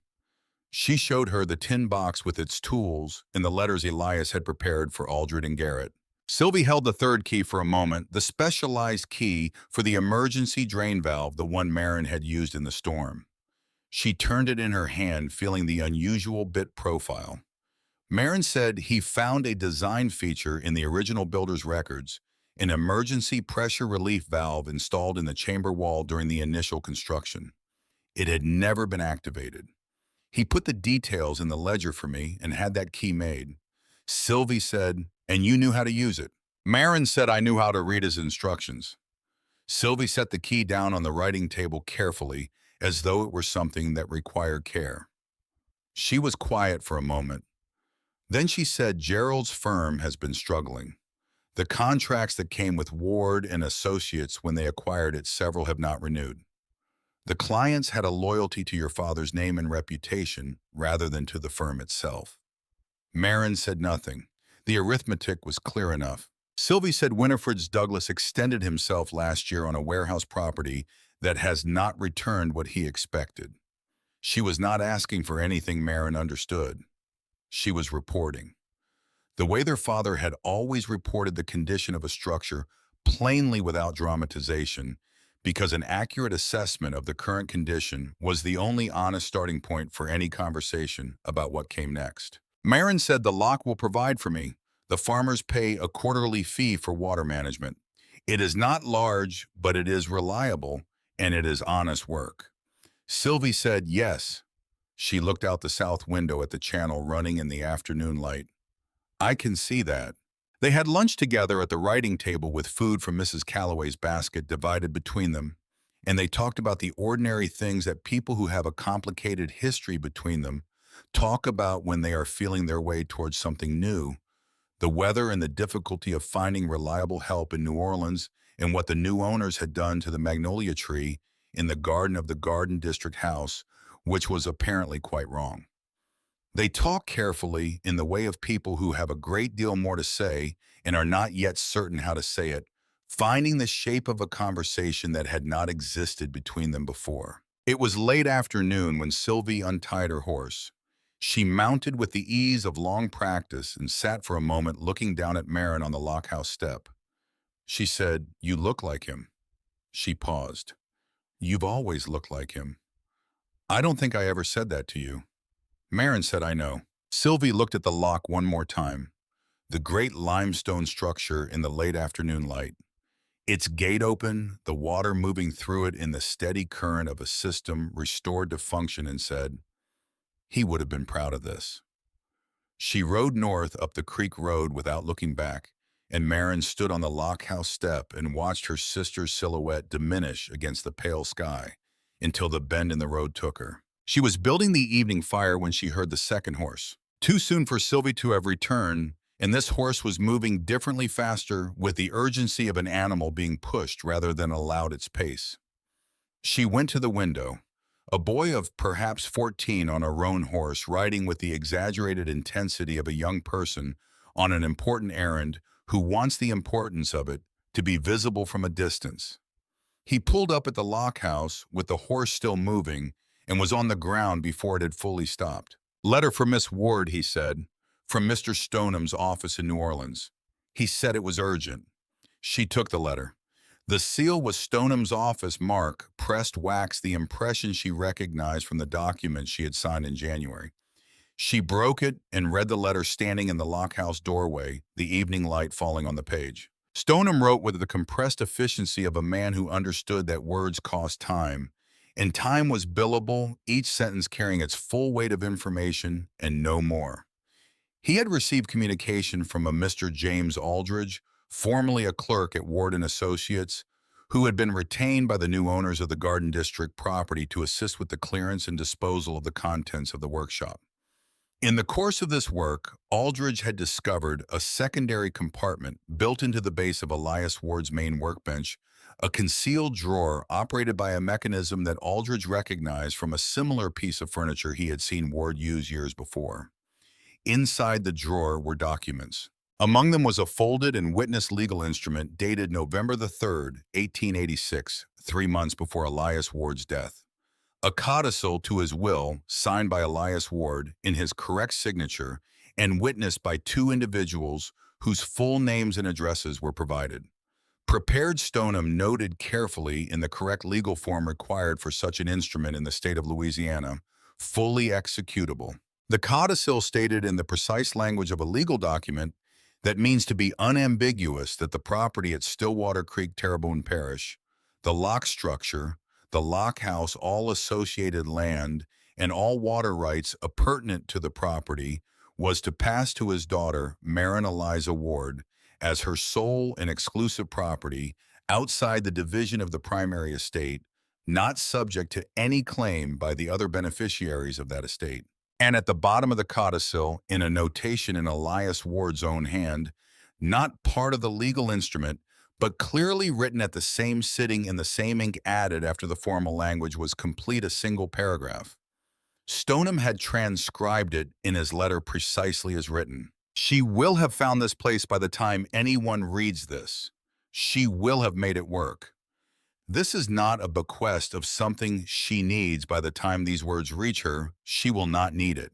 She showed her the tin box with its tools and the letters Elias had prepared for Aldred and Garrett. Sylvie held the third key for a moment, the specialized key for the emergency drain valve, the one Marin had used in the storm. She turned it in her hand, feeling the unusual bit profile. Marin said he found a design feature in the original builder's records, an emergency pressure relief valve installed in the chamber wall during the initial construction. It had never been activated. He put the details in the ledger for me and had that key made. Sylvie said, "And you knew how to use it?" Marin said I knew how to read his instructions. Sylvie set the key down on the writing table carefully, as though it were something that required care. She was quiet for a moment. Then she said, "Gerald's firm has been struggling. The contracts that came with Ward and Associates when they acquired it, several have not renewed. The clients had a loyalty to your father's name and reputation rather than to the firm itself." Marin said nothing. The arithmetic was clear enough. Sylvie said Winifred's Douglas extended himself last year on a warehouse property that has not returned what he expected. She was not asking for anything Marin understood. She was reporting. The way their father had always reported the condition of a structure, plainly without dramatization, because an accurate assessment of the current condition was the only honest starting point for any conversation about what came next. Marin said the lock will provide for me. The farmers pay a quarterly fee for water management. It is not large, but it is reliable, and it is honest work. Sylvie said yes. She looked out the south window at the channel running in the afternoon light. "I can see that." They had lunch together at the writing table with food from Mrs. Calloway's basket divided between them, and they talked about the ordinary things that people who have a complicated history between them talk about when they are feeling their way towards something new. The weather and the difficulty of finding reliable help in New Orleans, and what the new owners had done to the magnolia tree in the garden of the Garden District house, which was apparently quite wrong. They talk carefully in the way of people who have a great deal more to say and are not yet certain how to say it, finding the shape of a conversation that had not existed between them before. It was late afternoon when Sylvie untied her horse. She mounted with the ease of long practice and sat for a moment looking down at Marin on the lockhouse step. She said, "You look like him." She paused. "You've always looked like him." "I don't think I ever said that to you." Marin said, "I know." Sylvie looked at the lock one more time, the great limestone structure in the late afternoon light. Its gate open, the water moving through it in the steady current of a system restored to function, and said, "He would have been proud of this." She rode north up the creek road without looking back, and Marin stood on the lockhouse step and watched her sister's silhouette diminish against the pale sky until the bend in the road took her. She was building the evening fire when she heard the second horse. Too soon for Sylvie to have returned, and this horse was moving differently faster, with the urgency of an animal being pushed rather than allowed its pace. She went to the window. A boy of perhaps 14 on a roan horse, riding with the exaggerated intensity of a young person on an important errand who wants the importance of it to be visible from a distance. He pulled up at the lockhouse with the horse still moving and was on the ground before it had fully stopped. "Letter for Miss Ward," he said, "from Mr. Stoneham's office in New Orleans." He said it was urgent. She took the letter. The seal was Stoneham's office mark, pressed wax, the impression she recognized from the document she had signed in January. She broke it and read the letter standing in the lockhouse doorway, the evening light falling on the page. Stoneham wrote with the compressed efficiency of a man who understood that words cost time, and time was billable, each sentence carrying its full weight of information and no more. He had received communication from a Mr. James Aldridge, formerly a clerk at Ward and Associates, who had been retained by the new owners of the Garden District property to assist with the clearance and disposal of the contents of the workshop. In the course of this work, Aldridge had discovered a secondary compartment built into the base of Elias Ward's main workbench, a concealed drawer operated by a mechanism that Aldridge recognized from a similar piece of furniture he had seen Ward use years before. Inside the drawer were documents. Among them was a folded and witnessed legal instrument dated November the 3rd, 1886, 3 months before Elias Ward's death. A codicil to his will, signed by Elias Ward in his correct signature and witnessed by 2 individuals whose full names and addresses were provided. Prepared Stoneham noted carefully in the correct legal form required for such an instrument in the state of Louisiana, fully executable. The codicil stated in the precise language of a legal document that means to be unambiguous that the property at Stillwater Creek, Terrebonne Parish, the lock structure, the lock house, all associated land, and all water rights appurtenant to the property was to pass to his daughter, Marin Eliza Ward, as her sole and exclusive property outside the division of the primary estate, not subject to any claim by the other beneficiaries of that estate. And at the bottom of the codicil, in a notation in Elias Ward's own hand, not part of the legal instrument, but clearly written at the same sitting in the same ink added after the formal language was complete, a single paragraph. Stoneham had transcribed it in his letter precisely as written. She will have found this place by the time anyone reads this. She will have made it work. This is not a bequest of something she needs by the time these words reach her. She will not need it.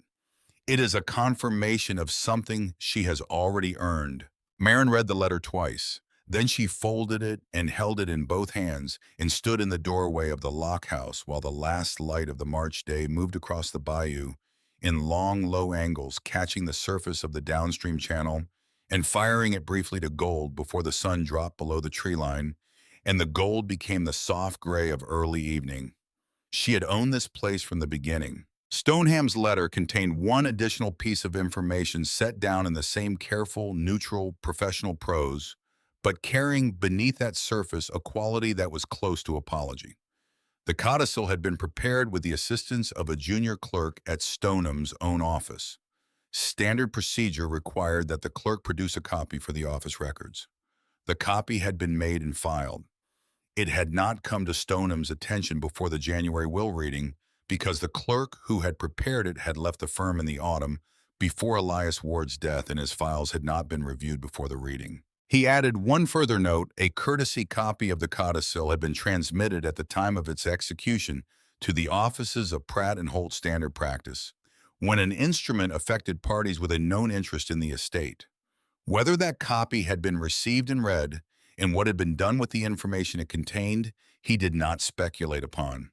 It is a confirmation of something she has already earned. Marin read the letter twice. Then she folded it and held it in both hands and stood in the doorway of the lockhouse while the last light of the March day moved across the bayou in long, low angles, catching the surface of the downstream channel and firing it briefly to gold before the sun dropped below the tree line, and the gold became the soft gray of early evening. She had owned this place from the beginning. Stoneham's letter contained one additional piece of information set down in the same careful, neutral, professional prose, but carrying beneath that surface a quality that was close to apology. The codicil had been prepared with the assistance of a junior clerk at Stoneham's own office. Standard procedure required that the clerk produce a copy for the office records. The copy had been made and filed. It had not come to Stoneham's attention before the January will reading because the clerk who had prepared it had left the firm in the autumn before Elias Ward's death and his files had not been reviewed before the reading. He added one further note: a courtesy copy of the codicil had been transmitted at the time of its execution to the offices of Pratt and Holt Standard Practice, when an instrument affected parties with a known interest in the estate. Whether that copy had been received and read, and what had been done with the information it contained, he did not speculate upon.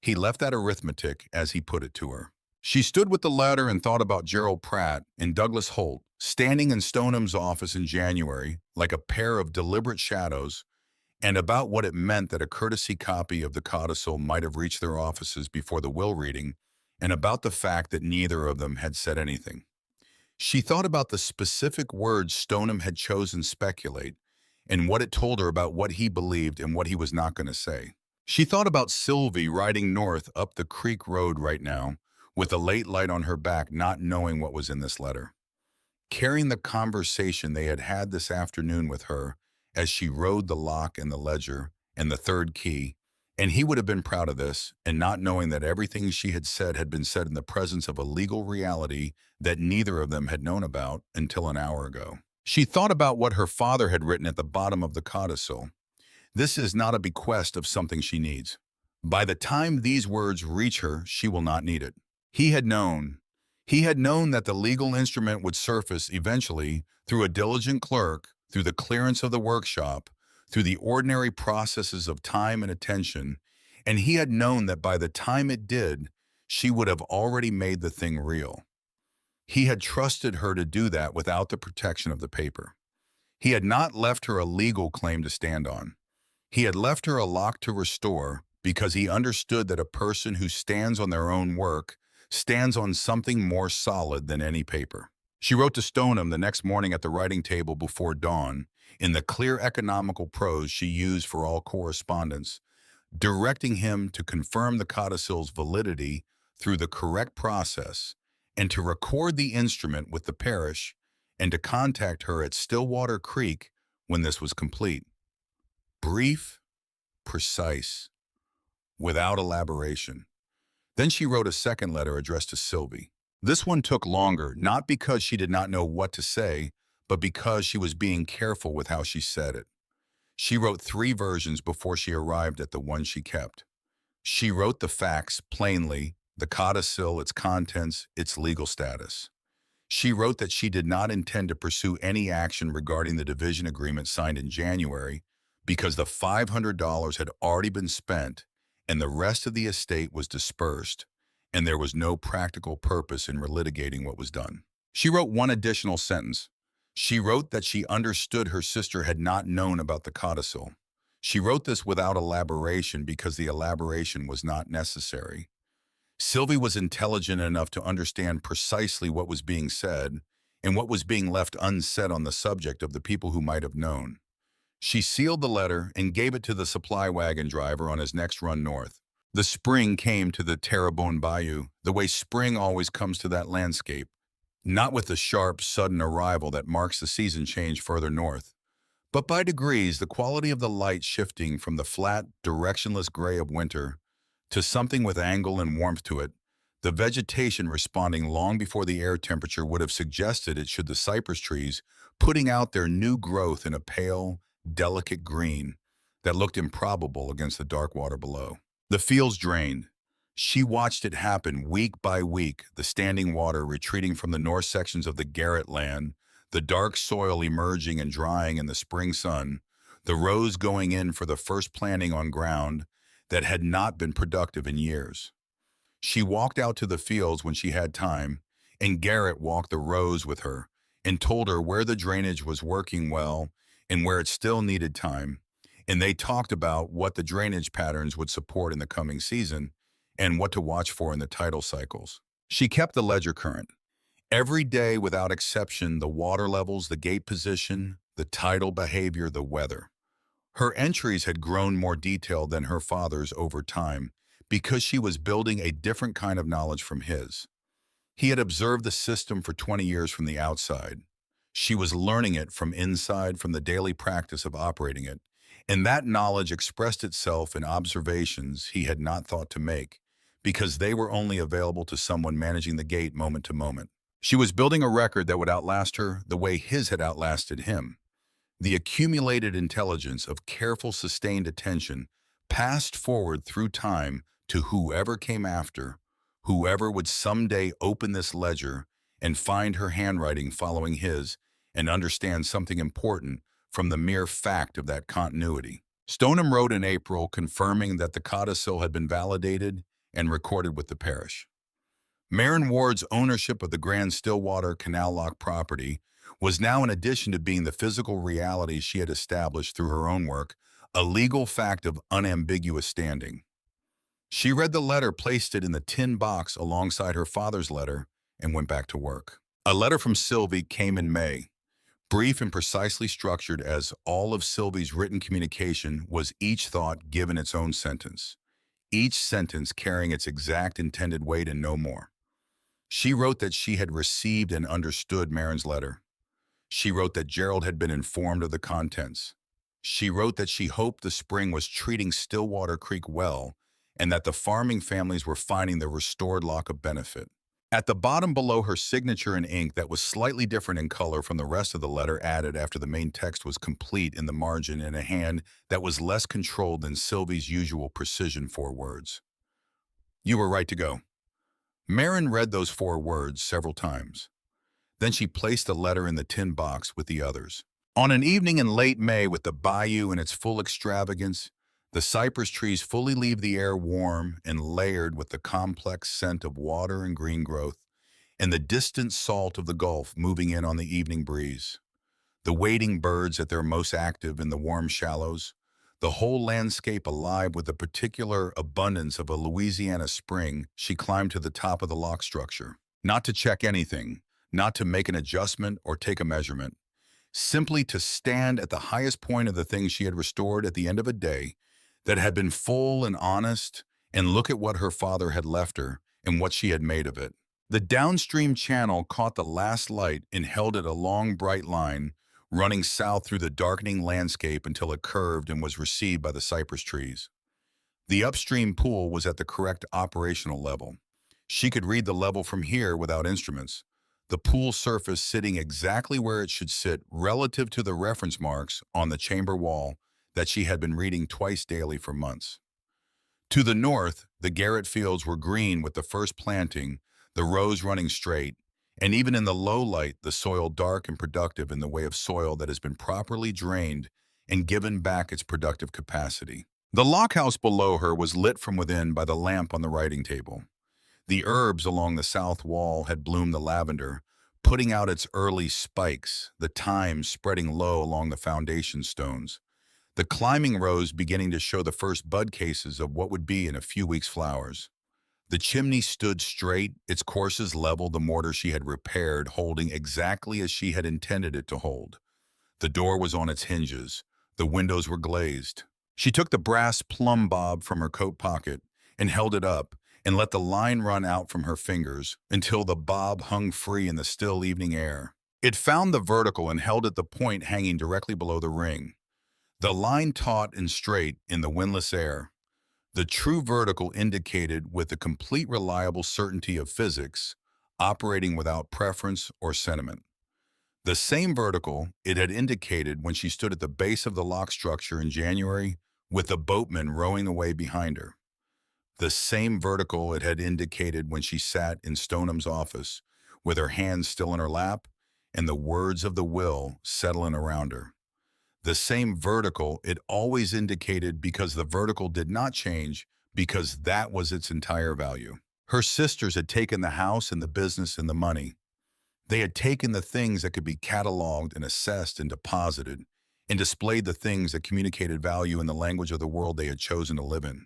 He left that arithmetic as he put it to her. She stood with the letter and thought about Gerald Pratt and Douglas Holt, standing in Stoneham's office in January, like a pair of deliberate shadows, and about what it meant that a courtesy copy of the codicil might have reached their offices before the will reading, and about the fact that neither of them had said anything. She thought about the specific words Stoneham had chosen speculate, and what it told her about what he believed and what he was not going to say. She thought about Sylvie riding north up the creek road right now, with a late light on her back, not knowing what was in this letter. Carrying the conversation they had had this afternoon with her as she rode the lock and the ledger and the third key, and he would have been proud of this, and not knowing that everything she had been said in the presence of a legal reality that neither of them had known about until an hour ago. She thought about what her father had written at the bottom of the codicil. This is not a bequest of something she needs. By the time these words reach her, she will not need it. He had known. He had known that the legal instrument would surface eventually through a diligent clerk, through the clearance of the workshop, through the ordinary processes of time and attention, and he had known that by the time it did, she would have already made the thing real. He had trusted her to do that without the protection of the paper. He had not left her a legal claim to stand on. He had left her a lock to restore because he understood that a person who stands on their own work stands on something more solid than any paper. She wrote to Stoneham the next morning at the writing table before dawn, in the clear economical prose she used for all correspondence, directing him to confirm the codicil's validity through the correct process, and to record the instrument with the parish, and to contact her at Stillwater Creek when this was complete. Brief, precise, without elaboration. Then she wrote a second letter addressed to Sylvie. This one took longer, not because she did not know what to say, but because she was being careful with how she said it. She wrote 3 versions before she arrived at the one she kept. She wrote the facts plainly, the codicil, its contents, its legal status. She wrote that she did not intend to pursue any action regarding the division agreement signed in January because the $500 had already been spent and the rest of the estate was dispersed, and there was no practical purpose in relitigating what was done. She wrote one additional sentence. She wrote that she understood her sister had not known about the codicil. She wrote this without elaboration because the elaboration was not necessary. Sylvie was intelligent enough to understand precisely what was being said and what was being left unsaid on the subject of the people who might have known. She sealed the letter and gave it to the supply wagon driver on his next run north. The spring came to the Terrebonne Bayou, the way spring always comes to that landscape, not with the sharp, sudden arrival that marks the season change further north, but by degrees, the quality of the light shifting from the flat, directionless gray of winter to something with angle and warmth to it, the vegetation responding long before the air temperature would have suggested it should, the cypress trees putting out their new growth in a pale, delicate green that looked improbable against the dark water below. The fields drained. She watched it happen week by week, the standing water retreating from the north sections of the Garrett land, the dark soil emerging and drying in the spring sun, the rows going in for the first planting on ground that had not been productive in years. She walked out to the fields when she had time, and Garrett walked the rows with her and told her where the drainage was working well and where it still needed time, and they talked about what the drainage patterns would support in the coming season and what to watch for in the tidal cycles. She kept the ledger current. Every day, without exception, the water levels, the gate position, the tidal behavior, the weather. Her entries had grown more detailed than her father's over time, because she was building a different kind of knowledge from his. He had observed the system for 20 years from the outside. She was learning it from inside, from the daily practice of operating it. And that knowledge expressed itself in observations he had not thought to make, because they were only available to someone managing the gate moment to moment. She was building a record that would outlast her the way his had outlasted him. The accumulated intelligence of careful, sustained attention passed forward through time to whoever came after, whoever would someday open this ledger and find her handwriting following his and understand something important from the mere fact of that continuity. Stoneham wrote in April confirming that the codicil had been validated and recorded with the parish. Maren Ward's ownership of the Grand Stillwater Canal Lock property was now, in addition to being the physical reality she had established through her own work, a legal fact of unambiguous standing. She read the letter, placed it in the tin box alongside her father's letter, and went back to work. A letter from Sylvie came in May, brief and precisely structured as all of Sylvie's written communication was each thought given its own sentence, each sentence carrying its exact intended weight and no more. She wrote that she had received and understood Maren's letter. She wrote that Gerald had been informed of the contents. She wrote that she hoped the spring was treating Stillwater Creek well and that the farming families were finding the restored lock a benefit. At the bottom below, her signature in ink that was slightly different in color from the rest of the letter added after the main text was complete in the margin in a hand that was less controlled than Sylvie's usual precision 4 words. "You were right to go." Maren read those 4 words several times. Then she placed the letter in the tin box with the others. On an evening in late May, with the bayou in its full extravagance, the cypress trees fully leave the air warm and layered with the complex scent of water and green growth, and the distant salt of the Gulf moving in on the evening breeze. The wading birds at their most active in the warm shallows, the whole landscape alive with the particular abundance of a Louisiana spring, she climbed to the top of the lock structure. Not to check anything, not to make an adjustment or take a measurement, simply to stand at the highest point of the things she had restored at the end of a day that had been full and honest, and look at what her father had left her and what she had made of it. The downstream channel caught the last light and held it a long, bright line, running south through the darkening landscape until it curved and was received by the cypress trees. The upstream pool was at the correct operational level. She could read the level from here without instruments, the pool surface sitting exactly where it should sit relative to the reference marks on the chamber wall that she had been reading twice daily for months. To the north, the Garrett fields were green with the first planting, the rows running straight, and even in the low light, the soil dark and productive in the way of soil that has been properly drained and given back its productive capacity. The lockhouse below her was lit from within by the lamp on the writing table. The herbs along the south wall had bloomed the lavender, putting out its early spikes, the thyme spreading low along the foundation stones, the climbing rose beginning to show the first bud cases of what would be in a few weeks flowers. The chimney stood straight, its courses level, the mortar she had repaired holding exactly as she had intended it to hold. The door was on its hinges. The windows were glazed. She took the brass plumb bob from her coat pocket and held it up, and let the line run out from her fingers until the bob hung free in the still evening air. It found the vertical and held at the point hanging directly below the ring. The line taut and straight in the windless air. The true vertical indicated with the complete reliable certainty of physics, operating without preference or sentiment. The same vertical it had indicated when she stood at the base of the lock structure in January with the boatman rowing away behind her. The same vertical it had indicated when she sat in Stoneham's office, with her hands still in her lap and the words of the will settling around her. The same vertical it always indicated because the vertical did not change, because that was its entire value. Her sisters had taken the house and the business and the money. They had taken the things that could be cataloged and assessed and deposited, and displayed the things that communicated value in the language of the world they had chosen to live in.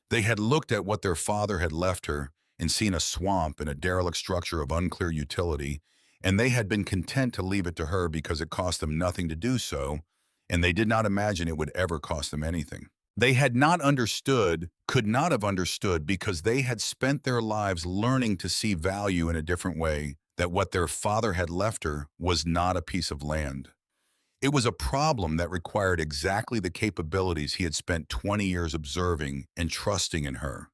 They had looked at what their father had left her and seen a swamp and a derelict structure of unclear utility, and they had been content to leave it to her because it cost them nothing to do so, and they did not imagine it would ever cost them anything. They had not understood, could not have understood, because they had spent their lives learning to see value in a different way, that what their father had left her was not a piece of land. It was a problem that required exactly the capabilities he had spent 20 years observing and trusting in her.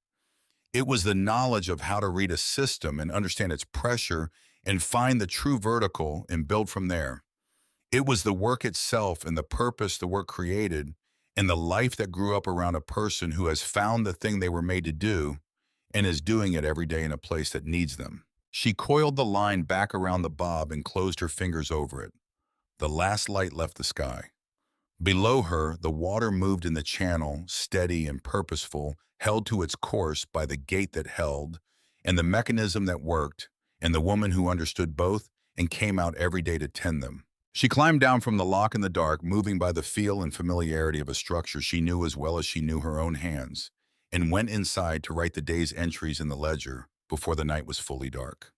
It was the knowledge of how to read a system and understand its pressure and find the true vertical and build from there. It was the work itself and the purpose the work created and the life that grew up around a person who has found the thing they were made to do and is doing it every day in a place that needs them. She coiled the line back around the bob and closed her fingers over it. The last light left the sky. Below her, the water moved in the channel, steady and purposeful, held to its course by the gate that held, and the mechanism that worked, and the woman who understood both and came out every day to tend them. She climbed down from the lock in the dark, moving by the feel and familiarity of a structure she knew as well as she knew her own hands, and went inside to write the day's entries in the ledger before the night was fully dark.